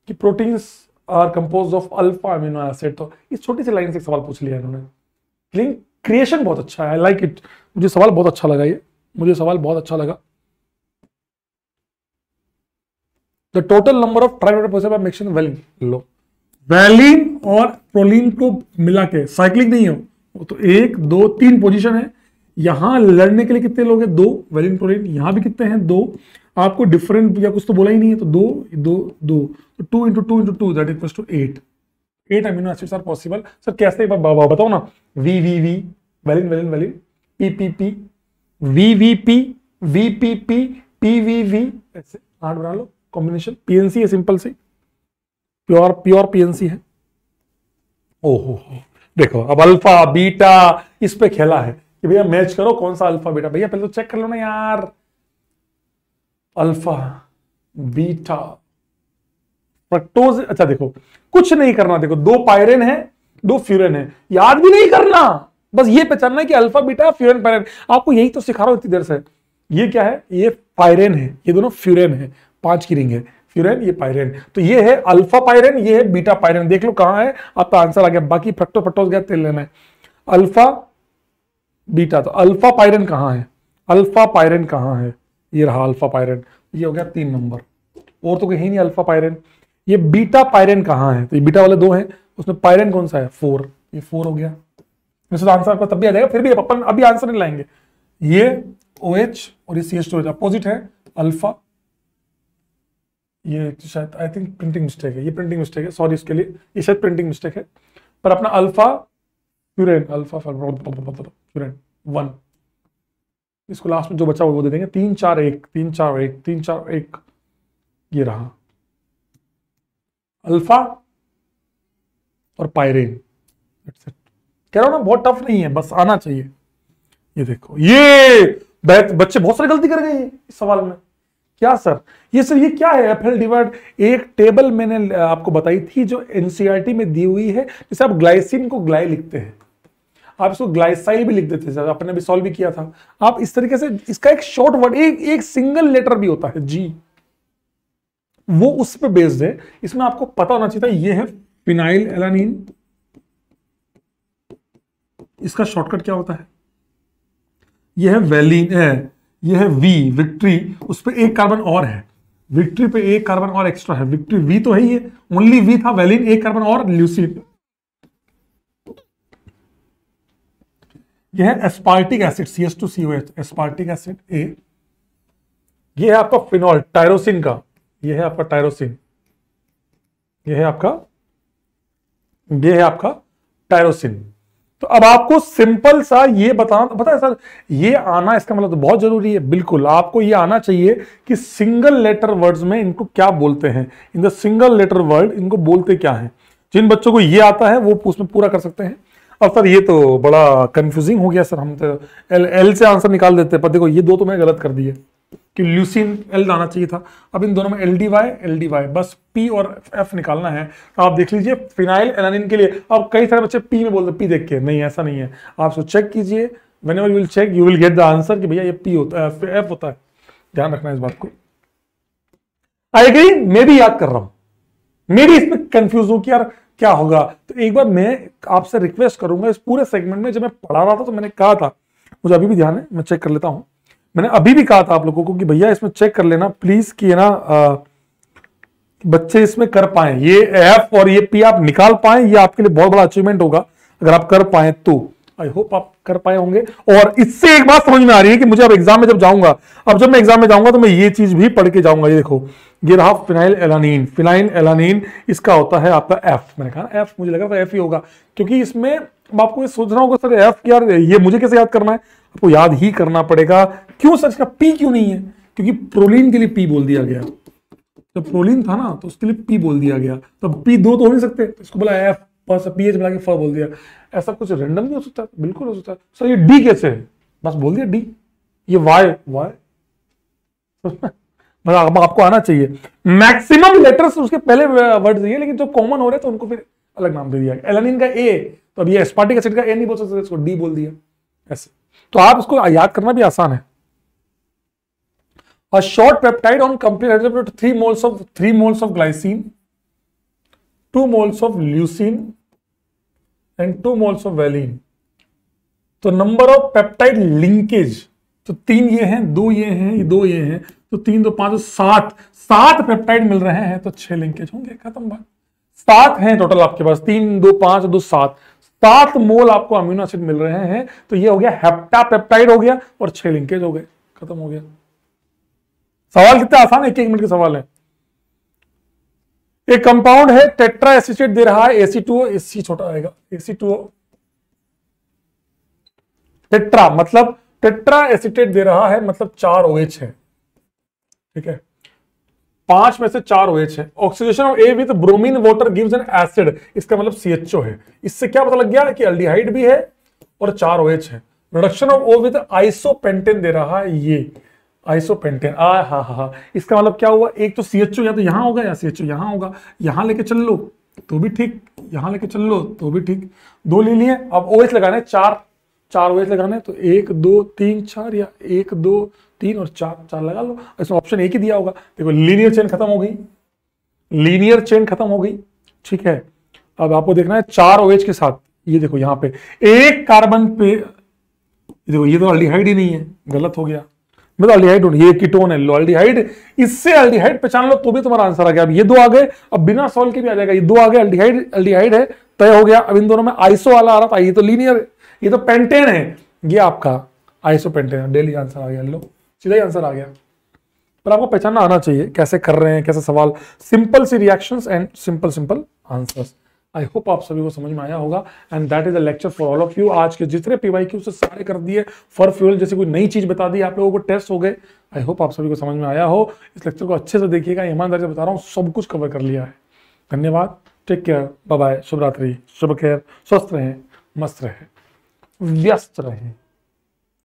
कि proteins are composed of alpha amino acid. तो इस छोटी सी लाइन से सवाल पूछ लिया इन्होंने, लेकिन क्रिएशन बहुत अच्छा है, आई लाइक इट। मुझे सवाल बहुत अच्छा लगा, ये मुझे सवाल बहुत अच्छा लगा। The total number of trimetaphosphate mixing valine, लो, वैलिन और प्रोलिन को मिला के, साइक्लिक नहीं हो वो, तो 1 2 3 पोजीशन है। यहां लड़ने के लिए कितने लोग हैं? 2, वैलिन प्रोलिन। यहां भी कितने हैं? 2। आपको डिफरेंट या कुछ तो बोला ही नहीं है, तो 2 2 2, तो 2 × 2 × 2 that equals to 8 amino acids are possible. Sir कैसे, बताओ ना। V valine valine valine, PPP, VVP, VPP, PVV, ऐसे 8 बना लो कॉम्बिनेशन। PNC है सिंपल से। प्योर प्योर पीएनसी है। ओहो, देखो अब अल्फा बीटा इस पे खेला है कि भैया मैच करो कौन सा अल्फा बीटा। भैया पहले तो चेक कर लो ना यार, अल्फा बीटा फ्रक्टोज। अच्छा देखो कुछ नहीं करना, देखो 2 पायरेन है 2 फ्यूरेन है, याद भी नहीं करना, बस ये पहचानना है कि अल्फा बीटा फ्यूरेन पायरेन। आपको यही तो सिखा रहा हूं इतनी देर से। ये क्या है, ये पायरेन है, ये दोनों फ्यूरेन है, 5 की रिंग है, फ्यूरेन ये पायरेन। तो ये है अल्फा पायरेन, ये है बीटा पायरेन। देख लो कहां है, आपका आंसर आ गया। बाकी फ्रक्टोज फ्रक्टोज गया तेल लेना है। अल्फा बीटा, तो अल्फा पायरेन कहां है, अल्फा पायरेन कहां है, ये रहा अल्फा पायरेन, ये हो गया 3 नंबर। और तो कहीं नहीं अल्फा पायरेन। ये बीटा पायरेन कहां है, तो ये बीटा वाले 2 हैं, उसमें पायरेन कौन सा है 4, ये 4 हो गया। वैसे तो आंसर आपको तब भी आ जाएगा, फिर भी अपन अभी आंसर नहीं लाएंगे। ये OH और ये CH2 अपोजिट है अल्फा। ये शायद आई थिंक प्रिंटिंग मिस्टेक है, ये प्रिंटिंग मिस्टेक है, सॉरी इसके लिए, ये शायद प्रिंटिंग मिस्टेक है। पर अपना अल्फा फ्यूरेन, अल्फा फ्यूरेन 1, इसको लास्ट में जो बचा वो दे देंगे। 3 4 1 3 4 1 3 4 1, ये रहा अल्फा और पायरेन। कह रहा हूं ना बहुत टफ नहीं है, बस आना चाहिए। ये देखो, ये बच्चे बहुत सारी गलती कर गए इस सवाल में। क्या सर, ये सर ये क्या है एफएल डिवाइड? एक टेबल मैंने आपको बताई थी जो एनसीईआरटी में दी हुई है, जैसे आप ग्लाइसिन को ग्लाइ लिखते हैं, आप इसको ग्लाइसाइल भी लिख देते हैं, आपने भी सॉल्व भी किया था। आप इस तरीके से इसका एक शॉर्ट वर्ड, एक सिंगल लेटर भी होता है जी, वो उस पर बेस्ड है। इसमें आपको पता होना चाहिए था, ये है फिनाइल एलानिन, इसका शॉर्टकट क्या होता है, ये है वैलिन है, ये है वी विक्ट्री, उस पर 1 कार्बन और है, विक्ट्री पे 1 कार्बन और एक्स्ट्रा है, विक्ट्री वी तो है ही है, ओनली वी था, वैलिन 1 कार्बन और, ल्यूसिन। यह है aspartic acid CH2COH, aspartic acid A। यह है आपका फिनॉल टायरोसिन का, यह है आपका टायरोसिन, यह है आपका टायरोसिन। तो अब आपको सिंपल सा ये बताना, पता है सर ये आना इसका मतलब तो बहुत जरूरी है, बिल्कुल आपको ये आना चाहिए कि सिंगल लेटर वर्ड्स में इनको क्या बोलते हैं, in the single letter word इनको बोलते क्या है। जिन बच्चों को ये आता है वो उसमें पूरा कर सकते हैं। अब सर ये तो बड़ा कंफ्यूजिंग हो गया सर, हम तो एल से आंसर निकाल देते हैं, पर देखो ये 2 तो मैंने गलत कर दिए कि ल्यूसिन एल आना चाहिए था। अब इन दोनों में LDY बस P और F निकालना है। तो आप देख लीजिए फिनाइल एलानिन के लिए, अब कई सारे बच्चे P में बोलते, P देख के नहीं, ऐसा नहीं है, आप इसको चेक कीजिए, whenever you will check you will get the answer कि भैया ये P होता है, F होता है, ध्यान रखना इस बात को। आई एग्री, मैं भी याद कर रहा हूं, मैं भी इसमें कंफ्यूज हूं कि यार क्या होगा। तो एक बार मैं आपसे रिक्वेस्ट करूंगा, इस पूरे सेगमेंट में जब मैं पढ़ा रहा था तो मैंने कहा था, मुझे अभी भी ध्यान है, मैं चेक कर लेता हूं, मैंने अभी भी कहा था आप लोगों को कि भैया इसमें चेक कर लेना प्लीज कि ना बच्चे इसमें कर पाए, ये F और ये P आप निकाल पाए, ये आपके लिए बहुत बड़ा अचीवमेंट होगा अगर आप कर पाए तो। आई होप आप कर पाए होंगे। और इससे एक बात समझ में आ रही है कि मुझे अब एग्जाम में जब जाऊंगा, अब जब मैं एग्जाम में जाऊंगा तो मैं ये चीज भी पढ़ के जाऊंगा। ये देखो, ये रहा फिनाइल एलानिन, फिनाइल एलानिन इसका होता है आपका F। मैंने कहा F, मुझे लगा था F ही होगा, क्योंकि इसमें आपको ये सोचना होगा सर F यार ये मुझे कैसे याद करना है, आपको याद ही करना पड़ेगा। क्यों सर इसका P क्यों नहीं है, क्योंकि प्रोलीन के लिए P बोल दिया गया, जब प्रोलीन था ना तो उसके लिए P बोल दिया गया, तो P 2 तो हो नहीं सकते, तो इसको बोला F, PH मिला के फ बोल दिया। ऐसा कुछ रैंडम नहीं हो सकता, बिल्कुल हो सकता है। सर ये D कैसे है, बस बोल दिया D। ये Y मतलब आपको आना चाहिए, मैक्सिमम लेटर्स उसके पहले वर्ड दिए, लेकिन जो कॉमन हो रहे तो उनको फिर अलग नाम दे दिया। एलानिन का A, तो अब ये एस्पार्टिक एसिड का A नहीं बोल सकते, इसको D बोल दिया ऐसे। तो आप इसको याद करना भी आसान है। A short peptide on complete hydrogen to 3 moles of glycine, 2 moles of leucine and 2 moles of valine। तो नंबर ऑफ पेप्टाइड लिंकेज, तो 3 ये हैं, 2 ये हैं, ये 2 ये हैं, तो 3 2 5 7 पेप्टाइड मिल रहे हैं, तो 6 लिंकेज होंगे, खत्म बात। 7 हैं टोटल आपके पास, 3 2 5 2 7 मोल आपको अमीनो एसिड मिल रहे हैं, तो ये हो गया हेप्टापेप्टाइड हो गया और 6 लिंकेज हो गए, खत्म हो गया। सवाल कितना आसान है, 1 मिनट के सवाल है। एक कंपाउंड है टेट्रा एसिटेट दे रहा है AC2O, AC छोटा आएगा AC2O, टेट्रा मतलब टेट्रा एसिटेट दे रहा है मतलब 4 OH है, ठीक है। 5 में से 4 OH है। Oxidation of A with bromine water gives an acid, इसका मतलब CHO है। इससे क्या पता लग गया कि एल्डिहाइड भी है और 4 OH है। Reduction of O with isopentane दे रहा है, ये आइसोपेंटेन, हा, इसका मतलब क्या हुआ, एक तो CHO या तो यहां होगा या CHO यहां होगा, यहां लेके चल लो तो भी ठीक, यहां लेके चल लो तो भी ठीक। 2 ले लिए, अब OH लगाने 4 OH लगाने, तो 1 2 3 4 या 1 2 3 और 4 लगा लो। इसमें ऑप्शन एक ही दिया होगा। देखो लीनियर चेन खत्म हो गई, लीनियर चेन खत्म हो गई, ठीक है। अब आपको देखना है 4 OH के साथ, ये देखो यहां पे एक कार्बन पे, देखो ये तो अल्डिहाइड ही नहीं है, गलत हो गया। मैं तो अल्डिहाइड हूं, ये कीटोन है, लो अल्डिहाइड, इससे अल्डिहाइड पहचान लो तो भी तुम्हारा आंसर आ गया। अब ये 2 आ गए, अब बिना सॉल्व के भी आ जाएगा, ये 2 आ गए, अल्डिहाइड है, तय हो गया। अब इन दोनों में आइसो वाला आ रहा था, ये तो लीनियर, ये तो पेंटेन है, ये आपका आइसोपेंटेन है। डेली आंसर आ गया, लो सीधा ही आंसर आ गया। पर आपको पहचानना आना चाहिए कैसे कर रहे हैं, कैसे सवाल, simple see reactions and simple answers. I hope आप सभी को समझ में आया होगा। And that is a lecture for all of you. आज के जितने PYQ से सारे कर दिए, फॉर फ्यूल जैसे कोई नई चीज बता दी आप लोगों को, टेस्ट हो गए। आई होप आप सभी को समझ में आया हो। इस लेक्चर को अच्छे से देखिएगा, ईमानदारी से बता रहा हूँ, सब कुछ कवर कर लिया है। धन्यवाद, टेक केयर, बाय बाय, शुभ रात्रि, शुभ खैर, स्वस्थ रहें, मस्त रहें, व्यस्त रहें।